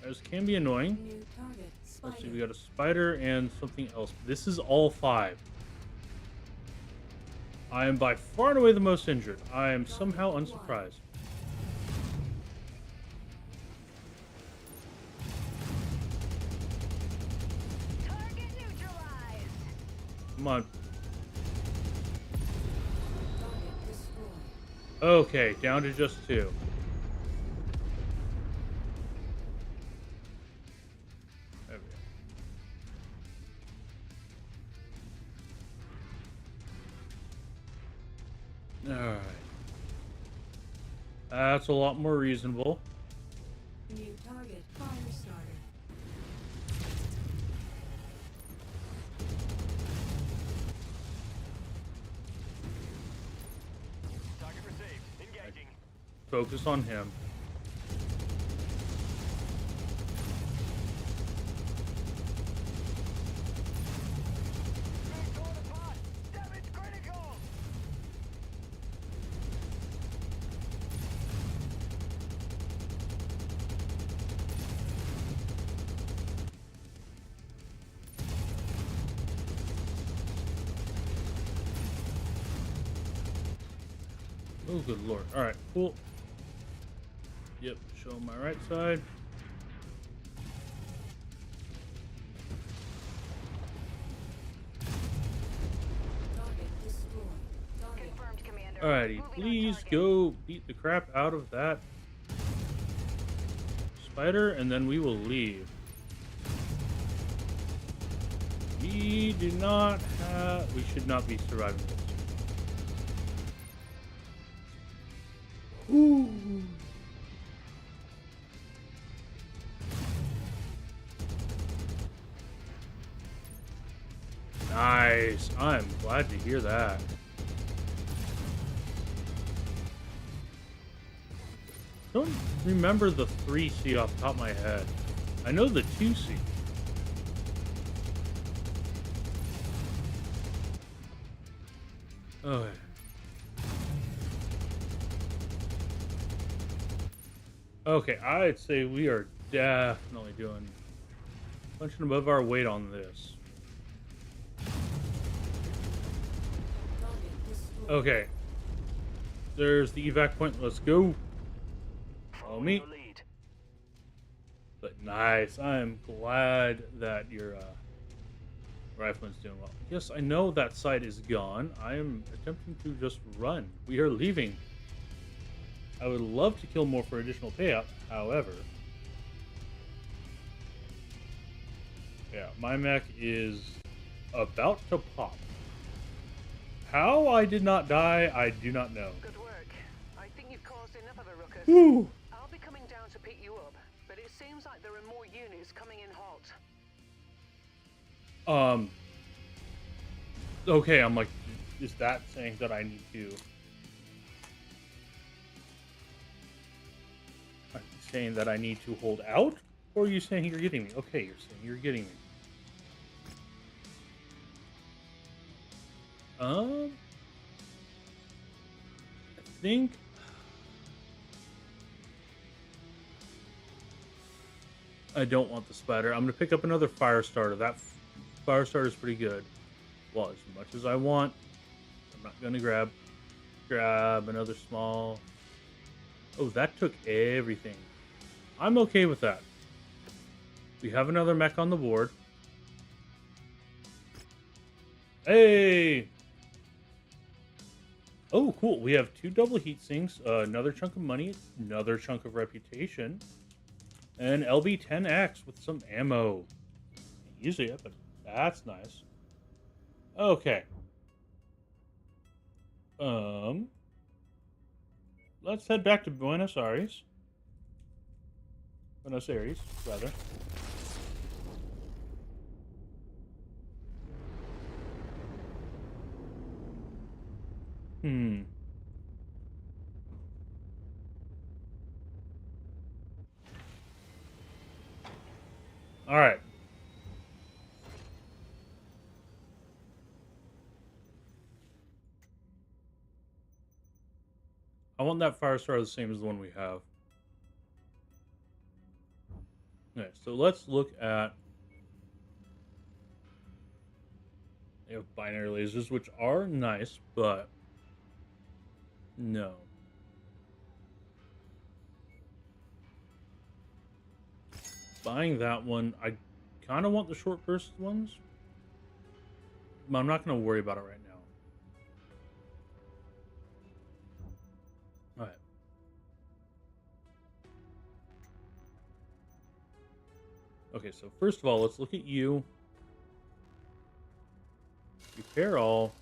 Those can be annoying. New target. Spider. Let's see, we got a spider and something else. This is all 5. I am by far and away the most injured. I am somehow unsurprised. Target neutralized. Come on. Target destroyed. Okay, down to just 2. There we go. Alright. That's a lot more reasonable. New target. Fire starter. Target received. Engaging. Focus on him. Being torn apart. Damage critical. Oh, good lord. Alright, cool. Yep, show him my right side. Target destroyed. Target. Confirmed, Commander. Alrighty, Moving on please target. go beat the crap out of that spider, and then we will leave. We do not have... We should not be surviving this. Ooh. Nice. I'm glad to hear that. Don't remember the 3C off the top of my head. I know the 2C. Okay. Okay, I'd say we are definitely doing punching above our weight on this. Target destroyed. Okay. There's the evac point. Let's go. Follow me. Your lead. But nice. I'm glad that your rifleman's doing well. Yes, I know that site is gone. I am attempting to just run. We are leaving. I would love to kill more for additional payout. However, yeah, my mech is about to pop. How I did not die, I do not know. Good work. I think you've caused enough of a ruckus. Whew. I'll be coming is coming in hot. Okay, I'm like, is that saying that I need to... Are you saying that I need to hold out? Or are you saying you're getting me? Okay, you're saying you're getting me. I think... I don't want the spider. I'm going to pick up another fire starter. That fire starter is pretty good. Well, as much as I want, I'm not going to grab another small... Oh, that took everything. I'm okay with that. We have another mech on the board. Hey! Oh, cool. We have 2 double heat sinks, another chunk of money, another chunk of reputation, and LB-10X with some ammo. Usually epic. That's nice. Okay. Let's head back to Buenos Aires, rather. All right. I want that fire starter the same as the one we have. Okay, so let's look at... They have binary lasers, which are nice, but no. Buying that one, I kind of want the short burst ones, but I'm not going to worry about it right now. All right. Okay, so first of all, let's look at you. Repair all.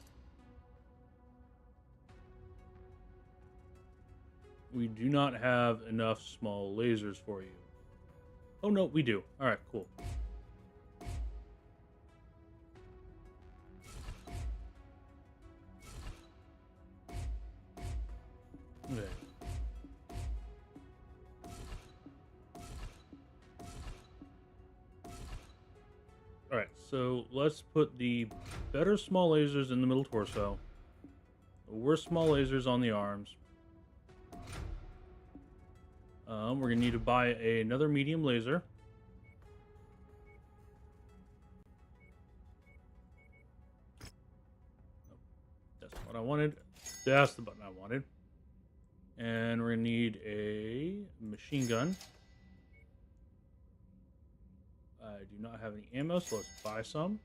We do not have enough small lasers for you. Oh, no, we do. All right, cool. Okay. All right, so let's put the better small lasers in the middle torso. The worst small lasers on the arms. We're gonna need to buy another medium laser. That's what I wanted. That's the button I wanted. And we're gonna need a machine gun. I do not have any ammo, so let's buy some.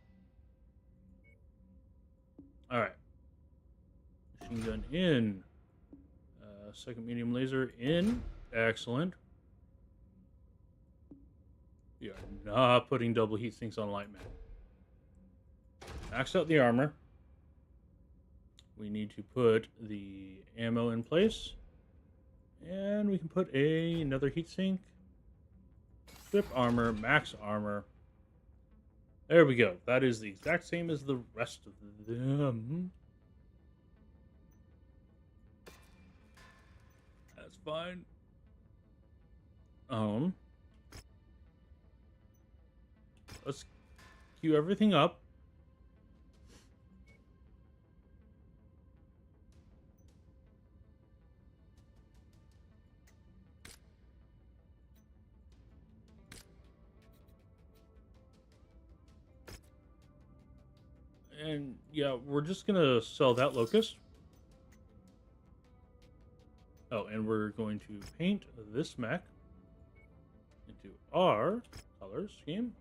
Alright. Machine gun in. Second medium laser in. Excellent. We are not putting double heat sinks on light man. Max out the armor. We need to put the ammo in place. And we can put another heatsink. Equip armor, max armor. There we go. That is the exact same as the rest of them. That's fine. Let's queue everything up. And yeah, we're just gonna sell that locust. Oh, and we're going to paint this mech into our color scheme.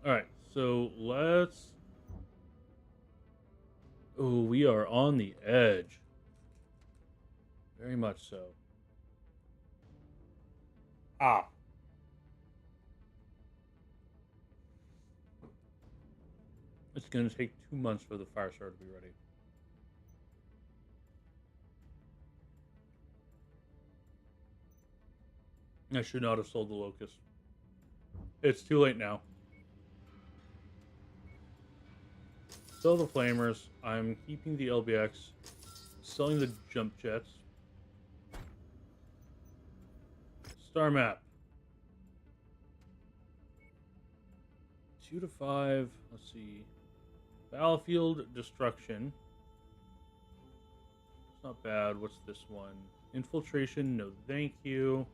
Alright, so let's... Oh, we are on the edge. Very much so. Ah. It's going to take 2 months for the fire starter to be ready. I should not have sold the Locust. It's too late now. Sell the Flamers. I'm keeping the LBX. Selling the jump jets. Star map. 2 to 5. Let's see. Battlefield destruction. It's not bad. What's this one? Infiltration. No, thank you.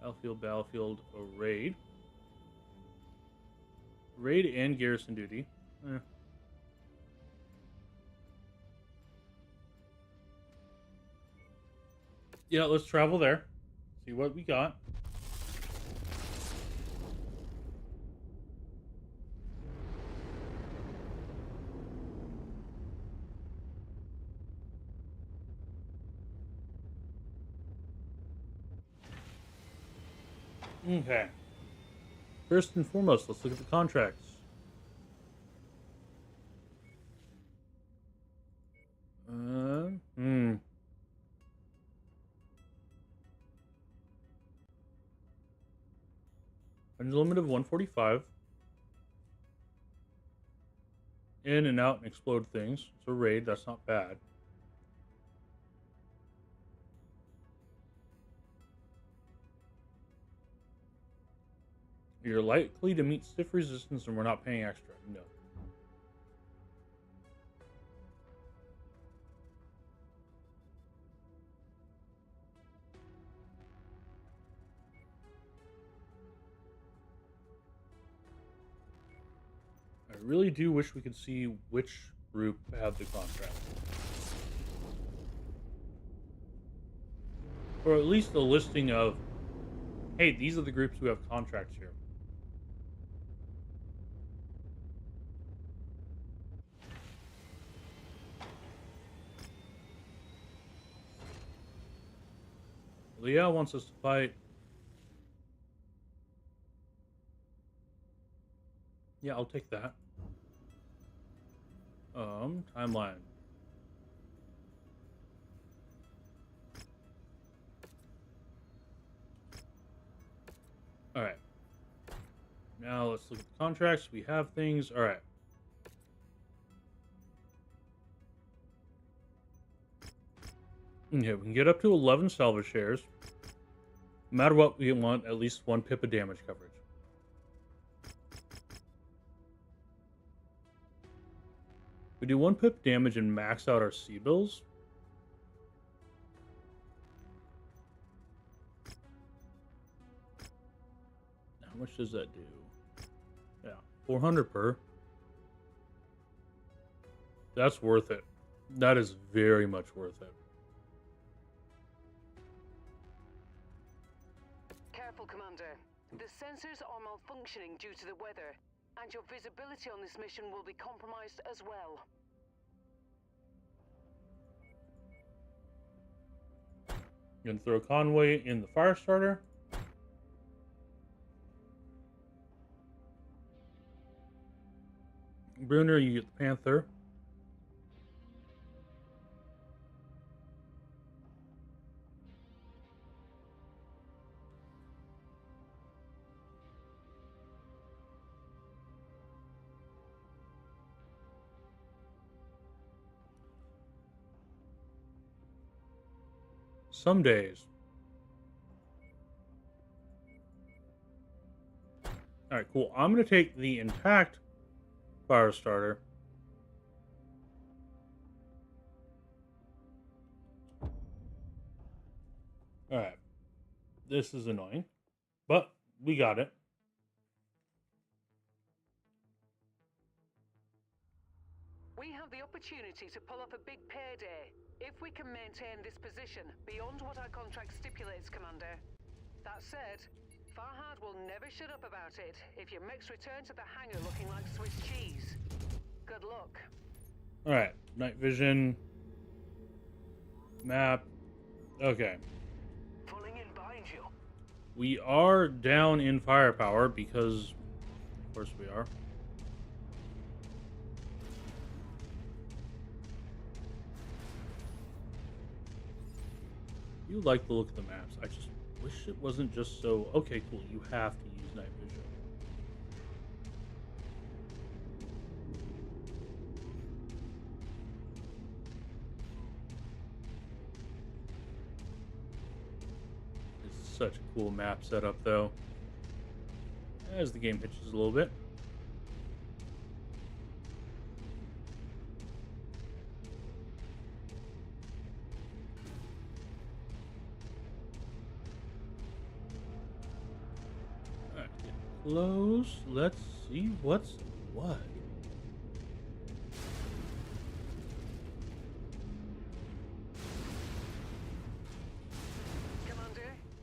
Battlefield. A raid. Raid and garrison duty. Yeah, let's travel there. See what we got. Okay. First and foremost, let's look at the contracts. Range limit of 145. In and out and explode things. It's a raid, that's not bad. You're likely to meet stiff resistance and we're not paying extra. No. I really do wish we could see which group had the contract. Or at least a listing of, hey, these are the groups who have contracts here. Leah wants us to fight. Yeah, I'll take that. Timeline. Alright. Now let's look at the contracts. We have things. Alright. Okay, we can get up to 11 salvage shares. No matter what, we want at least 1 pip of damage coverage. We do 1 pip damage and max out our sea bills. How much does that do? Yeah, 400 per. That's worth it. That is very much worth it. Careful, Commander. The sensors are malfunctioning due to the weather, and your visibility on this mission will be compromised as well. Gonna throw Conway in the fire starter. Bruner, you get the Panther. Some days. Alright, cool. I'm going to take the intact fire starter. Alright. This is annoying. But we got it. We have the opportunity to pull off a big payday if we can maintain this position beyond what our contract stipulates, Commander. That said, Farhad will never shut up about it if your mechs return to the hangar looking like Swiss cheese. Good luck. Alright, night vision. Map. Okay. Pulling in behind you. We are down in firepower because, of course we are. You like the look of the maps. I just Wish it wasn't just so... Okay, cool. You have to use night vision. It's such a cool map setup, though. As the game hitches a little bit. Alright, get close. Let's see what's what. Commander,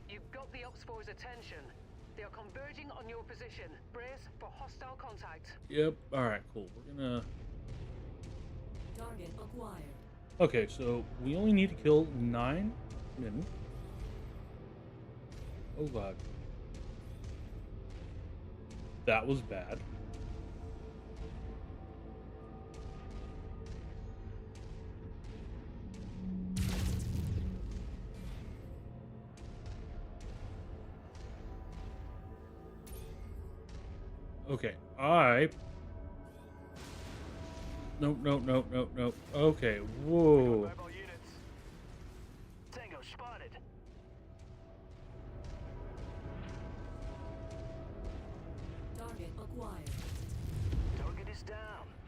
you've got the Ops Force's attention. They are converging on your position. Brace for hostile contact. Yep. Alright, cool. We're gonna... Target acquired. Okay, so we only need to kill 9 men. Oh god. That was bad. Okay, Nope, nope, nope, nope, nope. Okay, whoa. Mobile units. Tango spotted. Target acquired. Target is down.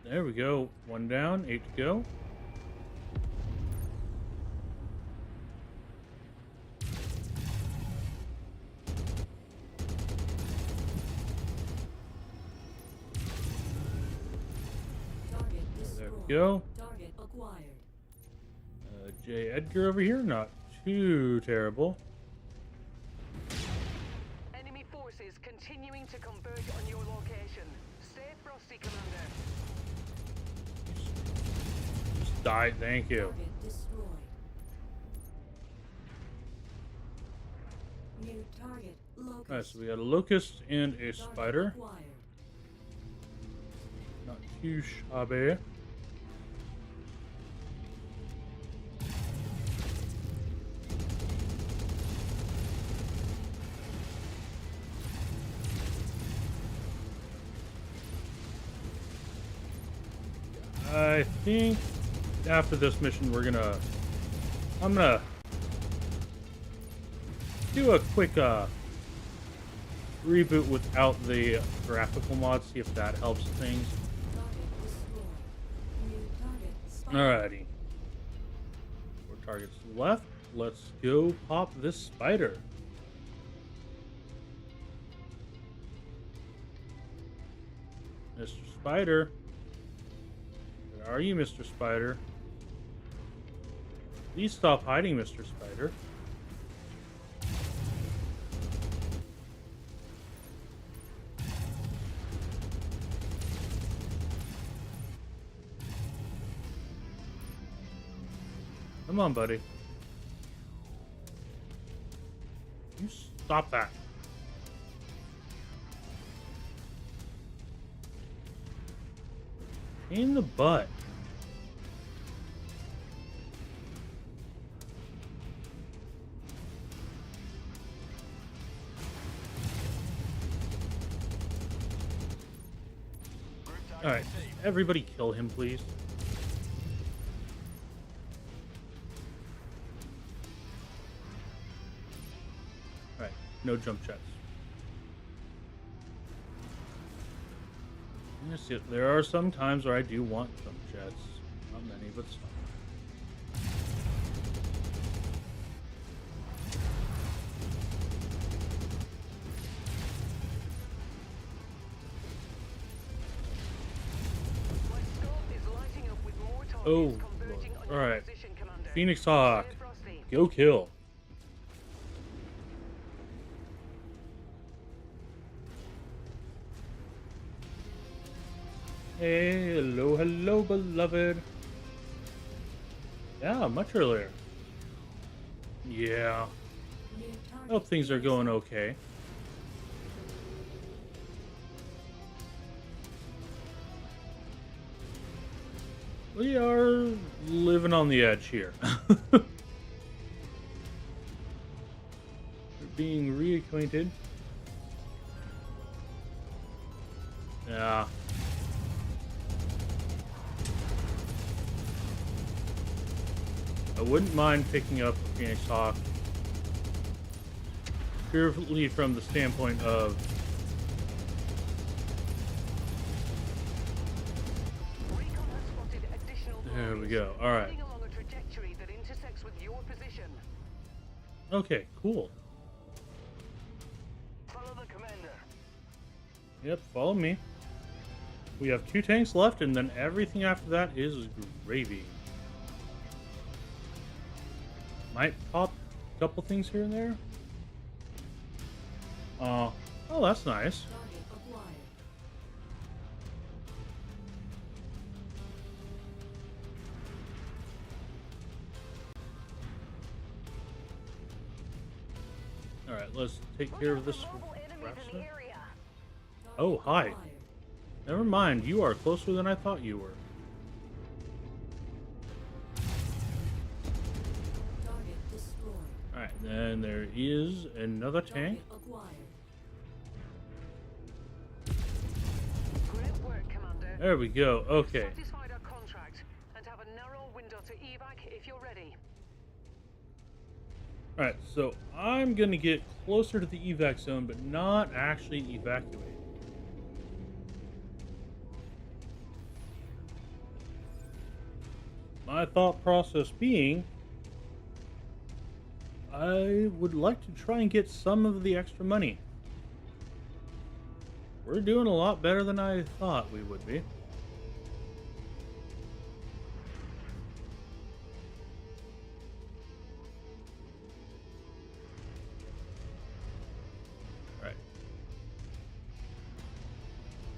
There we go. 1 down, 8 to go. Target There destroyed. we go. Target acquired. J. Edgar over here, not too terrible. Enemy forces continuing to converge on your location. Stay frosty, Commander. Just die, thank you. Target destroyed. New target locust. Alright, so we got a locust and a Target spider. acquired. Not too shabby. I think after this mission I'm gonna do a quick reboot without the graphical mod, see if that helps things. Target destroyed. New target spotted. Alrighty. 4 targets left. Let's go pop this spider. Mr. Spider. Where are you, Mr. Spider? Please stop hiding, Mr. Spider. Come on, buddy. You stop that. In the butt. Alright, everybody kill him, please. Alright, no jump jets. Yes, there are some times where I do want jump jets. Not many, but some. My scope is lighting up with more targets Oh, converging on all your right. position, Commander. Phoenix Hawk, Stay frosty. go kill. Hey, hello, hello, beloved. Yeah, much earlier. Yeah, New target. hope things are going okay. We are living on the edge here. being reacquainted. Yeah. I wouldn't mind picking up a Phoenix Hawk. Purely from the standpoint of Recon has spotted additional there we bodies go. All right. heading along a trajectory that intersects with your position. Okay, cool. Follow the commander. Yep, follow me. We have 2 tanks left, and then everything after that is gravy. Might pop a couple things here and there. Oh, that's nice. Target acquired. All right, let's take care of this. Mobile enemies in the area. Oh, hi. Acquired. Never mind. You are closer than I thought you were. Target destroyed. All right, then there is another tank. Target acquired. Great work, Commander. There we go. Okay. Satisfied our contract and have a narrow window to evac if you're ready. All right, so I'm gonna get closer to the evac zone, but not actually evacuate. My thought process being, I would like to try and get some of the extra money. We're doing a lot better than I thought we would be. Alright.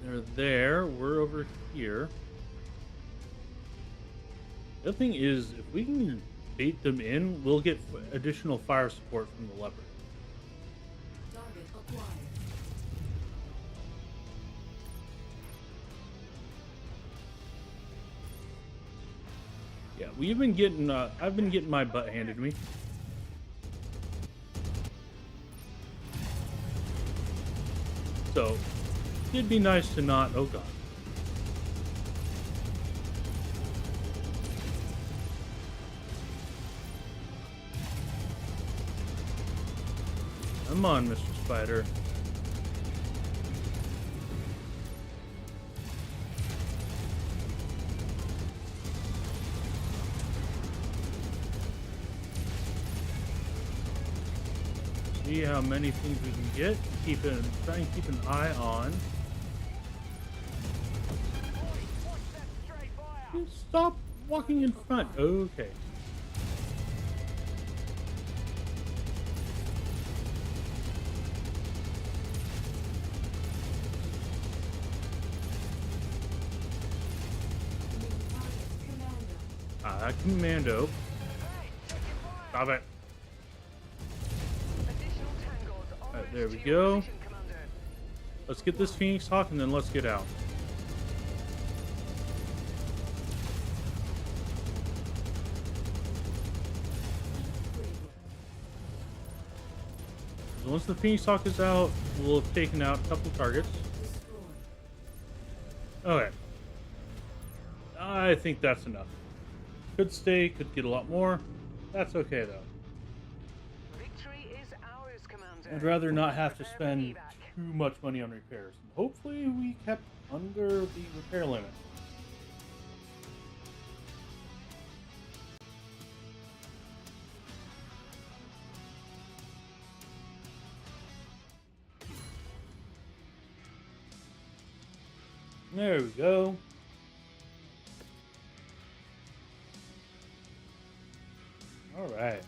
They're there. We're over here. The other thing is, if we can bait them in, we'll get additional fire support from the leopard. Target acquired. Yeah, we've been getting, I've been getting my butt handed to me. So, it'd be nice to not, oh god. Come on, Mr. Spider. See how many things we can get. Try and keep an eye on. Watch that straight fire. Stop walking in front. Okay. Target commander. Ah, that commando. Hey, check your fire. Stop it. Additional tangos on Alright, there we to your go. position, Commander. Let's get this Phoenix Hawk and then let's get out. So once the Phoenix Hawk is out, we'll have taken out a couple targets. Destroyed. Okay. I think that's enough. Could stay, could get a lot more. That's okay though. Victory is ours, Commander. I'd rather not have to Prepare for spend evac. too much money on repairs. Hopefully we kept under the repair limit. There we go. All right.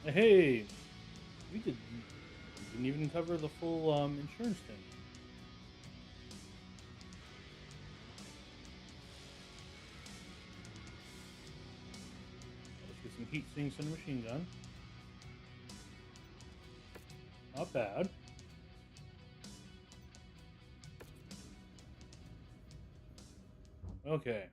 Hey, we didn't even cover the full insurance thing. Let's get some heat sinks and a machine gun. Not bad. Okay.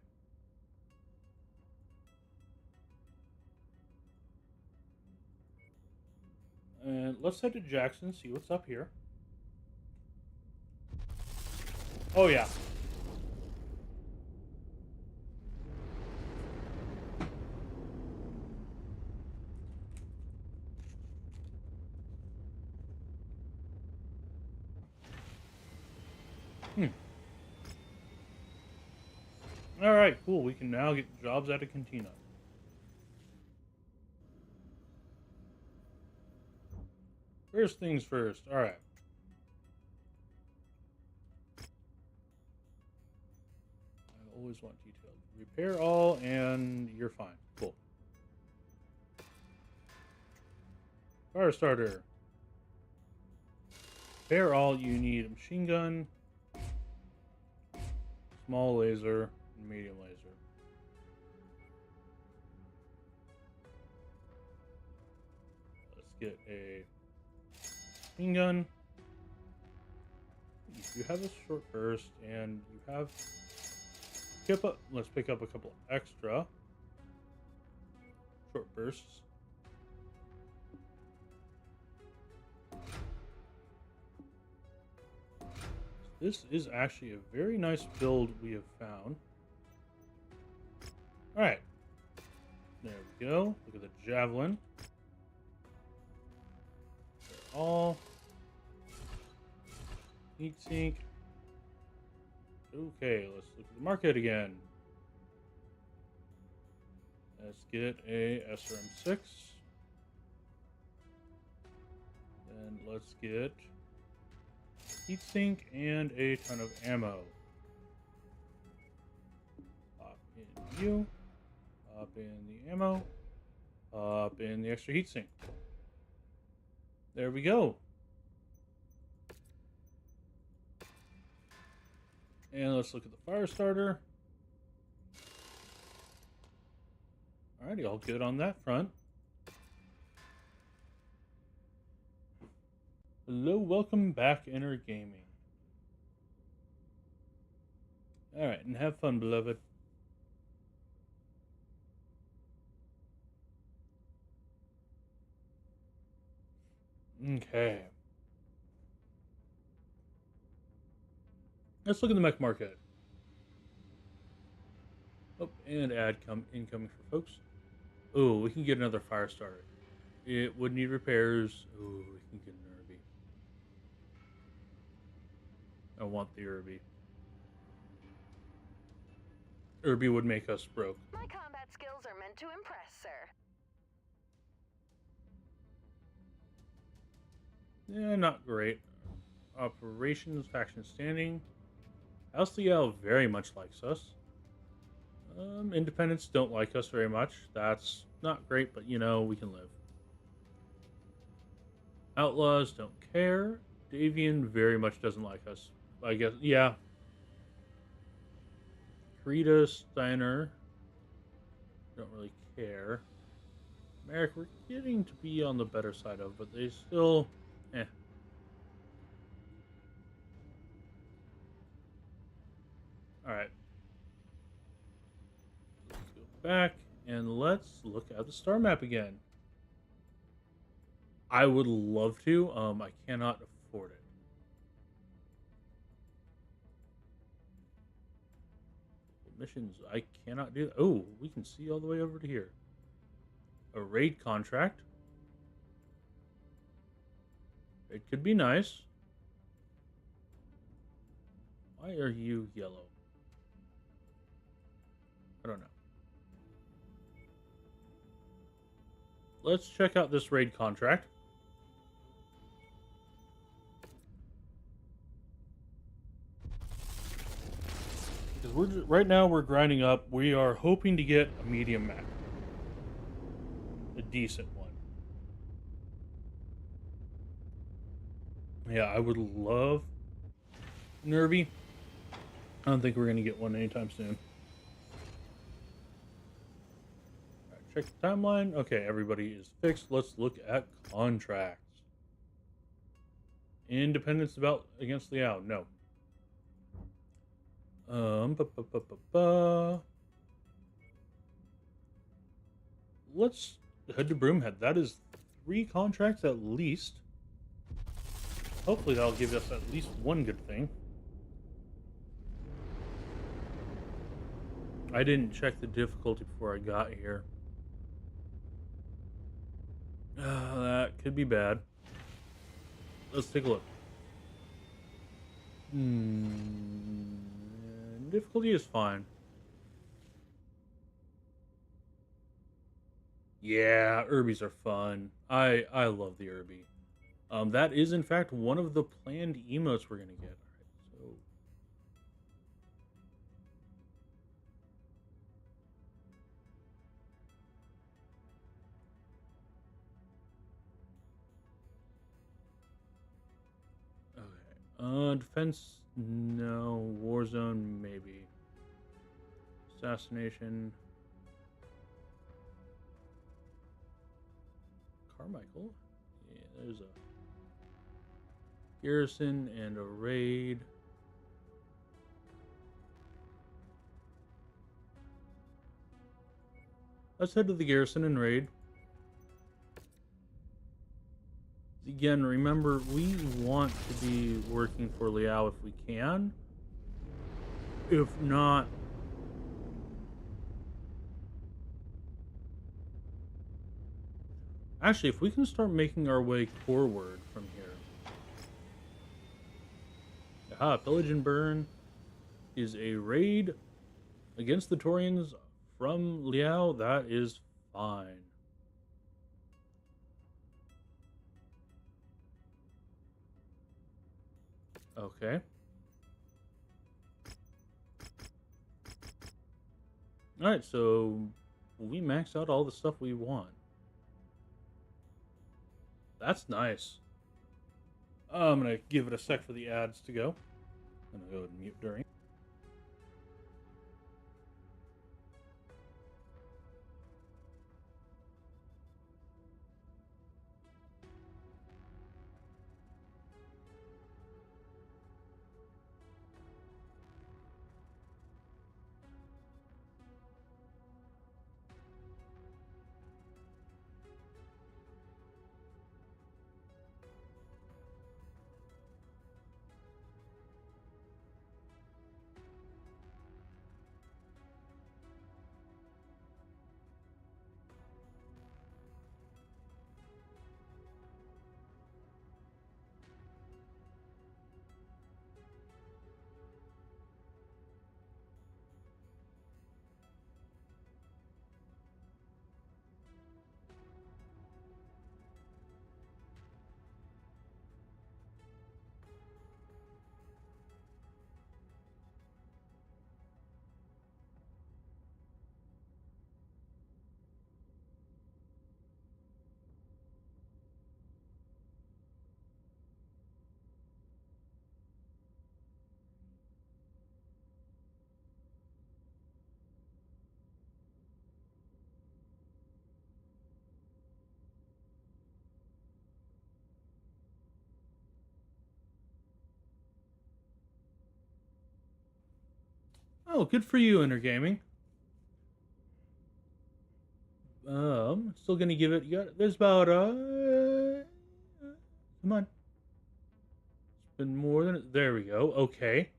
let's head to Jackson, see what's up here. Oh, yeah. Alright, cool. We can now get jobs at a cantina. First things first. Alright. I always want detailed. Repair all, and you're fine. Cool. Fire starter. Repair all, you need a machine gun, small laser, and medium laser. Let's get a machine gun. You have a short burst, and you have let's pick up a couple extra short bursts. This is actually a very nice build we have found. Alright. There we go. Look at the javelin. They're all heat sink. Okay, let's look at the market again. Let's get a SRM6. And let's get heatsink and a ton of ammo. Pop in you. Pop in the ammo. Pop in the extra heatsink. There we go. And let's look at the fire starter. Alrighty, all good on that front. Hello, welcome back, Inner Gaming. Alright, and have fun, beloved. Okay. Let's look at the mech market. Oh, and ad incoming for folks. Oh, we can get another fire starter. It would need repairs. Oh, we can get an Irby. I want the Irby. Irby would make us broke. My combat skills are meant to impress, sir. Yeah, not great. Operations, faction standing. House Liao very much likes us. Independents don't like us very much. That's not great, but you know, we can live. Outlaws don't care. Davian very much doesn't like us. I guess, yeah. Rita, Steiner don't really care. Merrick, we're getting to be on the better side of, but they still, eh. Alright. Let's go back and let's look at the star map again. I would love to, I cannot afford it. Missions, I cannot do that. Oh, we can see all the way over to here. A raid contract. It could be nice. Why are you yellow? I don't know. Let's check out this raid contract. Because right now we're grinding up. We are hoping to get a medium mech. A decent one. Yeah, I would love an Irby. I don't think we're going to get one anytime soon. Alright, check the timeline. Okay, everybody is fixed. Let's look at contracts. Independence against Liao. No. Let's head to Broomhead. That is 3 contracts at least. Hopefully that'll give us at least one good thing. I didn't check the difficulty before I got here. That could be bad. Let's take a look. Difficulty is fine. Yeah, Urbies are fun. I love the Urbie. That is in fact one of the planned emotes we're gonna get. All right, so okay. Defense, no. Warzone, maybe. Assassination. Carmichael. Yeah, there's a garrison and a raid. Let's head to the garrison and raid. Again, remember, we want to be working for Liao if we can. If not... Actually, if we can start making our way forward from here. Aha, Pillage and Burn is a raid against the Torians from Liao. That is fine. Okay. Alright, so we maxed out all the stuff we want. That's nice. I'm going to give it a sec for the ads to go. I'm going to go and mute during. Oh, good for you, Intergaming. Still gonna give it. There's about come on. It's been more than. There we go. Okay,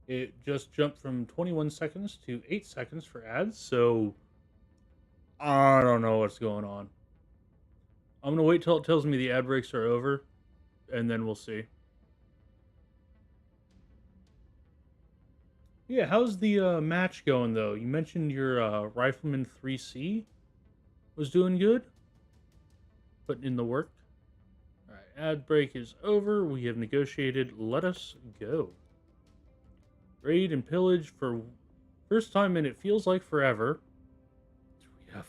it just jumped from 21 seconds to 8 seconds for ads. So I don't know what's going on. I'm gonna wait till it tells me the ad breaks are over, and then we'll see. Yeah, how's the match going though? You mentioned your Rifleman 3C was doing good, putting in the work. All right, ad break is over. We have negotiated. Let us go. Raid and pillage for first time in it feels like forever. We have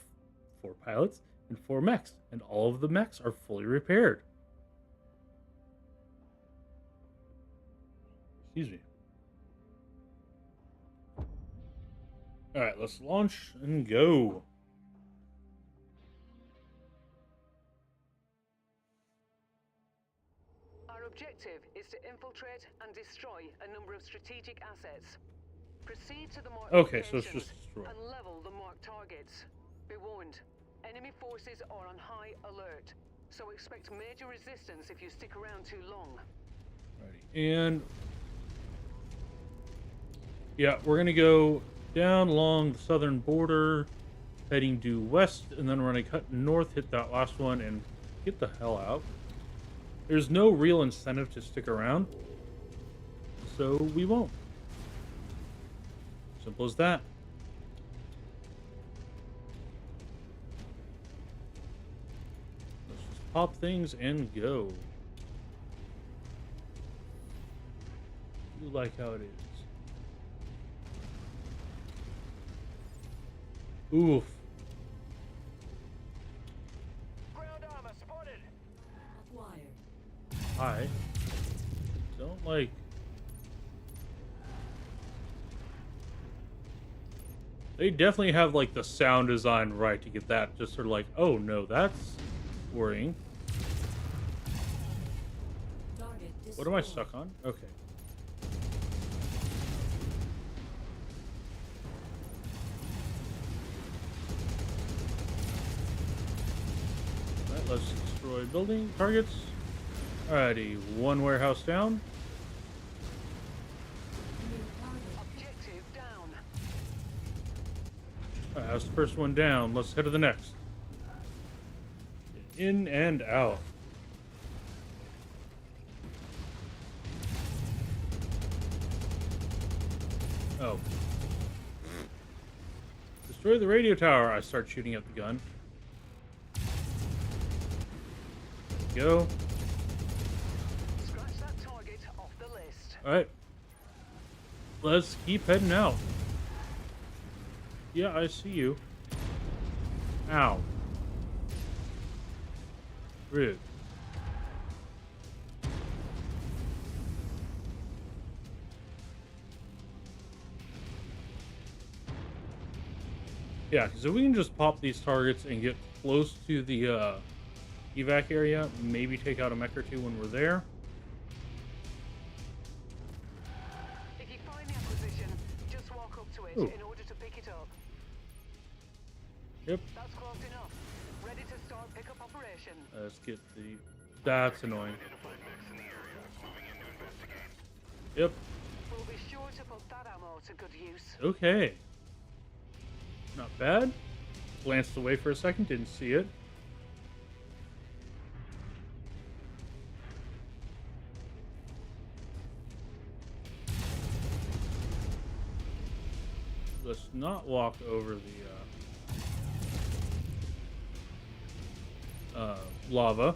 4 pilots and 4 mechs, and all of the mechs are fully repaired. Excuse me. All right, let's launch and go. Our objective is to infiltrate and destroy a number of strategic assets. Proceed to the marked Okay, so it's locations just destroy. and level the marked targets. Be warned, enemy forces are on high alert, so expect major resistance if you stick around too long. And yeah, we're gonna go down along the southern border, heading due west, and then we're gonna cut north, hit that last one, and get the hell out. There's no real incentive to stick around, so we won't. Simple as that. Let's just pop things and go. You like how it is. Oof. Ground armor spotted. Acquired. I don't like. They definitely have like the sound design right to get that just sort of like, oh no, that's worrying. Target destroyed. What am I stuck on? Okay. Alright, let's destroy building targets. Alrighty, one warehouse down. New target. Objective down. Alright, that's the first one down. Let's head to the next. In and out. Oh. Destroy the radio tower. I start shooting at the gun. Go. Scratch that target off the list. Alright. Let's keep heading out. Yeah, I see you. Ow. Rude. Yeah, because if we can just pop these targets and get close to the evac area, maybe take out a mech or two when we're there. If you find the acquisition, just walk up to it Ooh. in order to pick it up. Yep. That's close enough. Ready to start pickup operation. Let's get the... That's annoying. Yep. We'll be sure to put that ammo to good use. Okay. Not bad. Glanced away for a second, didn't see it. Let's not walk over the lava.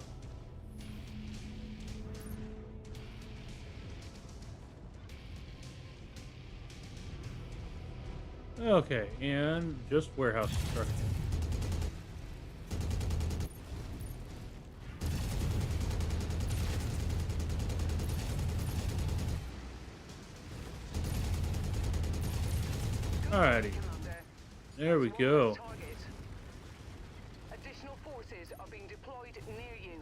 Okay, and just warehouse construction. Alrighty, Commander. there we That's one go. target. Additional forces are being deployed near you.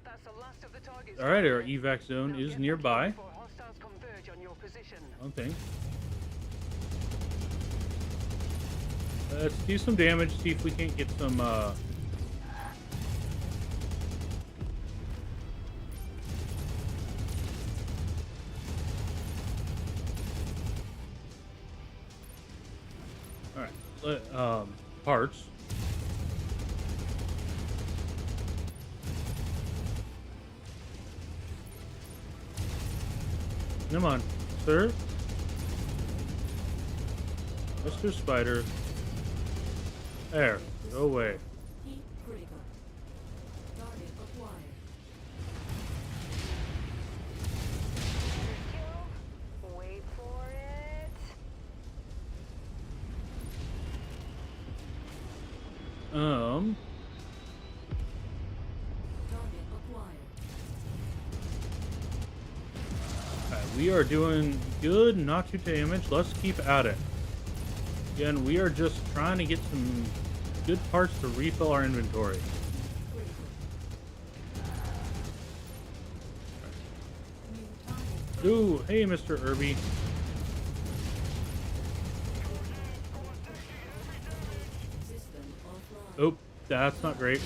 That's the last of the targets. Alright, our Commander. evac zone Now is get nearby. back before hostiles converge on your position. One thing. Let's do some damage, see if we can't get some, Alright, parts. Come on, sir. Mr. Spider. There, go away. Heat critical. Target acquired. Kill. Wait for it. Target acquired. Alright, we are doing good, not too damage. Let's keep at it. Again, we are just trying to get some good parts to refill our inventory. New target. Ooh, hey, Mr. Irby. System offline. Oh, that's not great.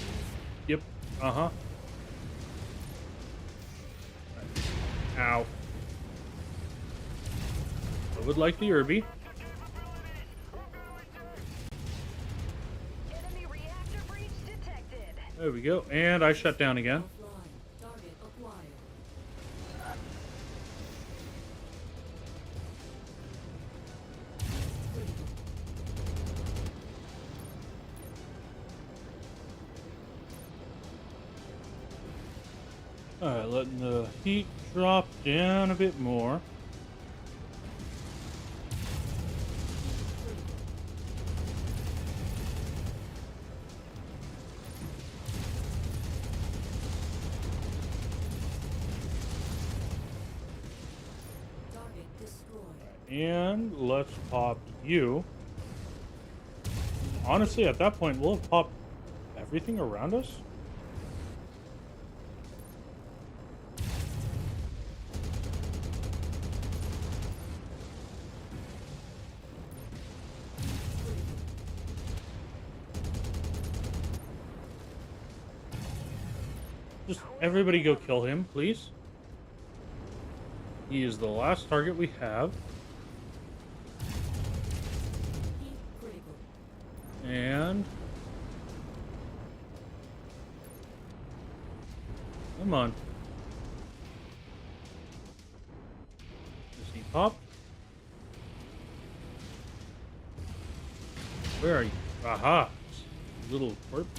Yep. Uh-huh. Ow. I would like the Irby. Enemy reactor breach detected. There we go. And I shut down again. Offline. Target acquired. Critical. Alright, letting the heat drop down a bit more. Target destroyed. And let's pop you. Honestly, at that point, we'll have popped everything around us. Just everybody go kill him, please. He is the last target we have. Heat critical. And... come on. Is he popped? Where are you? Aha! Little corpse.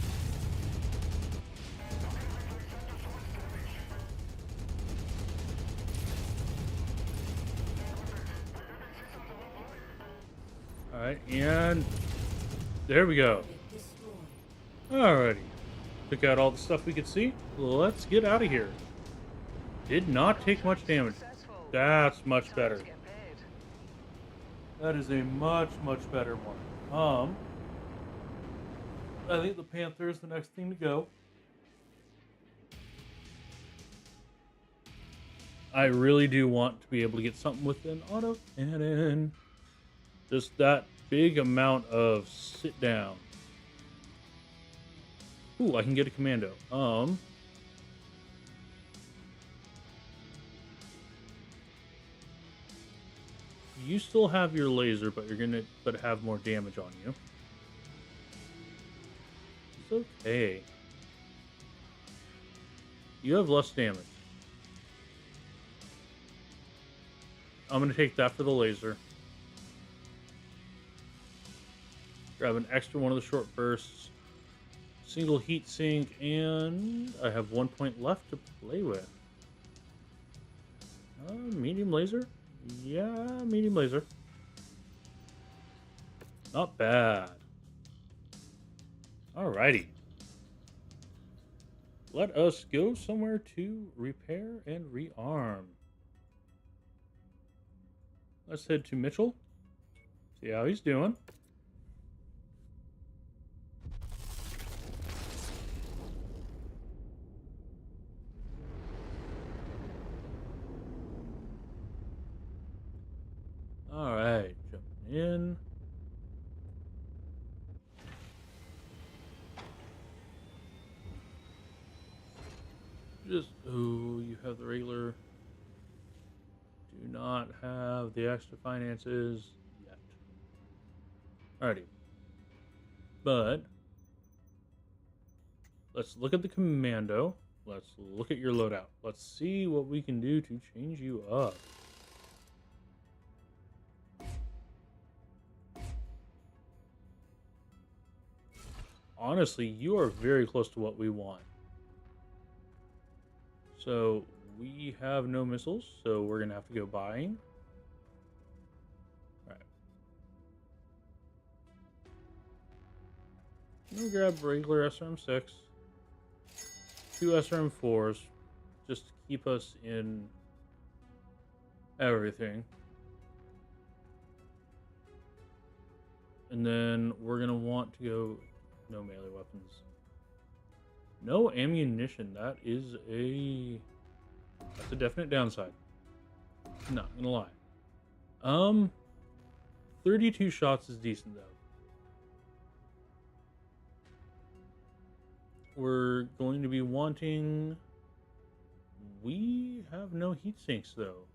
Alright, and there we go. Target destroyed. Alrighty. Took out all the stuff we could see. Let's get out of here. Did not take much damage. Successful. That's much Time better. to get paid. That is a much, much better one. I think the Panther is the next thing to go. I really do want to be able to get something with an auto cannon. Just that big amount of sit down. Ooh, I can get a commando. You still have your laser, but you're gonna have more damage on you. It's okay. You have less damage. I'm gonna take that for the laser. Grab an extra one of the short bursts. Single heat sink, and I have 1 point left to play with. Medium laser? Yeah, medium laser. Not bad. Alrighty. Let us go somewhere to repair and rearm. Let's head to Mitchell. See how he's doing. Alright, jumping in. Oh, you have the regular. Do not have the extra finances yet. Alrighty. But let's look at the commando. Let's look at your loadout. Let's see what we can do to change you up. Honestly, you are very close to what we want. So we have no missiles, so we're gonna have to go buying. All right. I'm gonna grab regular SRM-6, 2 SRM-4s, just to keep us in everything. And then we're gonna want to go no melee weapons. No ammunition. That's a definite downside. Not gonna lie. 32 shots is decent though. We're going to be wanting we have no heat sinks though.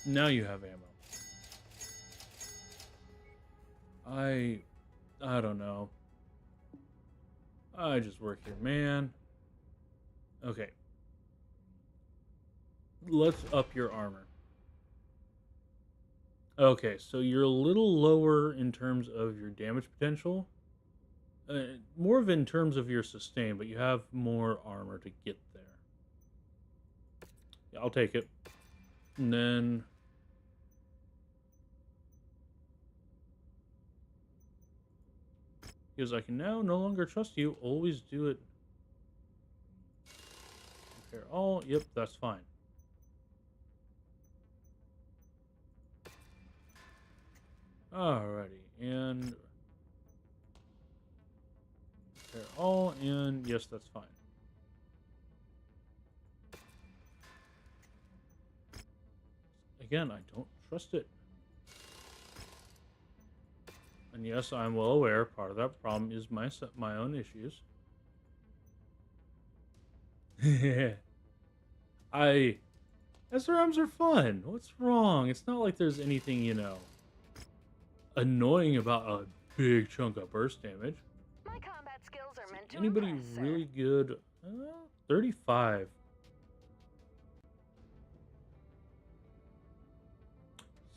Now you have ammo. I don't know. I just work here, man. Okay. Let's up your armor. Okay, so you're a little lower in terms of your damage potential. More of in terms of your sustain, but you have more armor to get there. Yeah, I'll take it. And then... because I can now no longer trust you, always do it. Repair all. Yep, that's fine. Alrighty, and repair all, and yes, that's fine. Again, I don't trust it. And yes, I'm well aware part of that problem is my own issues. SRMs are fun. What's wrong? It's not like there's anything, you know, annoying about a big chunk of burst damage. My combat skills are meant to Anybody impress, sir. really good? 35.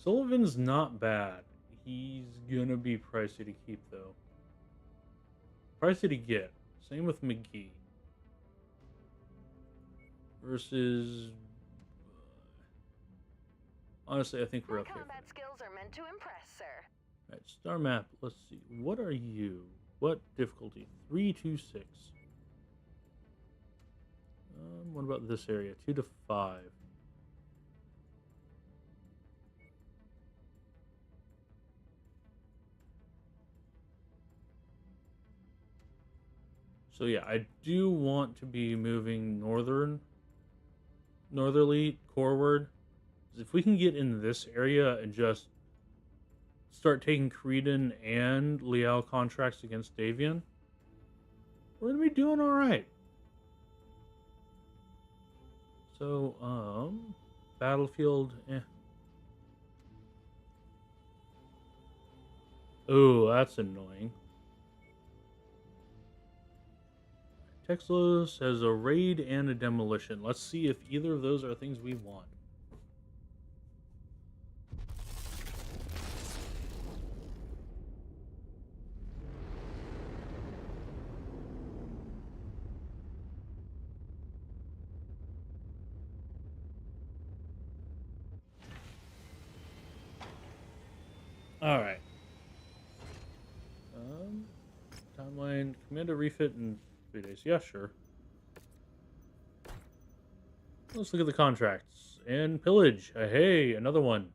Sullivan's not bad. He's gonna be pricey to keep, though. Pricey to get. Same with McGee. Versus... honestly, I think we're My okay. combat skills are meant to impress, sir. Alright, star map. Let's see. What are you? What difficulty? 3 to 6. What about this area? 2 to 5. So yeah, I do want to be moving northerly, coreward. If we can get in this area and just start taking Creedon and Liao contracts against Davian, we're gonna be doing all right. So, battlefield, Oh, that's annoying. Texlos has a raid and a demolition. Let's see if either of those are things we want. All right. Timeline, Commander refit in 3 days. Yeah, sure. Let's look at the contracts. And pillage. Hey, another one.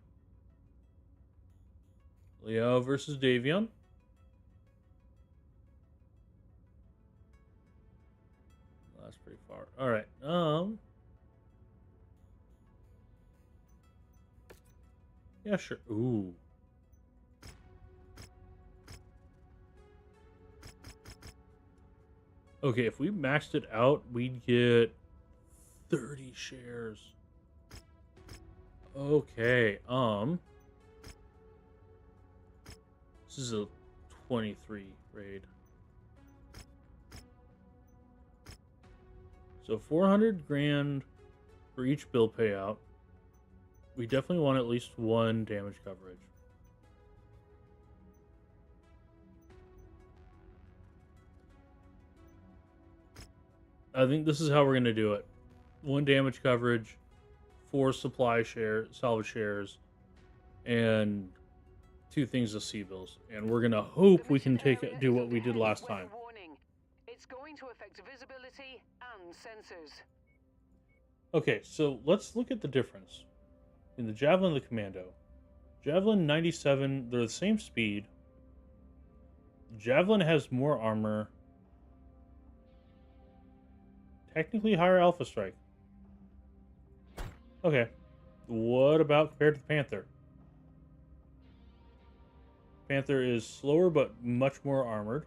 Leo versus Davion. That's pretty far. All right. Yeah, sure. Ooh. Okay, if we maxed it out, we'd get 30 shares. Okay, this is a 23 raid. So 400 grand for each bill payout. We definitely want at least one damage coverage. I think this is how we're going to do it. 1 damage coverage, 4 supply salvage shares, and 2 things of C-bills. And we're going to hope we can do what we did last time. Warning. It's going to affect visibility and sensors. Okay, so let's look at the difference in the Javelin and the Commando. Javelin 97, they're the same speed. Javelin has more armor. Technically higher alpha strike. Okay. What about compared to the Panther? Panther is slower but much more armored.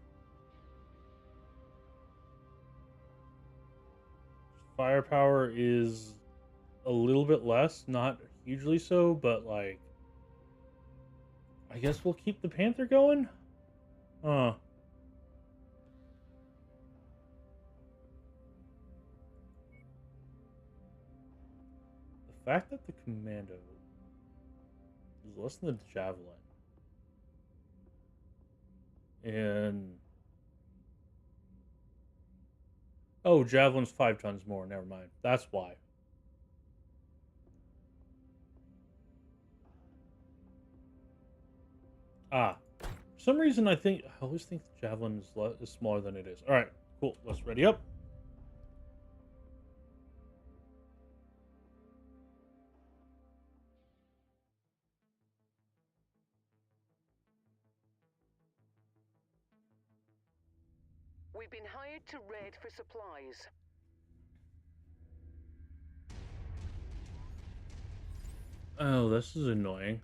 firepower is a little bit less, not hugely so, but like, I guess we'll keep the Panther going? Huh. The fact that the Commando is less than the Javelin. And... Oh, Javelin's 5 tons more, never mind. That's why. Ah. For some reason, I always think the Javelin is smaller than it is. Alright, cool. Let's ready up. We've been hired to raid for supplies. Oh, this is annoying.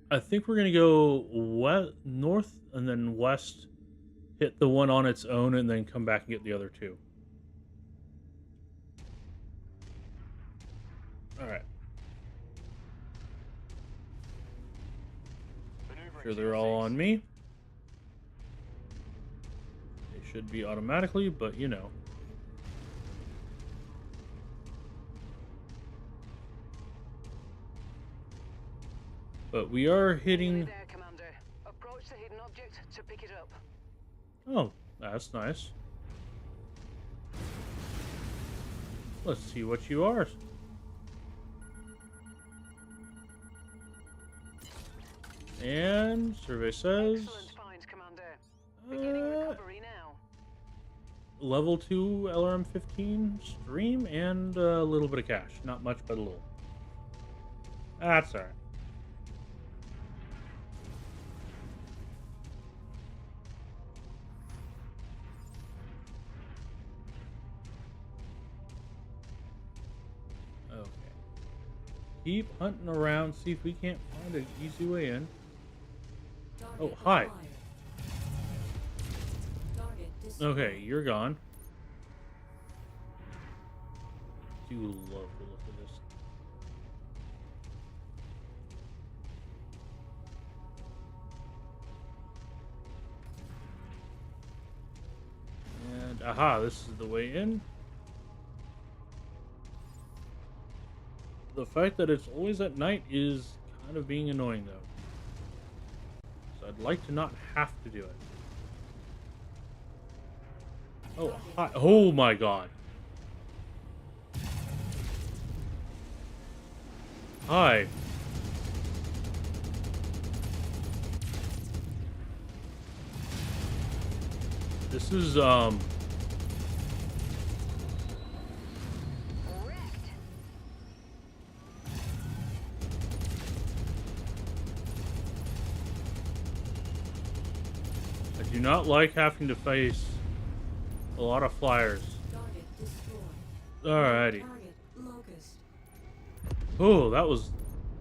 I think we're gonna go north and then west, hit the one on its own, and then come back and get the other two. Alright. Sure they're all on me. They should be automatically, but you know. But we are hitting... Nearly there, Commander. Approach the hidden object to pick it up. Oh, that's nice. Let's see what you are. And survey says... Excellent find, Commander. Beginning recovery now. Level 2 LRM-15 stream and a little bit of cash. Not much, but a little. That's alright. Okay. Keep hunting around, see if we can't find an easy way in. Oh, hi. Okay, you're gone. Do love the look of this. And aha, this is the way in. The fact that it's always at night is kind of being annoying though. So I'd like to not have to do it. Oh, hi. Oh my god. Hi. This is, I do not like having to face a lot of flyers. Alrighty. Oh, that was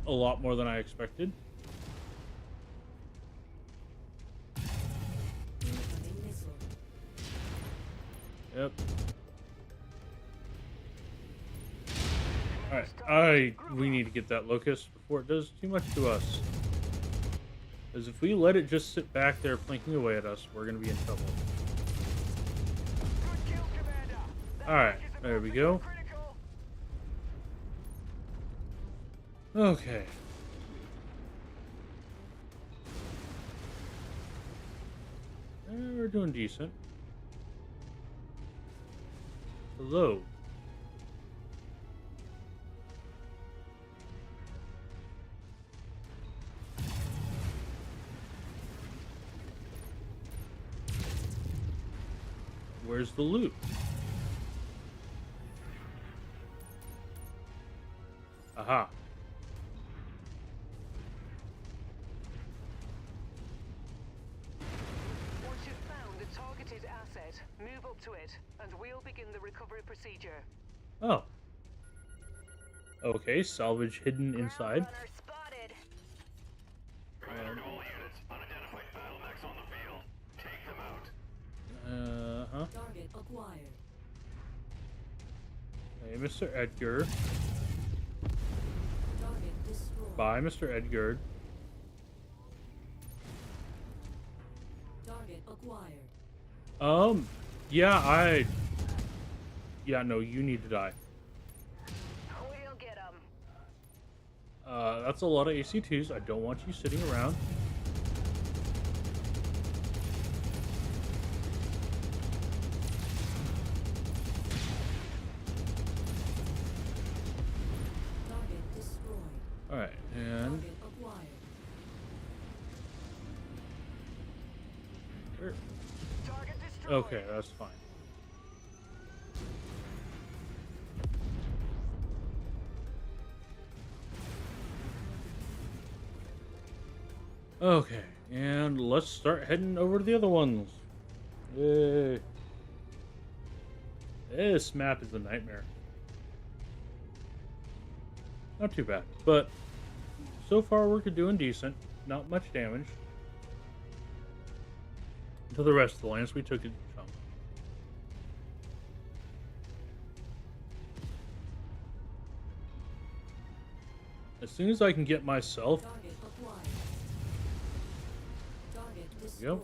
a lot more than I expected. Yep. Alright, we need to get that locust before it does too much to us. Because if we let it just sit back there plinking away at us, we're going to be in trouble. Alright, there we go. Okay. We're doing decent. Hello. Where's the loot? Aha. Once you've found the targeted asset, move up to it, and we'll begin the recovery procedure. Oh. Okay, salvage hidden inside. Spotted. All units, unidentified battle mechs on the field. Target acquired. Hey, Mr. Edgar. Target destroyed. Bye, Mr. Edgar. Target acquired. Yeah, Yeah, no, you need to die. We'll get 'em. That's a lot of AC2s. I don't want you sitting around. Target destroyed. Alright, and... Target acquired. Target destroyed. Okay, that's fine. Okay, and let's start heading over to the other ones. Yay. This map is a nightmare. Not too bad, but so far we're doing decent. Not much damage. To the rest of the lands, we took a chunk. As soon as I can get myself... Target acquired. Target we destroyed. go.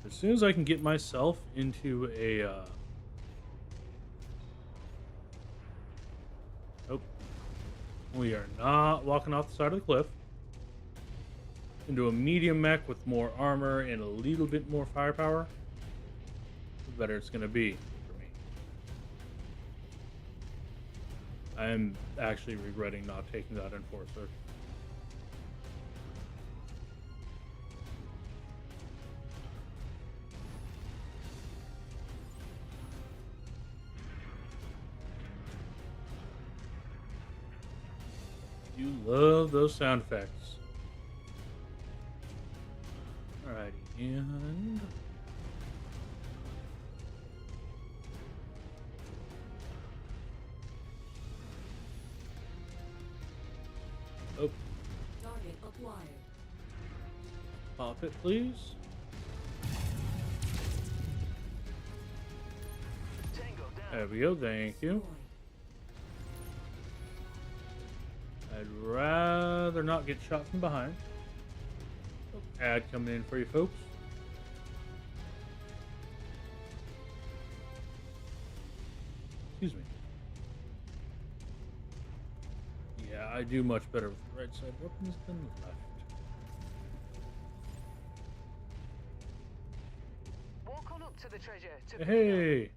As soon as I can get myself into a... Nope. We are not walking off the side of the cliff. Into a medium mech with more armor and a little bit more firepower, the better it's going to be for me. I am actually regretting not taking that enforcer. You love those sound effects. Alrighty, and... Oh, Target acquired. pop it, please. Tango down. There we go, thank you. Destroyed. I'd rather not get shot from behind. Oh, ad coming in for you folks. Excuse me. Yeah, I do much better with the right side weapons than the left. Walk on up to the treasure. To pick it up. Hey!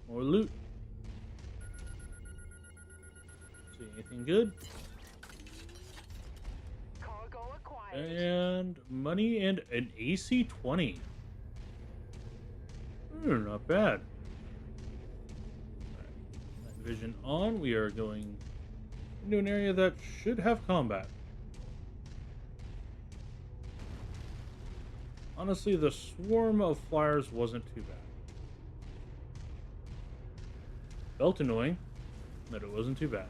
More loot. See anything good? Cargo acquired. And money and an AC-20. Not bad. Alright, night vision on. We are going into an area that should have combat. Honestly, the swarm of flyers wasn't too bad. Felt annoying, but it wasn't too bad.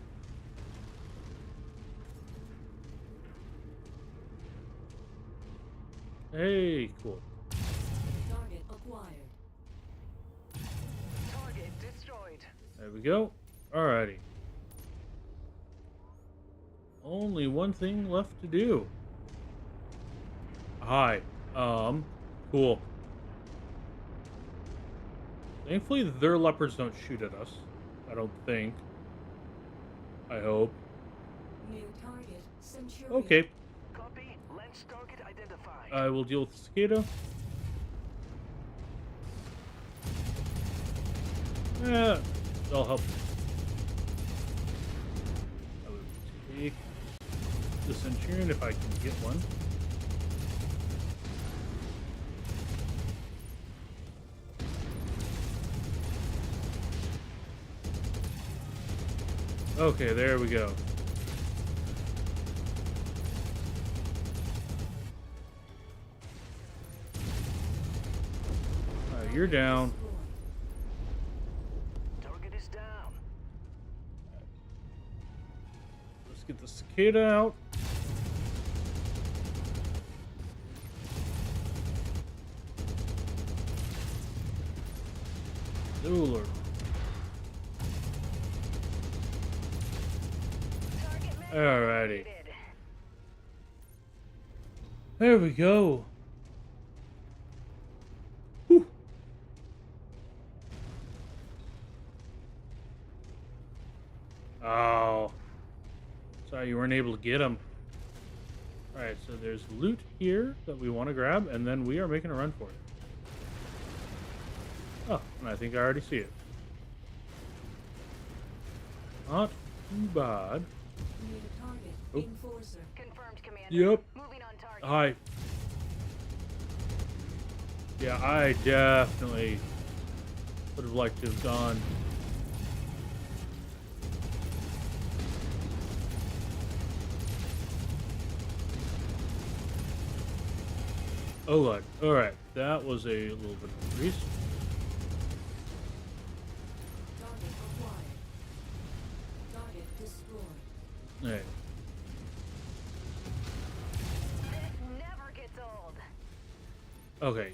Hey, cool. Target acquired. Target destroyed. There we go. Alrighty. Only one thing left to do. Hi. Cool. Thankfully, their leopards don't shoot at us. I don't think. I hope. New target Centurion. Okay. Copy. Lens target identified. I will deal with the cicada. Yeah, that'll help. I would take the Centurion if I can get one. Okay, there we go. Alright, you're down. Target is down. Let's get the cicada out. Oh, Lord. Alrighty. There we go. Whew. Oh. Sorry you weren't able to get him. Alright, so there's loot here that we want to grab, and then we are making a run for it. Oh, and I think I already see it. Not too bad. Need a target. Oh. Enforcer. Confirmed, Commander. Yep. Moving on target. Hi. Yeah, I definitely would have liked to have gone. Oh, God. Alright, that was a little bit of a increase. Target acquired. Target destroyed. Hey. This never gets old. Okay,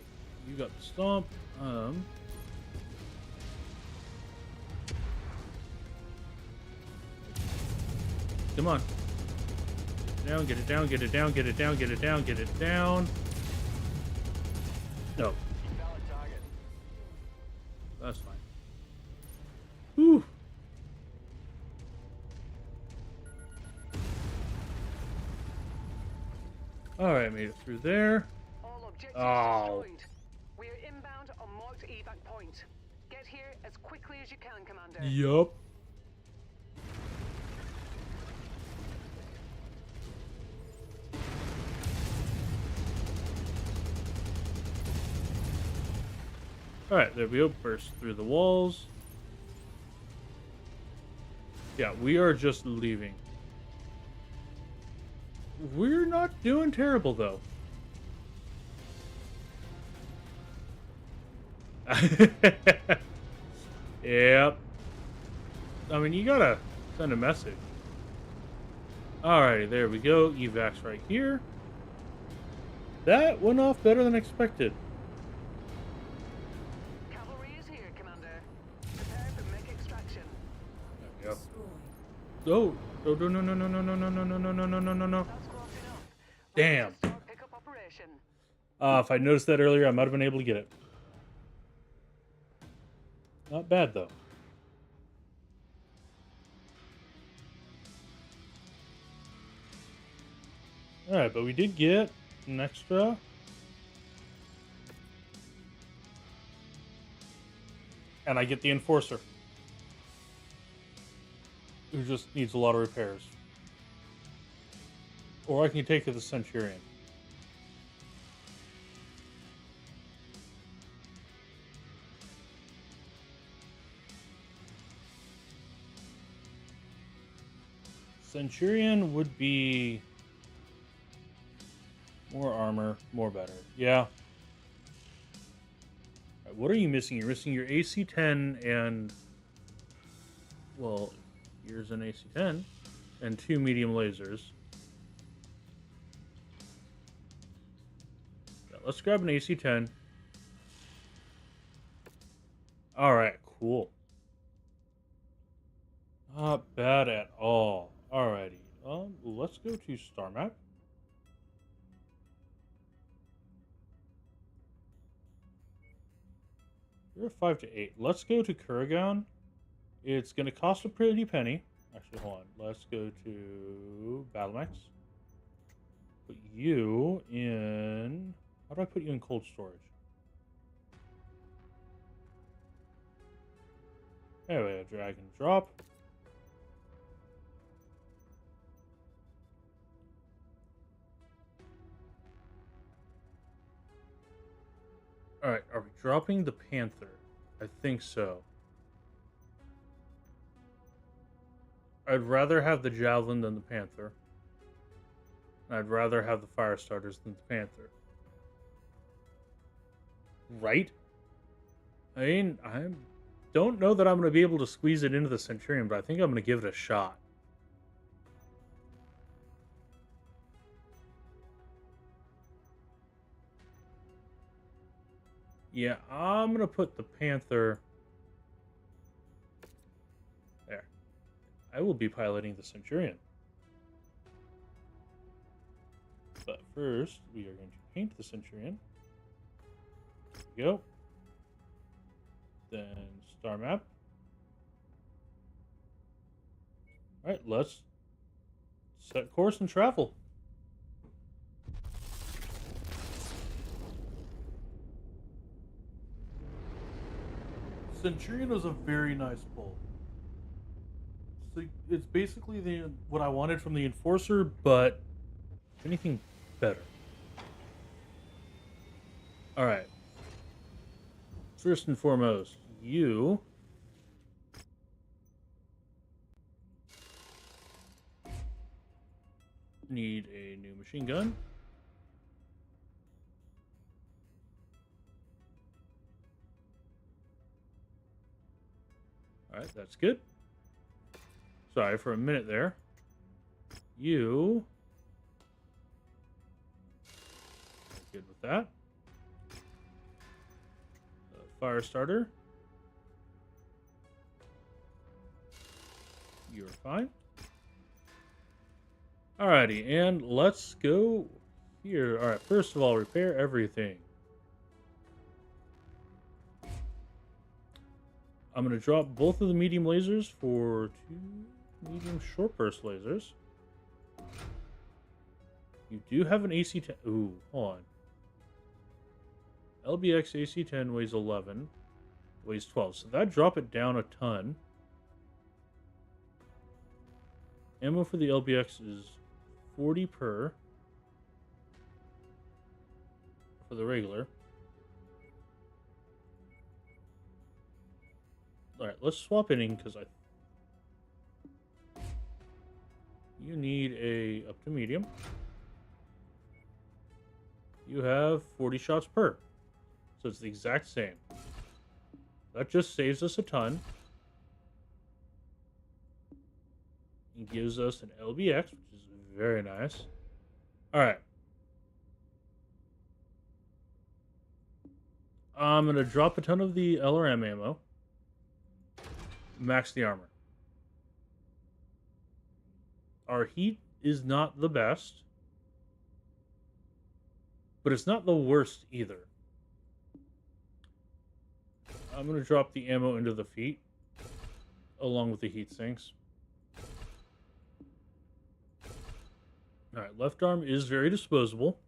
you got the stomp. Come on. Get it down, get it down, get it down, get it down, get it down. No, Valid target. that's fine. Whew. Alright, made it through there. All objectives Oh. destroyed. We are inbound on marked evac point. Get here as quickly as you can, Commander. Yup. Alright, there we go. Burst through the walls. Yeah, we are just leaving. We're not doing terrible, though. Yep. I mean, you gotta send a message. Alrighty, there we go. Evac's right here. That went off better than expected. Cavalry is here, Commander. Prepare for mech extraction. Yep. Destroyed. Oh, no, no, no, no, no, no, no, no, no, no, no, no, no, no, no. That's close enough. Damn. Let's start pickup operation. If I noticed that earlier, I might have been able to get it. Not bad, though. Alright, but we did get an extra. And I get the Enforcer, who just needs a lot of repairs. Or I can take the Centurion. Centurion would be more armor, more better. Yeah. Right, what are you missing? You're missing your AC-10 and, well, here's an AC-10 and 2 medium lasers. Yeah, let's grab an AC-10. All right, cool. Not bad at all. Alrighty. Let's go to Star Map. You're 5 to 8. Let's go to Kurgan. It's going to cost a pretty penny. Actually, hold on. Let's go to BattleTech. Put you in... How do I put you in cold storage? Anyway, drag and drop. Alright, are we dropping the Panther? I think so. I'd rather have the Javelin than the Panther. I'd rather have the Fire Starters than the Panther. Right? I mean, I don't know that I'm going to be able to squeeze it into the Centurion, but I think I'm going to give it a shot. Yeah, I'm going to put the Panther I will be piloting the Centurion. But first, we are going to paint the Centurion. There we go. Then star map. Alright, let's set course and travel. Centurion is a very nice bull. So it's basically what I wanted from the Enforcer, but if anything better. Alright. First and foremost, you need a new machine gun. Alright, that's good. Sorry for a minute there. You... good with that. Fire starter. You're fine. Alrighty, and let's go here. Alright, first of all, repair everything. I'm going to drop both of the medium lasers for 2 medium short burst lasers. You do have an AC-10. Ooh, hold on. LBX AC-10 weighs 11. Weighs 12. So that drop it down a ton. Ammo for the LBX is 40 per. For the regular. Alright, let's swap inning because you need a up to medium. You have 40 shots per. So it's the exact same. That just saves us a ton. And gives us an LBX, which is very nice. Alright. I'm going to drop a ton of the LRM ammo. Max the armor. Our heat is not the best. But it's not the worst either. I'm going to drop the ammo into the feet. Along with the heat sinks. Alright, left arm is very disposable.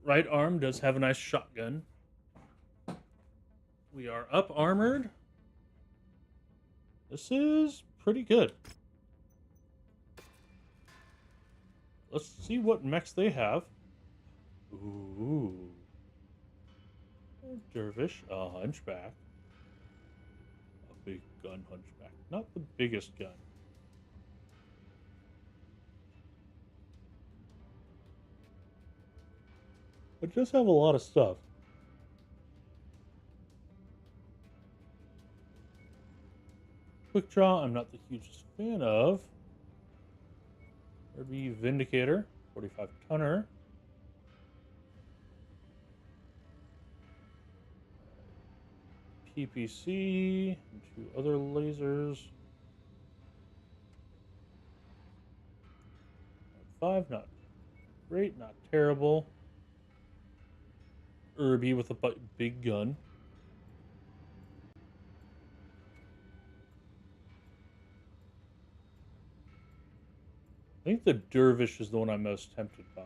Right arm does have a nice shotgun. We are up armored. This is pretty good. Let's see what mechs they have. Ooh. A dervish, a hunchback. A big gun hunchback. Not the biggest gun. But just have a lot of stuff. Quick draw, I'm not the hugest fan of. There'd be Vindicator, 45 tonner. PPC, and 2 other lasers. 5, not great, not terrible. Irby with a big gun. I think the Dervish is the one I'm most tempted by.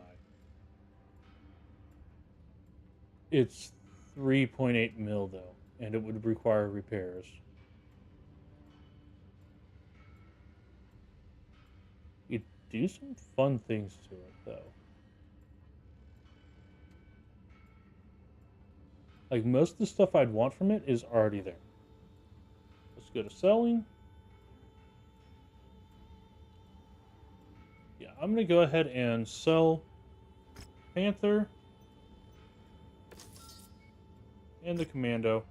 It's 3.8 mil though, and it would require repairs. You do some fun things to it though. Like most of the stuff I'd want from it is already there. Let's go to selling. Yeah, I'm going to go ahead and sell Panther and the Commando.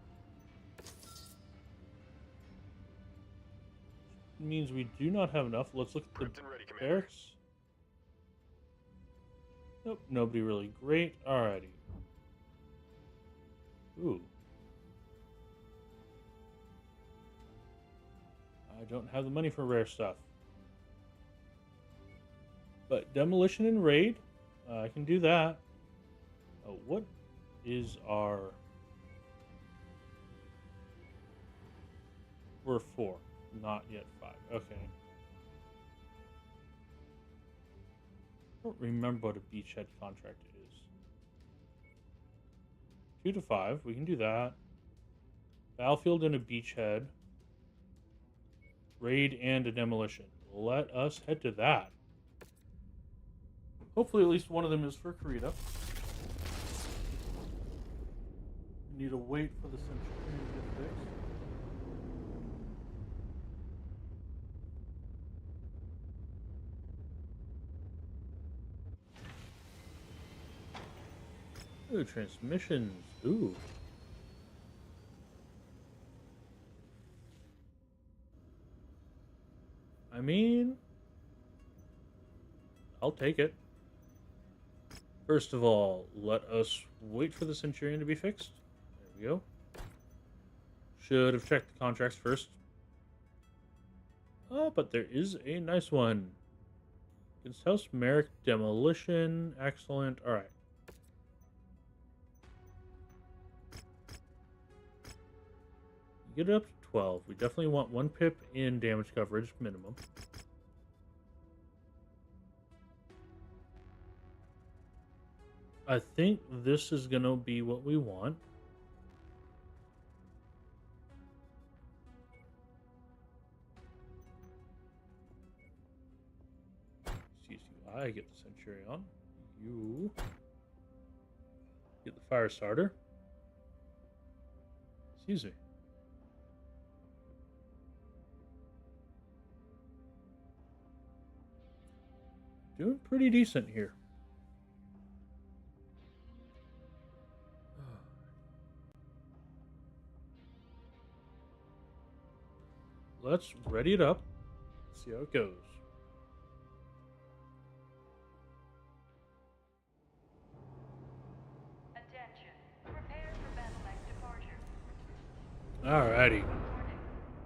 It means we do not have enough. Let's look at the barracks. Nope, nobody really great. Alrighty. Ooh. I don't have the money for rare stuff. But demolition and raid, I can do that. What is our... We're 4, not yet 5. Okay. I don't remember what a beachhead contract is. 2 to 5, we can do that. Battlefield and a beachhead. Raid and a demolition. Let us head to that. Hopefully at least one of them is for Karita. Need to wait for the Centurion to get fixed. Ooh, transmissions. Ooh. I mean, I'll take it. First of all, let us wait for the Centurion to be fixed. There we go. Should have checked the contracts first. Oh, but there is a nice one. Against House Merrick, demolition. Excellent. Alright. Get it up to 12. We definitely want 1 pip in damage coverage, minimum. I think this is going to be what we want. CCI, get the Centurion. You get the fire starter. Excuse me. Doing pretty decent here. Let's ready it up. See how it goes. Attention. Prepare for BattleTech departure. Alrighty.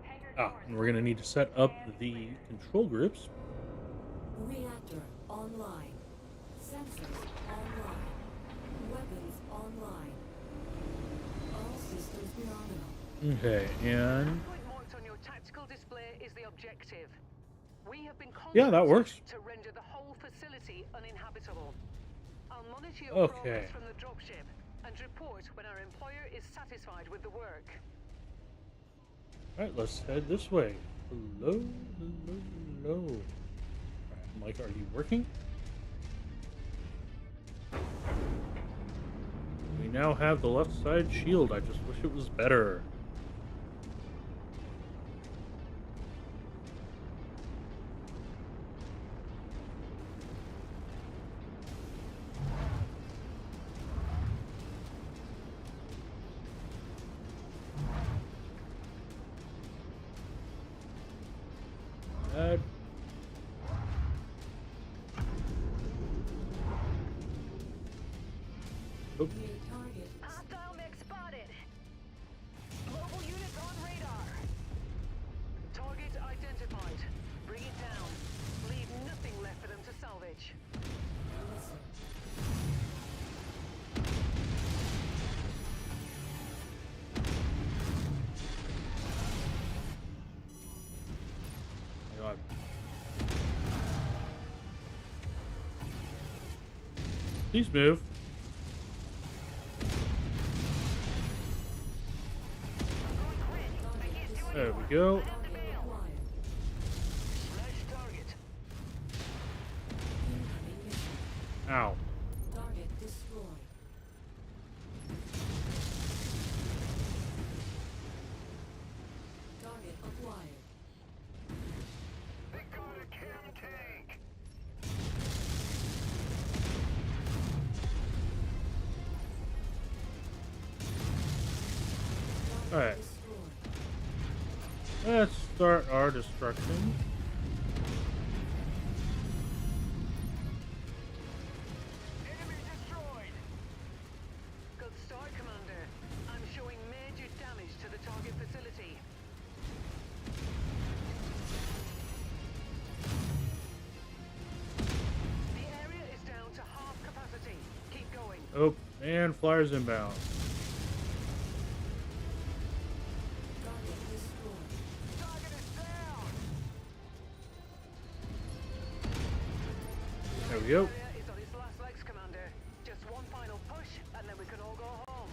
Hangar Ah, doors and we're gonna need to set up the control groups. Reactor online. Sensors online. Weapons online. All systems nominal. Okay, and Point marked on your tactical display is the objective. We have been yeah, that works. to render the whole facility uninhabitable. I'll monitor your Okay. progress from the dropship and report when our employer is satisfied with the work. Alright, let's head this way. Hello, hello, hello. Alright, Mike, are you working? We now have the left side shield. I just wish it was better. Bad. Oop. New target. Hostile mech spotted. Global units on radar. Target identified. Bring it down. Leave nothing left for them to salvage. Listen. My God. Please move. There we go. Target acquired. Smash target. Incoming mission. Ow. Target destroyed. Target acquired. They got a chem tank. Target Alright. destroyed. Let's start our destruction. Enemy destroyed. Good start, Commander. I'm showing major damage to the target facility. Oh, and flyers inbound. Target destroyed. Target is down! There we go. Area is on its last legs, Commander. Just one final push, and then we can all go home.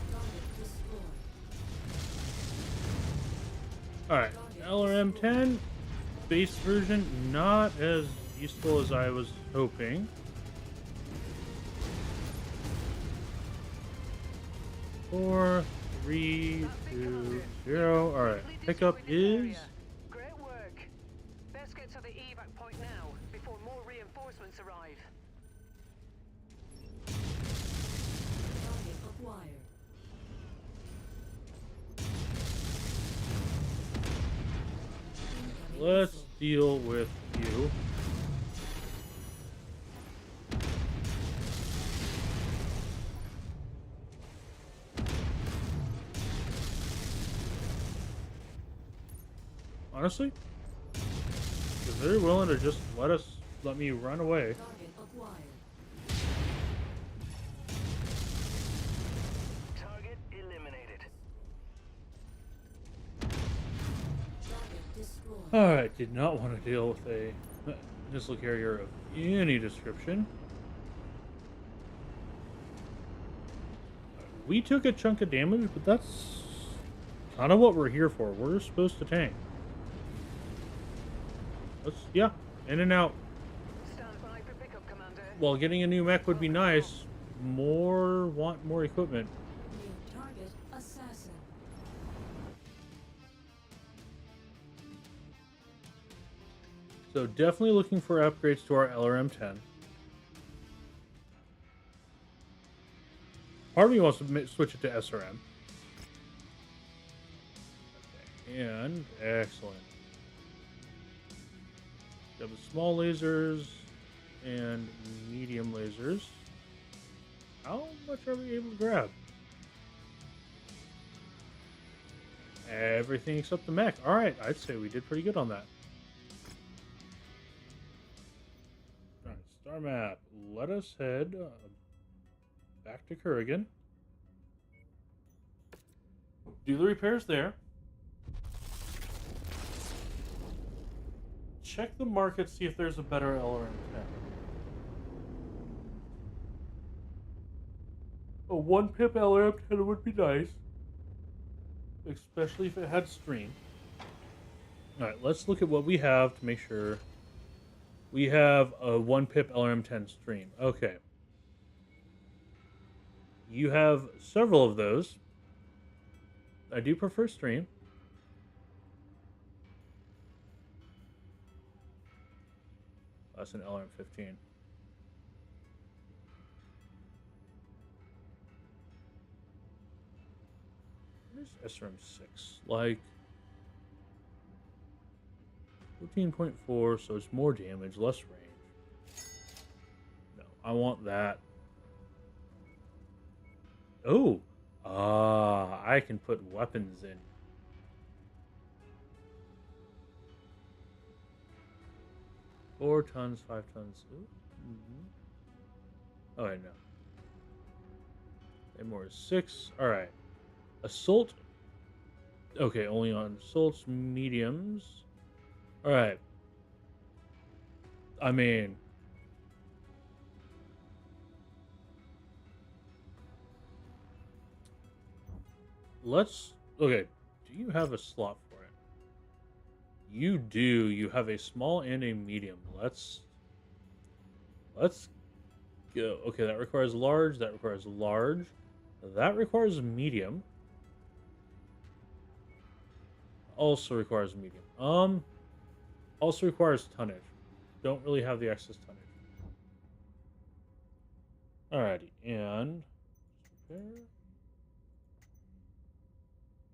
Target destroyed. Alright, LRM-10 base version, not as useful as I was hoping. 4, 3, 2, 0. Alright, pickup is... Great work. Best get to the evac point now, before more reinforcements arrive. Target acquired. Incoming Let's missile. deal with you. Honestly, they're very willing to just let me run away. Target acquired. Target eliminated. Target destroyed. Alright, did not want to deal with a missile carrier of any description. We took a chunk of damage, but that's kind of what we're here for. We're supposed to tank. Yeah, in and out. Stand by for pickup, Commander. While getting a new mech would be nice, want more equipment. New target assassin. So definitely looking for upgrades to our LRM-10. Part of me wants to switch it to SRM. Okay, and excellent. We have the small lasers and medium lasers. How much are we able to grab? Everything except the mech. Alright, I'd say we did pretty good on that. Alright, star map. Let us head back to Kurgan. Do the repairs there. Check the market, see if there's a better LRM-10. A 1-pip LRM-10 would be nice. Especially if it had stream. Alright, let's look at what we have to make sure. We have a 1-pip LRM-10 stream. Okay. You have several of those. I do prefer stream. That's an LRM-15. Where's SRM-6? Like 14.4, so it's more damage, less range. No, I want that. Oh! I can put weapons in. Four tons, 5 tons. Ooh. Oh, wait, no. And more is 6. Alright. Assault. Okay, only on assaults, mediums. Alright. I mean... Let's... Okay, do you have a slot for it? You do. You have a small and a medium. Let's go. Okay, that requires large. That requires large. That requires medium. Also requires medium. Also requires tonnage. Don't really have the excess tonnage. Alrighty, and repair.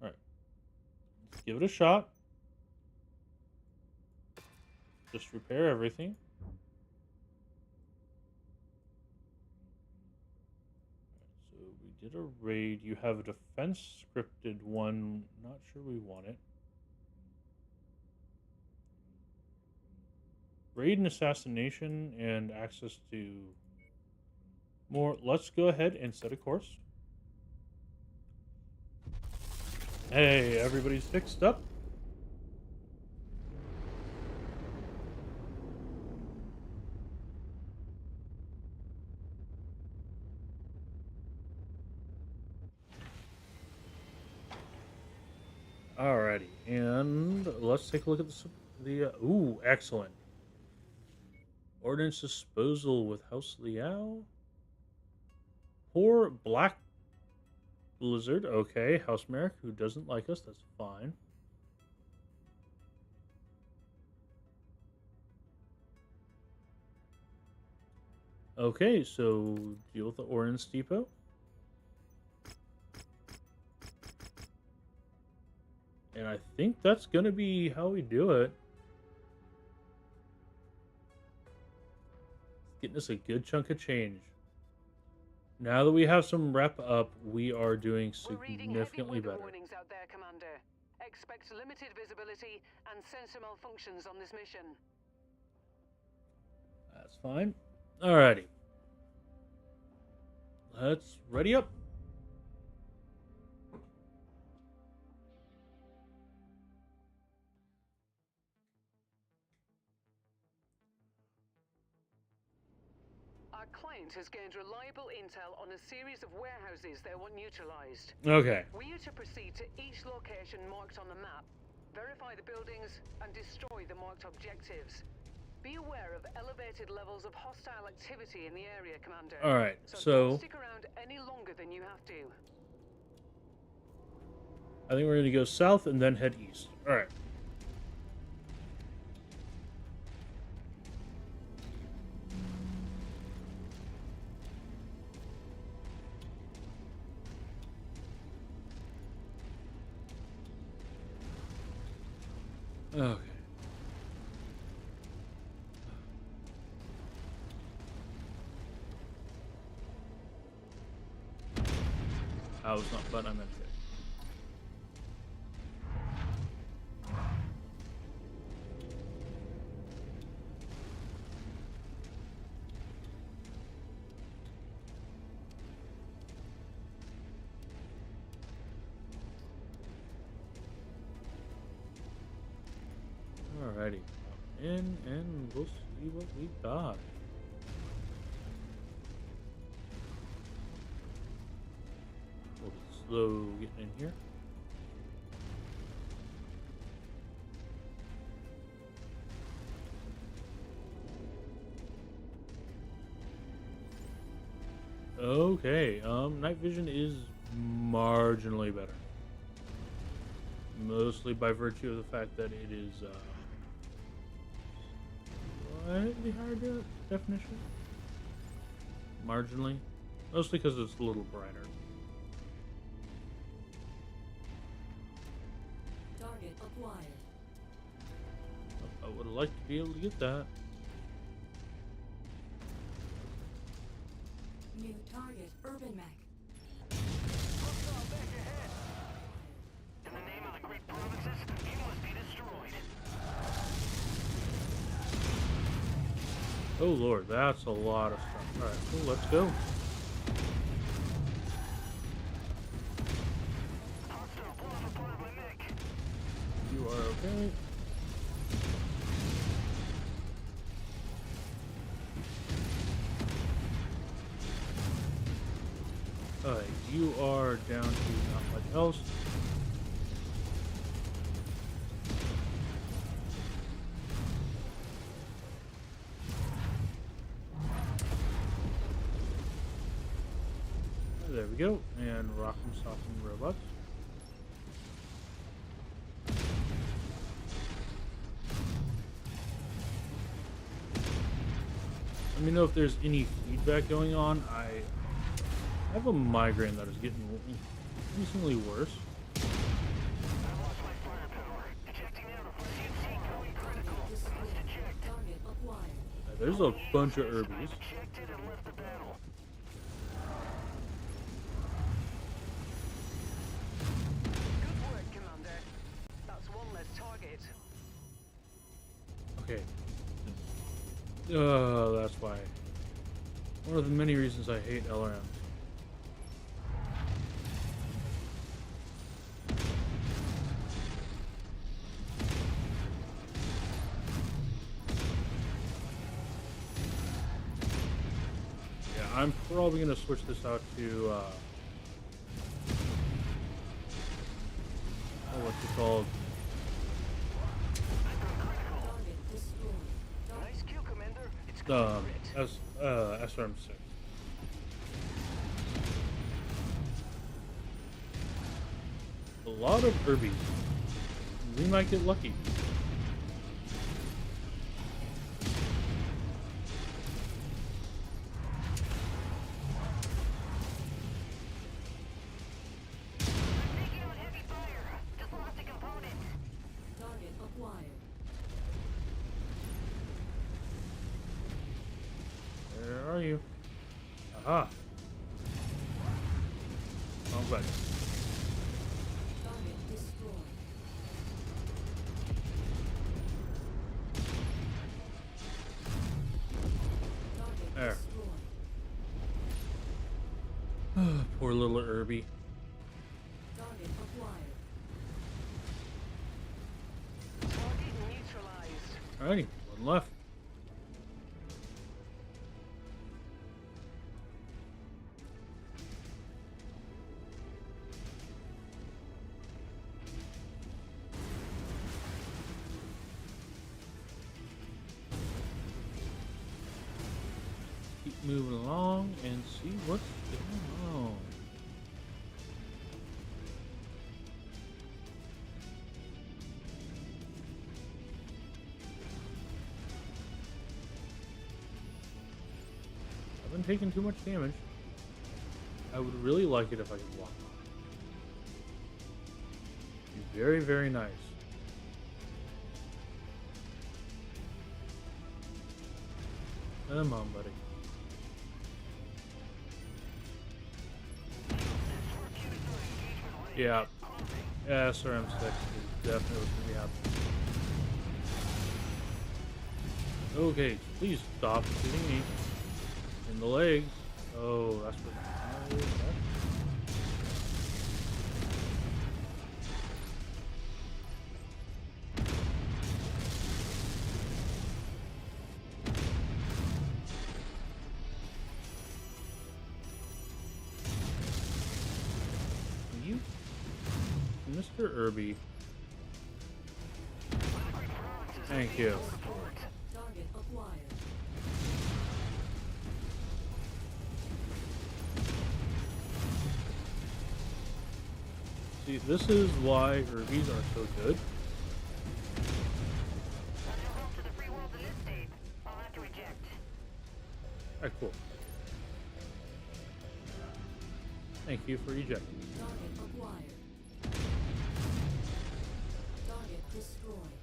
Alright. Let's give it a shot. Just repair everything. So we did a raid. You have a defense scripted one. Not sure we want it. raid and assassination and access to more. Let's go ahead and set a course. Hey, everybody's fixed up. Alrighty, and let's take a look at ooh, excellent. Ordnance disposal with House Liao. Poor Black Blizzard. Okay, House Merrick, who doesn't like us. That's fine. Okay, so deal with the Ordnance Depot. And I think that's going to be how we do it. Getting us a good chunk of change. Now that we have some rep up, we are doing significantly better. Warnings out there, Commander. Expect limited visibility and sensor malfunctions on this mission. That's fine. Alrighty. Let's ready up. Our client has gained reliable intel on a series of warehouses they want neutralized. Okay. We are to proceed to each location marked on the map, verify the buildings, and destroy the marked objectives. Be aware of elevated levels of hostile activity in the area, Commander. Alright, so don't stick around any longer than you have to. I think we're going to go south and then head east. Alright. Okay. I was not, but I meant it. Alrighty. In and we'll see what we got. We'll be slow getting in here. Okay, night vision is marginally better. Mostly by virtue of the fact that it is slightly higher definition. Marginally. Mostly because it's a little brighter. Target acquired. I would like to be able to get that. New target, Urban Mech. In the name of the great provinces, you must be destroyed. Oh lord, that's a lot of stuff. Alright, cool, let's go. Hostile, blow up a part of my mech. You are okay. Alright, you are down to not much else. There we go, and rock and soften robots. Let me know if there's any feedback going on. I have a migraine that is getting increasingly worse. I lost my firepower. Ejecting now before CNC going critical. Must eject. Target acquired. There's a bunch of Urbies. Ejected and left the battle. Good work, Commander. That's one less target. Okay. That's why. One of the many reasons I hate LRMs. Yeah, I'm probably gonna switch this out to what's it called? Target destroyed. Nice kill, Commander. It's going great. SRM6. A lot of Irbies. We might get lucky. Taking out heavy fire. Just lost a component. Target acquired. Where are you? Aha. Oh, good. Target destroyed. Target There. destroyed. Poor little Irby. Target acquired. Target neutralized. Alrighty, one left. Keep moving along and see what's going on. I've been taking too much damage. I would really like it if I could block. Be very, very nice. Come on, buddy. Yeah. Yeah, SRM6 is definitely what's gonna be happening. Okay, please stop shooting me in the legs. Oh, that's what. You, Mr. Irby. Thank you. Target acquired. See, this is why Irbies are so good. No help to the free world in this state. I'll have to eject. Alright, cool. Thank you for ejecting. Target acquired. Target destroyed.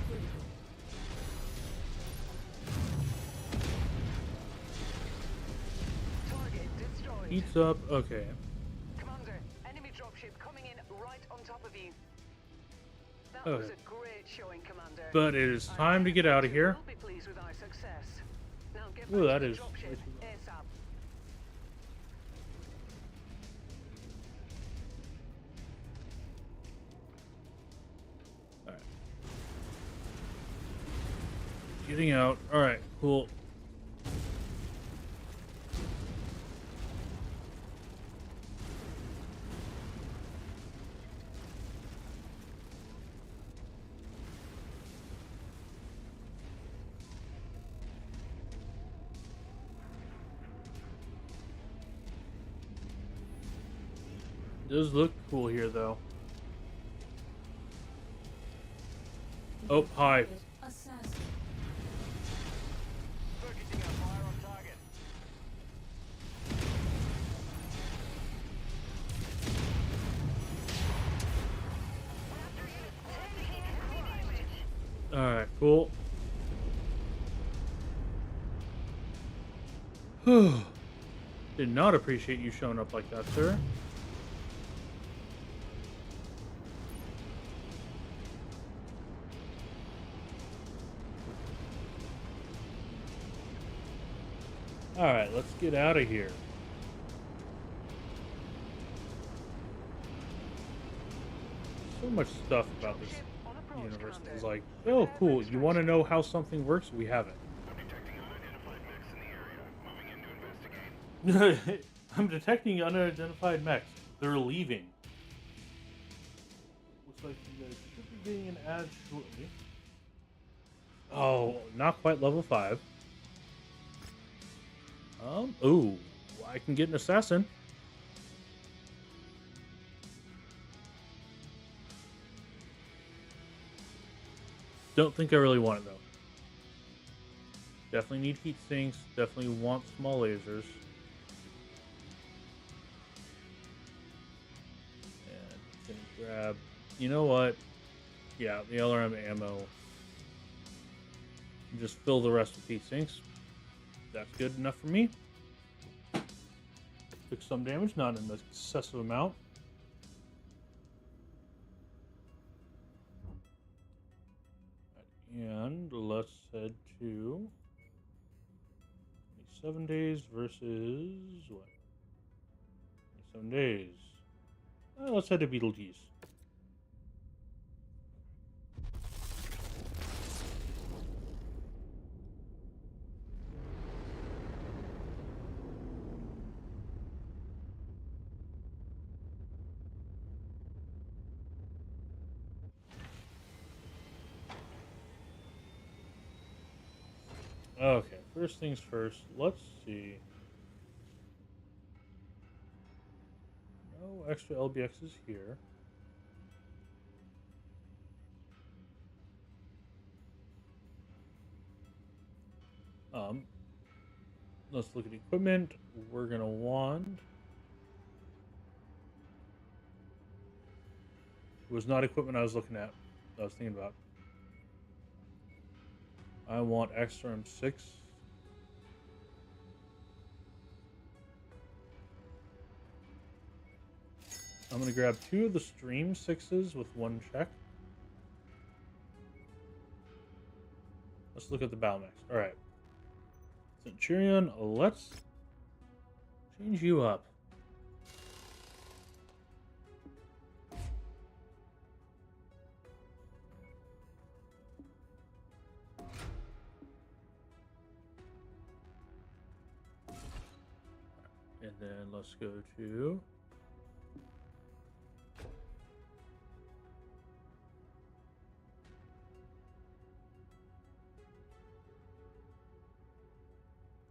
Critical. Target destroyed. Heats up. Okay. Commander, enemy dropship coming in right on top of you. That Okay. was a great showing, Commander. But it is time to get out of here. We'll be pleased with our success. Now get Ooh, back that to the is dropship way too low. ASAP. Alright. Getting out. Alright, cool. Does look cool here, though. Oh, hi. Assassin. Focusing our fire on target. Alright, cool. Did not appreciate you showing up like that, sir. Alright, let's get out of here. So much stuff about this Ship on approach, universe Commander. is like, oh, cool. You want to know how something works? We have it. I'm detecting unidentified mechs in the area. Moving in to investigate. I'm detecting unidentified mechs. They're leaving. Looks like you guys should be getting an ad shortly. Oh, not quite level 5. Ooh, I can get an assassin. Don't think I really want it though. Definitely need heat sinks. Definitely want small lasers. And gonna grab. You know what? Yeah, the LRM ammo. Just fill the rest with heat sinks. That's good enough for me. Took some damage, not an excessive amount. And let's head to 27 days versus what? 27 days. Let's head to Beetlejuice. Okay, first things first. Let's see. No extra LBXs here. Um, let's look at equipment. We're gonna want. It was not equipment I was looking at. I was thinking about. I want XRM6. I'm gonna grab 2 of the Stream 6s with 1 check. Let's look at the battle mechs. Alright. Centurion, let's change you up. And then let's go to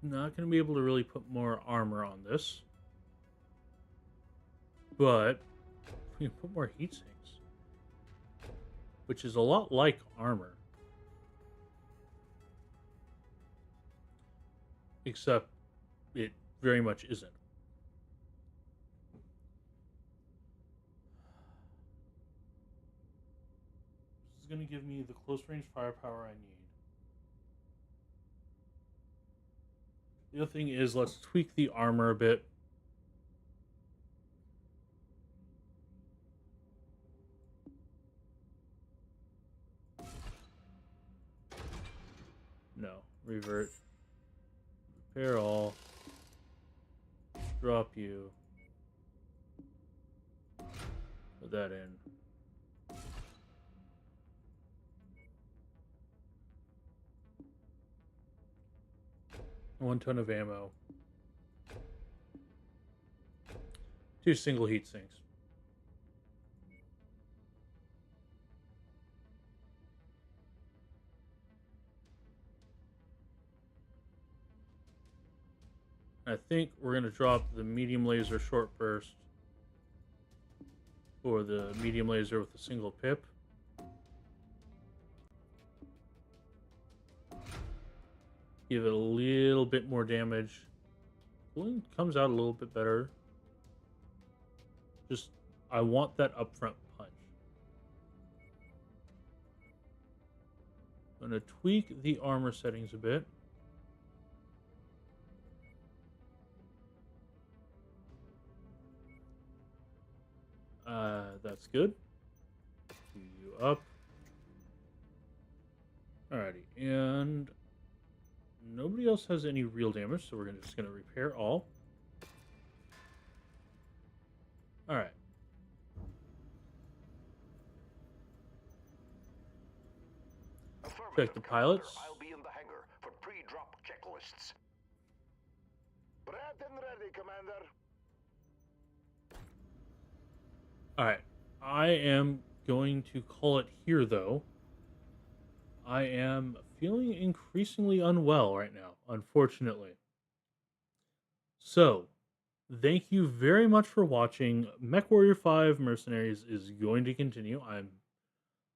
not going to be able to really put more armor on this, but we can put more heat sinks, which is a lot like armor, except it very much isn't. This is going to give me the close range firepower I need. The other thing is, let's tweak the armor a bit. No, revert. Repair all. Drop you. Put that in. One ton of ammo. 2 single heat sinks. I think we're going to drop the medium laser short burst or the medium laser with a single pip. Give it a little bit more damage. Cooling comes out a little bit better. Just, I want that upfront punch. I'm going to tweak the armor settings a bit. That's good. You up. Alrighty, and Nobody else has any real damage, so we're just gonna repair all. All right. Check the pilots. I'll be in the hangar for pre-drop checklists. Bread and ready, Commander. All right. I am going to call it here, though. I am feeling increasingly unwell right now, unfortunately. So, thank you very much for watching. MechWarrior 5 Mercenaries is going to continue.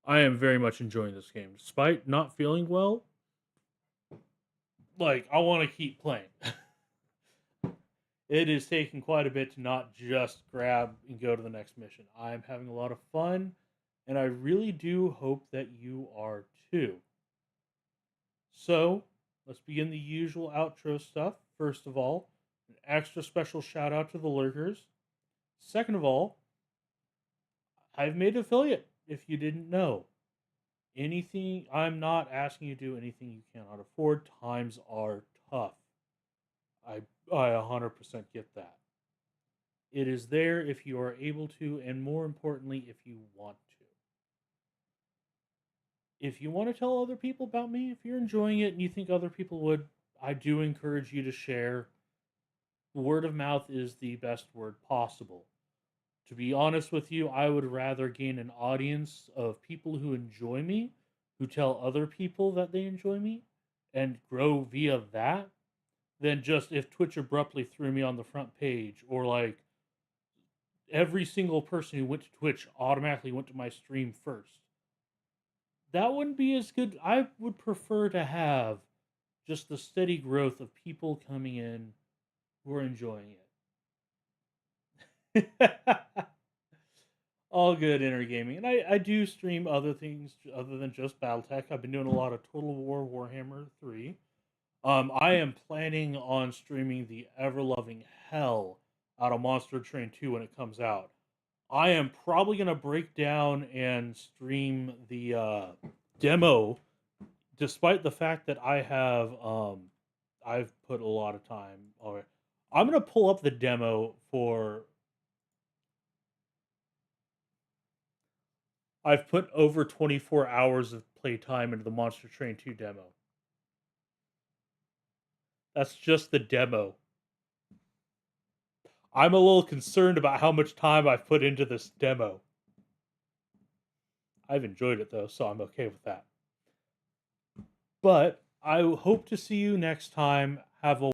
I am very much enjoying this game. Despite not feeling well, like, I want to keep playing. It is taking quite a bit to not just grab and go to the next mission. I'm having a lot of fun, and I really do hope that you are too. So, let's begin the usual outro stuff. First of all, an extra special shout out to the lurkers. Second of all, I've made affiliate, if you didn't know. Anything, I'm not asking you to do anything you cannot afford. Times are tough. I 100% get that. It is there if you are able to, and more importantly, if you want to. If you want to tell other people about me, if you're enjoying it and you think other people would, I do encourage you to share. Word of mouth is the best word possible. To be honest with you, I would rather gain an audience of people who enjoy me, who tell other people that they enjoy me, and grow via that, than just if Twitch abruptly threw me on the front page, or like every single person who went to Twitch automatically went to my stream first. That wouldn't be as good. I would prefer to have just the steady growth of people coming in who are enjoying it. All good intergaming. And I do stream other things other than just BattleTech. I've been doing a lot of Total War Warhammer 3. I am planning on streaming the ever-loving hell out of Monster Train 2 when it comes out. I am probably going to break down and stream the demo, despite the fact that I've put a lot of time already. I'm going to pull up the demo for... I've put over 24 hours of playtime into the Monster Train 2 demo. That's just the demo. I'm a little concerned about how much time I've put into this demo. I've enjoyed it though, so I'm okay with that. But I hope to see you next time. Have a